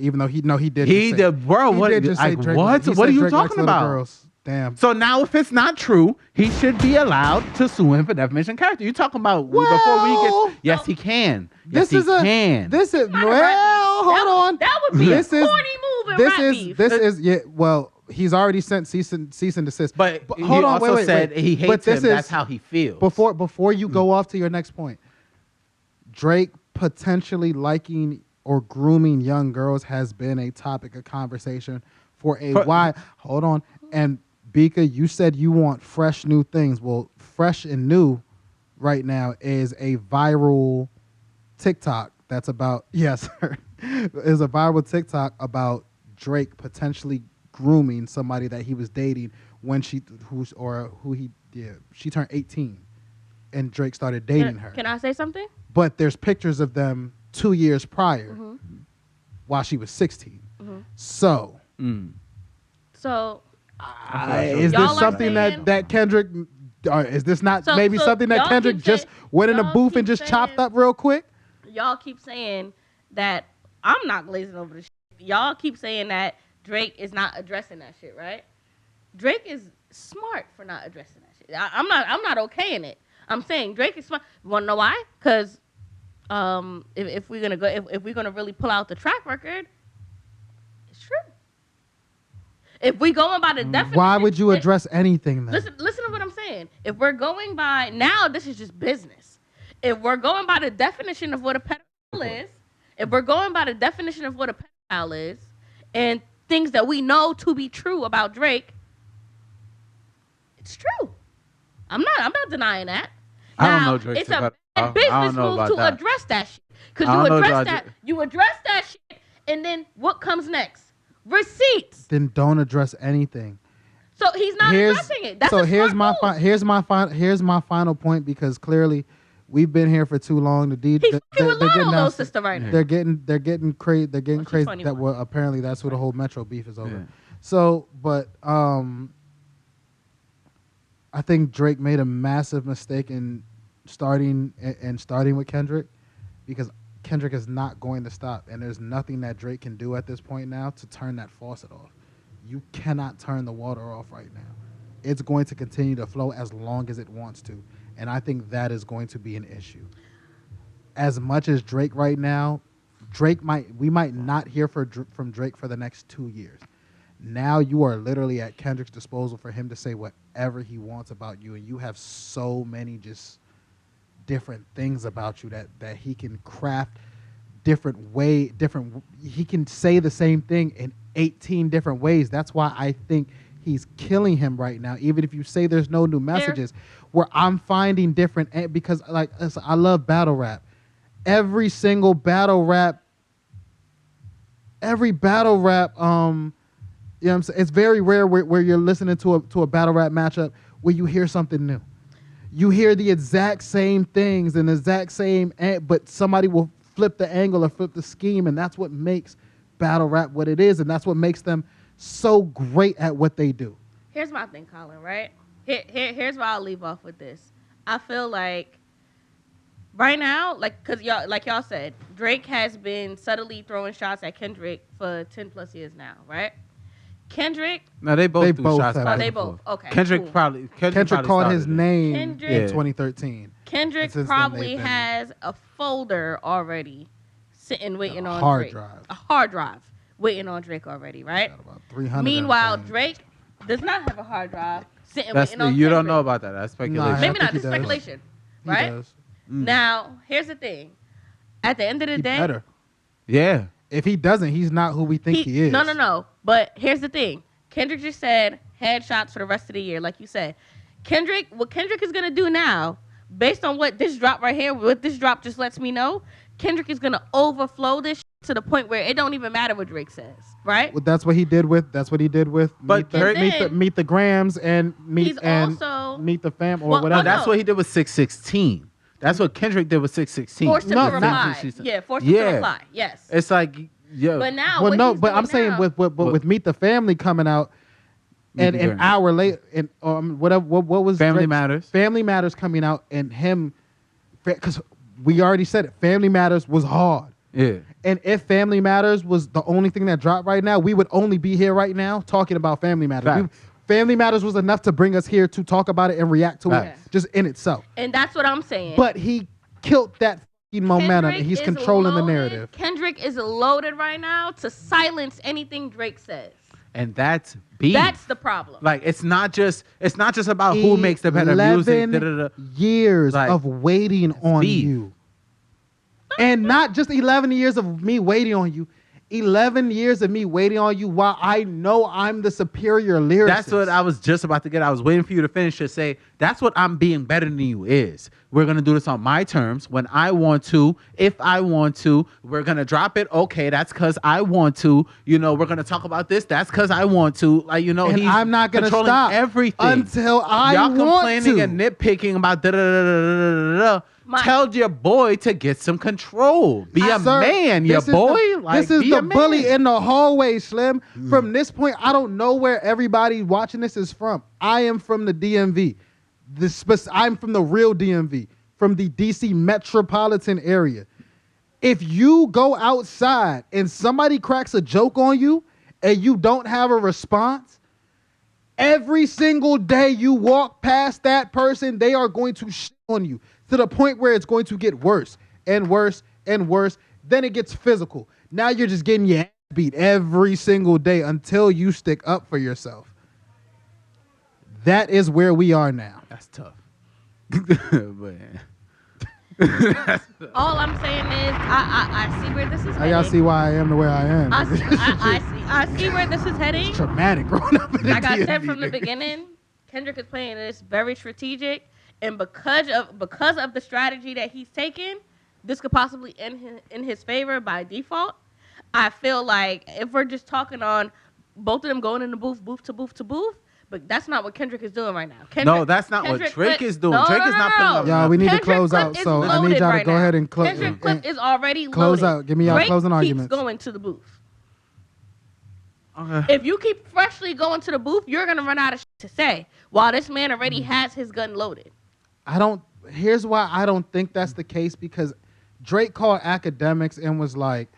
Speaker 1: Even though he did.
Speaker 3: He
Speaker 1: just say-
Speaker 3: did, bro.
Speaker 1: he
Speaker 3: What?
Speaker 1: did just say
Speaker 3: Like
Speaker 1: Drake
Speaker 3: what?
Speaker 1: he
Speaker 3: What
Speaker 1: said
Speaker 3: are you
Speaker 1: Drake likes
Speaker 3: talking
Speaker 1: little
Speaker 3: about?
Speaker 1: Girls. Damn.
Speaker 3: So now, if it's not true, he should be allowed to sue him for defamation of character. You talking about before we
Speaker 1: Well,
Speaker 3: get? Yes, he can.
Speaker 1: this
Speaker 3: Yes, he
Speaker 1: is a.
Speaker 3: can.
Speaker 1: This is
Speaker 2: Not a rap beef.
Speaker 1: hold on.
Speaker 2: That would be
Speaker 1: This
Speaker 2: a
Speaker 1: is-
Speaker 2: corny move in
Speaker 1: This
Speaker 2: rap
Speaker 1: is
Speaker 2: beef.
Speaker 1: this is yeah. Well, he's already sent cease and desist.
Speaker 3: but he
Speaker 1: hold on,
Speaker 3: also
Speaker 1: wait,
Speaker 3: said
Speaker 1: wait.
Speaker 3: he
Speaker 1: But
Speaker 3: hates
Speaker 1: this
Speaker 3: him. That's
Speaker 1: is-
Speaker 3: how he feels.
Speaker 1: Before you go off to your next point, Drake potentially liking or grooming young girls has been a topic of conversation for a while. Hold on. And Bika, you said you want fresh new things. Well, fresh and new right now is a viral TikTok that's about is a viral TikTok about Drake potentially grooming somebody that he was dating when she turned 18 and Drake started dating her.
Speaker 2: Can I say something?
Speaker 1: But there's pictures of them 2 years prior while she was 16. So
Speaker 2: So
Speaker 1: is
Speaker 2: Y'all
Speaker 1: this
Speaker 2: are
Speaker 1: something
Speaker 2: saying-
Speaker 1: that Kendrick is this not
Speaker 2: So-
Speaker 1: maybe
Speaker 2: so
Speaker 1: something that
Speaker 2: y'all
Speaker 1: Kendrick
Speaker 2: keep
Speaker 1: just
Speaker 2: saying-
Speaker 1: went in a
Speaker 2: y'all
Speaker 1: booth and
Speaker 2: keep
Speaker 1: just chopped
Speaker 2: saying-
Speaker 1: up real quick?
Speaker 2: y'all keep saying that I'm not glazing over the shit. Y'all keep saying that Drake is not addressing that shit, right? Drake is smart for not addressing that shit. I'm not okaying it. I'm saying Drake is smart. You wanna know why? Because if we're gonna really pull out the track record, it's true. If we going by the definition,
Speaker 1: Why would you address anything then?
Speaker 2: Listen to what I'm saying. If we're going by now, this is just business. If we're going by the definition of what a pedophile is, if we're going by the definition of what a pedophile is, and things that we know to be true about Drake, it's true. I'm not denying that.
Speaker 3: I don't
Speaker 2: Now,
Speaker 3: know Drake's
Speaker 2: it's
Speaker 3: a
Speaker 2: a
Speaker 3: pedophile.
Speaker 2: bad
Speaker 3: I don't
Speaker 2: business
Speaker 3: know
Speaker 2: move
Speaker 3: about
Speaker 2: to
Speaker 3: that.
Speaker 2: address that shit. Because
Speaker 3: I don't know
Speaker 2: you address that shit, and then what comes next? Receipts.
Speaker 1: Then don't address anything.
Speaker 2: So he's not addressing it. That's
Speaker 1: so
Speaker 2: a
Speaker 1: here's
Speaker 2: smart
Speaker 1: my
Speaker 2: move.
Speaker 1: here's my final point, because clearly we've been here for too long.
Speaker 2: He's fucking with Lil
Speaker 1: down-
Speaker 2: sister right now.
Speaker 1: They're getting crazy. They're getting
Speaker 2: she's
Speaker 1: crazy.
Speaker 2: 21.
Speaker 1: That well, apparently that's where the whole Metro beef is over.
Speaker 3: Yeah.
Speaker 1: So, but I think Drake made a massive mistake in starting with Kendrick, because Kendrick is not going to stop, and there's nothing that Drake can do at this point now to turn that faucet off. You cannot turn the water off right now. It's going to continue to flow as long as it wants to, and I think that is going to be an issue. As much as Drake right now, we might not hear from Drake for the next 2 years. Now you are literally at Kendrick's disposal for him to say whatever he wants about you, and you have so many just different things about you that he can craft he can say the same thing in 18 different ways. That's why I think he's killing him right now, even if you say there's no new messages, where I'm finding different, because like I love battle rap. Every battle rap, you know what I'm saying? It's very rare where you're listening to a battle rap matchup where you hear something new. You hear the exact same things and the exact same, but somebody will flip the angle or flip the scheme, and that's what makes battle rap what it is, and that's what makes them so great at what they do.
Speaker 2: Here's my thing, Colin, right? Here's why I'll leave off with this. I feel like right now, because y'all said, Drake has been subtly throwing shots at Kendrick for 10 plus years now, right? Kendrick.
Speaker 3: No, they both threw
Speaker 1: both
Speaker 3: shots
Speaker 1: have.
Speaker 3: back
Speaker 2: Oh, they
Speaker 3: and
Speaker 2: both.
Speaker 3: forth.
Speaker 2: Okay.
Speaker 3: Kendrick
Speaker 2: cool.
Speaker 3: probably
Speaker 1: Called his
Speaker 3: started it.
Speaker 1: name
Speaker 2: Kendrick-
Speaker 1: in
Speaker 3: Yeah.
Speaker 1: 2013.
Speaker 2: Kendrick
Speaker 1: And since then,
Speaker 2: probably
Speaker 1: they've been-
Speaker 2: has a folder already sitting waiting on
Speaker 1: hard
Speaker 2: Drake.
Speaker 1: drive.
Speaker 2: A hard drive waiting on Drake already, right?
Speaker 1: Got about 300
Speaker 2: Meanwhile,
Speaker 1: of them.
Speaker 2: Drake does not have a hard drive sitting
Speaker 3: That's
Speaker 2: waiting on
Speaker 3: you don't
Speaker 2: Kendrick.
Speaker 3: know about that. That's speculation.
Speaker 1: Nah, I
Speaker 2: Maybe
Speaker 1: think
Speaker 2: not.
Speaker 1: he
Speaker 2: This is
Speaker 1: does.
Speaker 2: speculation,
Speaker 1: He
Speaker 2: right?
Speaker 1: does.
Speaker 2: Now, here's the thing. At the end of the
Speaker 1: He
Speaker 2: day,
Speaker 1: better.
Speaker 3: Yeah.
Speaker 1: If he doesn't, he's not who we think he is.
Speaker 2: No. But here's the thing. Kendrick just said headshots for the rest of the year, like you said. What Kendrick is gonna do now, based on what this drop right here, what this drop just lets me know, Kendrick is gonna overflow this to the point where it don't even matter what Drake says, right?
Speaker 1: Well, that's what he did with.
Speaker 3: But
Speaker 1: meet the Grams and meet
Speaker 2: He's
Speaker 1: and
Speaker 2: also-
Speaker 1: meet the fam or
Speaker 2: Well,
Speaker 1: whatever.
Speaker 3: No, that's
Speaker 2: no.
Speaker 3: what he did with 616. That's what Kendrick did with 616.
Speaker 2: Forced him
Speaker 1: No,
Speaker 2: to reply.
Speaker 3: not 616.
Speaker 2: Yeah, forced him to
Speaker 3: Yeah.
Speaker 2: reply. Yes.
Speaker 3: It's like, yo.
Speaker 2: But now,
Speaker 1: Well,
Speaker 2: what
Speaker 1: no,
Speaker 2: he's
Speaker 1: but I'm
Speaker 2: doing
Speaker 1: saying
Speaker 2: now-
Speaker 1: with Meet the Family coming out, and
Speaker 3: Meet the
Speaker 1: an
Speaker 3: Grams.
Speaker 1: hour later, and whatever, what was
Speaker 3: Family
Speaker 1: Drake's-
Speaker 3: Matters.
Speaker 1: Family Matters coming out, and him, because we already said it. Family Matters was hard,
Speaker 3: Yeah.
Speaker 1: and if Family Matters was the only thing that dropped right now, we would only be here right now talking about Family Matters.
Speaker 3: Facts.
Speaker 1: Family Matters was enough to bring us here to talk about it and react to
Speaker 3: Facts.
Speaker 1: it just in itself.
Speaker 2: And that's what I'm saying.
Speaker 1: But he killed that fucking momentum, and he's
Speaker 2: is
Speaker 1: controlling the
Speaker 2: loaded-
Speaker 1: narrative.
Speaker 2: Kendrick is loaded right now to silence anything Drake says.
Speaker 3: And that's beef.
Speaker 2: That's the problem.
Speaker 3: Like it's not just about who makes the better music.
Speaker 1: 11
Speaker 3: Da-da-da.
Speaker 1: years
Speaker 3: Like,
Speaker 1: of waiting on
Speaker 3: beef.
Speaker 1: you. And not just 11 years of me waiting on you. 11 years of me waiting on you while I know I'm the superior lyricist.
Speaker 3: That's what I was just about to get. I was waiting for you to finish to say, that's what I'm being better than you is. We're going to do this on my terms when I want to, if I want to. We're going to drop it. Okay, that's because I want to. You know, we're going to talk about this. That's because I want to. Like, you know,
Speaker 1: And
Speaker 3: he's
Speaker 1: I'm not going to
Speaker 3: controlling
Speaker 1: stop
Speaker 3: everything.
Speaker 1: until I
Speaker 3: Y'all
Speaker 1: want
Speaker 3: complaining
Speaker 1: to.
Speaker 3: and nitpicking about da-da-da-da-da-da-da. Tell your boy to get some control. Be a
Speaker 1: Sir,
Speaker 3: man, your
Speaker 1: this is
Speaker 3: boy.
Speaker 1: This is
Speaker 3: be
Speaker 1: the
Speaker 3: a man.
Speaker 1: bully in the hallway, Slim. From this point, I don't know where everybody watching this is from. I am from the DMV. I'm from the real DMV, from the DC metropolitan area. If you go outside and somebody cracks a joke on you and you don't have a response, every single day you walk past that person, they are going to shit on you to the point where it's going to get worse and worse and worse. Then it gets physical. Now you're just getting your ass beat every single day until you stick up for yourself. That is where we are now.
Speaker 3: That's tough.
Speaker 2: All I'm saying is, I see where this is
Speaker 1: Now
Speaker 2: heading.
Speaker 1: y'all see why I am the way I am.
Speaker 2: I see where this is heading.
Speaker 1: It's traumatic growing up in the
Speaker 2: Like I said
Speaker 1: DMV,
Speaker 2: from the
Speaker 1: nigga.
Speaker 2: beginning, Kendrick is playing this very strategic, and because of the strategy that he's taken, this could possibly end in his favor by default. I feel like if we're just talking on both of them going in the booth to booth, but that's not what Kendrick is doing right now.
Speaker 3: No, that's not what Drake is doing. Drake is not putting up.
Speaker 1: Y'all, we need to
Speaker 2: Kendrick
Speaker 1: close
Speaker 2: clip
Speaker 1: out,
Speaker 2: is
Speaker 1: so I need
Speaker 2: loaded
Speaker 1: y'all to
Speaker 2: right
Speaker 1: go
Speaker 2: now.
Speaker 1: ahead and close.
Speaker 2: Kendrick clip is already
Speaker 1: close
Speaker 2: loaded.
Speaker 1: out. Give me y'all
Speaker 2: Drake
Speaker 1: closing
Speaker 2: keeps
Speaker 1: arguments.
Speaker 2: going to the booth.
Speaker 3: Okay.
Speaker 2: If you keep freshly going to the booth, you're gonna run out of shit to say. While this man already has his gun loaded.
Speaker 1: Here's why I don't think that's the case, because Drake called academics and was like,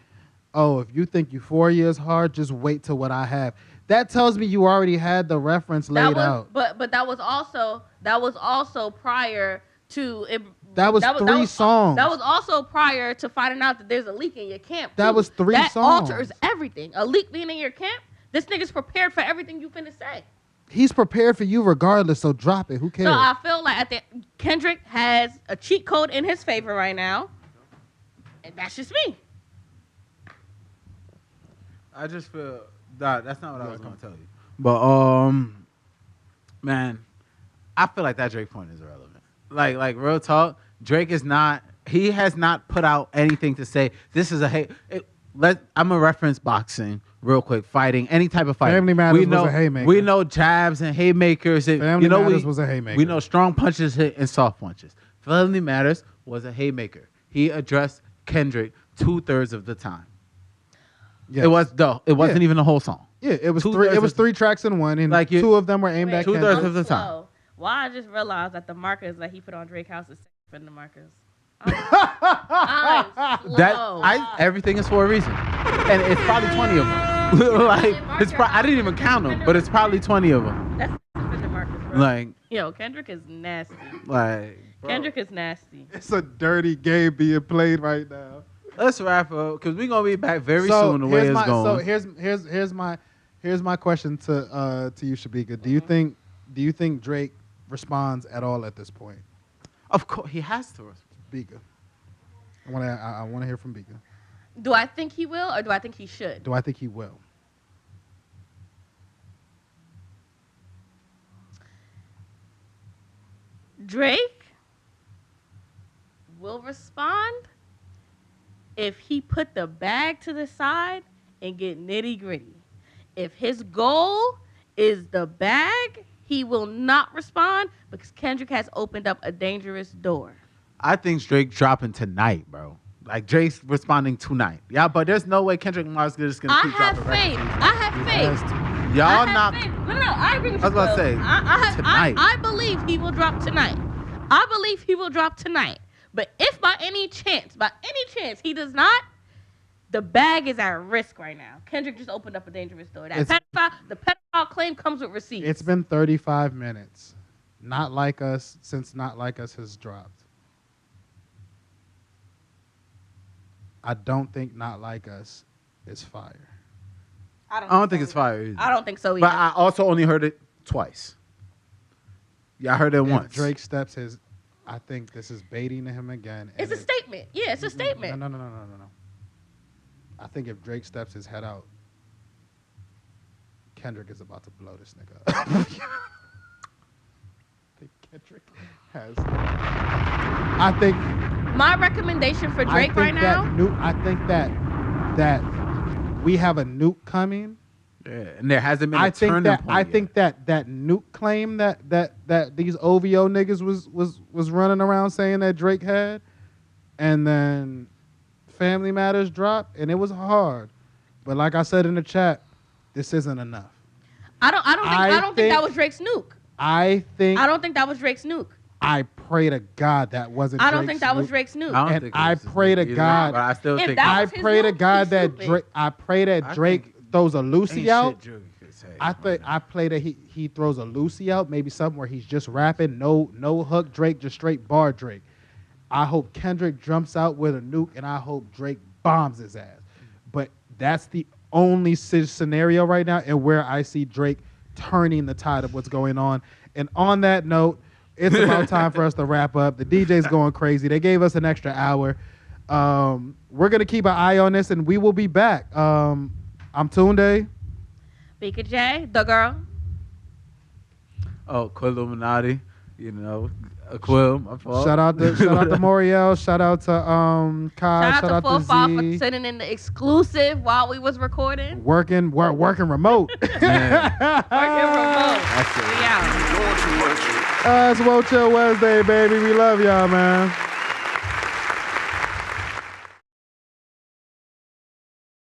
Speaker 1: oh, if you think Euphoria is hard, just wait till what I have. That tells me you already had the reference laid out.
Speaker 2: But that was also prior to it.
Speaker 1: That was three songs.
Speaker 2: That was also prior to finding out that there's a leak in your camp.
Speaker 1: That was three
Speaker 2: that
Speaker 1: songs.
Speaker 2: That alters everything. A leak being in your camp, this nigga's prepared for everything you finna say.
Speaker 1: He's prepared for you regardless, so drop it. Who cares?
Speaker 2: So I feel like Kendrick has a cheat code in his favor right now. And that's just me.
Speaker 3: I just feel that's not what I was gonna tell you. But man, I feel like that Drake point is irrelevant. Like real talk, Drake is not. He has not put out anything to say this is a hate. I'm gonna reference boxing real quick. Fighting, any type of fighting.
Speaker 1: Family Matters was a haymaker.
Speaker 3: We know jabs and haymakers.
Speaker 1: Family Matters was a haymaker.
Speaker 3: We know strong punches hit and soft punches. Family Matters was a haymaker. He addressed Kendrick 2/3 of the time.
Speaker 1: Yes.
Speaker 3: It wasn't even the whole song.
Speaker 1: Yeah, it was
Speaker 3: 2/3
Speaker 1: three. It was
Speaker 3: of-
Speaker 1: 3 tracks in one, and
Speaker 3: Like
Speaker 1: two of them were aimed at
Speaker 3: 2/3
Speaker 1: Kendrick.
Speaker 3: of the time.
Speaker 2: Slow. Why I just realized that the markers that he put on Drake House is from the markers. I'm slow.
Speaker 3: Everything is for a reason, and it's probably 20 of them. I didn't even count them, but it's probably 20 of them.
Speaker 2: That's the markers, bro.
Speaker 3: Like,
Speaker 2: Yo, Kendrick is nasty.
Speaker 3: bro.
Speaker 2: Kendrick is nasty.
Speaker 1: It's a dirty game being played right now.
Speaker 3: Let's wrap up because we're gonna be back very soon. The way it's going.
Speaker 1: So here's my question to you, Shabika. Do you think Drake responds at all at this point?
Speaker 3: Of course, he has to.
Speaker 1: Bika. I want to hear from Bika.
Speaker 2: Do I think he will or do I think he should?
Speaker 1: Do I think he will?
Speaker 2: Drake will respond if he put the bag to the side and get nitty gritty. If his goal is the bag, he will not respond because Kendrick has opened up a dangerous door.
Speaker 3: I think Drake dropping tonight, bro. Like Drake's responding tonight. Yeah, but there's no way Kendrick Lamar's just gonna keep dropping records.
Speaker 2: I have faith.
Speaker 3: Y'all not.
Speaker 2: No, I agree with you.
Speaker 3: I was about to say, tonight.
Speaker 2: I believe he will drop tonight. But if by any chance he does not, the bag is at risk right now. Kendrick just opened up a dangerous door. The pedophile claim comes with receipts.
Speaker 1: It's been 35 minutes. Not Like Us since Not Like Us has dropped. I don't think Not Like Us is fire.
Speaker 3: I don't think it's fire either.
Speaker 2: I don't think so either.
Speaker 3: But I also only heard it twice. Yeah, I heard it
Speaker 1: If
Speaker 3: once.
Speaker 1: Drake steps his, I think this is baiting him again.
Speaker 2: It's a statement. Yeah, it's a statement.
Speaker 1: No. I think if Drake steps his head out, Kendrick is about to blow this nigga up. I think Kendrick has. I think
Speaker 2: My recommendation for
Speaker 1: I
Speaker 2: Drake
Speaker 1: think
Speaker 2: right now.
Speaker 1: I think that we have a nuke coming.
Speaker 3: Yeah, and there hasn't been a
Speaker 1: I think
Speaker 3: turning
Speaker 1: that
Speaker 3: point
Speaker 1: I
Speaker 3: yet.
Speaker 1: think that nuke claim that these OVO niggas was running around saying that Drake had, and then Family Matters dropped, and it was hard. But like I said in the chat, this isn't enough.
Speaker 2: I don't think that was Drake's nuke.
Speaker 1: I
Speaker 2: don't think that was Drake's nuke.
Speaker 1: I pray to God that wasn't.
Speaker 2: I don't
Speaker 1: Drake's
Speaker 2: think that was
Speaker 1: nuke.
Speaker 2: Drake's nuke.
Speaker 3: I don't
Speaker 1: And
Speaker 3: think it
Speaker 1: I
Speaker 3: was his
Speaker 1: pray to
Speaker 3: either,
Speaker 1: God-
Speaker 3: but I still
Speaker 2: If
Speaker 3: think
Speaker 2: that
Speaker 1: I
Speaker 2: was his
Speaker 1: pray to
Speaker 2: nuke,
Speaker 1: God
Speaker 2: he's
Speaker 1: that
Speaker 2: stupid.
Speaker 1: Drake. I pray that
Speaker 3: I
Speaker 1: Drake
Speaker 3: think
Speaker 1: throws a Lucy out. I pray that he throws a Lucy out, maybe something where he's just rapping, no hook Drake, just straight bar Drake. I hope Kendrick jumps out with a nuke, and I hope Drake bombs his ass. But that's the only scenario right now, and where I see Drake turning the tide of what's going on. And on that note, it's about time for us to wrap up. The DJ's going crazy. They gave us an extra hour. We're gonna keep an eye on this, and we will be back. I'm Tunde.
Speaker 2: Bika J, the girl.
Speaker 3: Oh, Quilluminati, you know, Quill, my fault.
Speaker 1: Shout out to Moriel. Shout out to Kai.
Speaker 2: Shout out to Full
Speaker 1: to
Speaker 2: Five for
Speaker 1: Z.
Speaker 2: sending in the exclusive while we was recording.
Speaker 1: Working remote.
Speaker 3: Man,
Speaker 2: Working remote.
Speaker 3: that's it.
Speaker 2: We out.
Speaker 1: It's Woah Chill Wednesday, baby. We love y'all, man.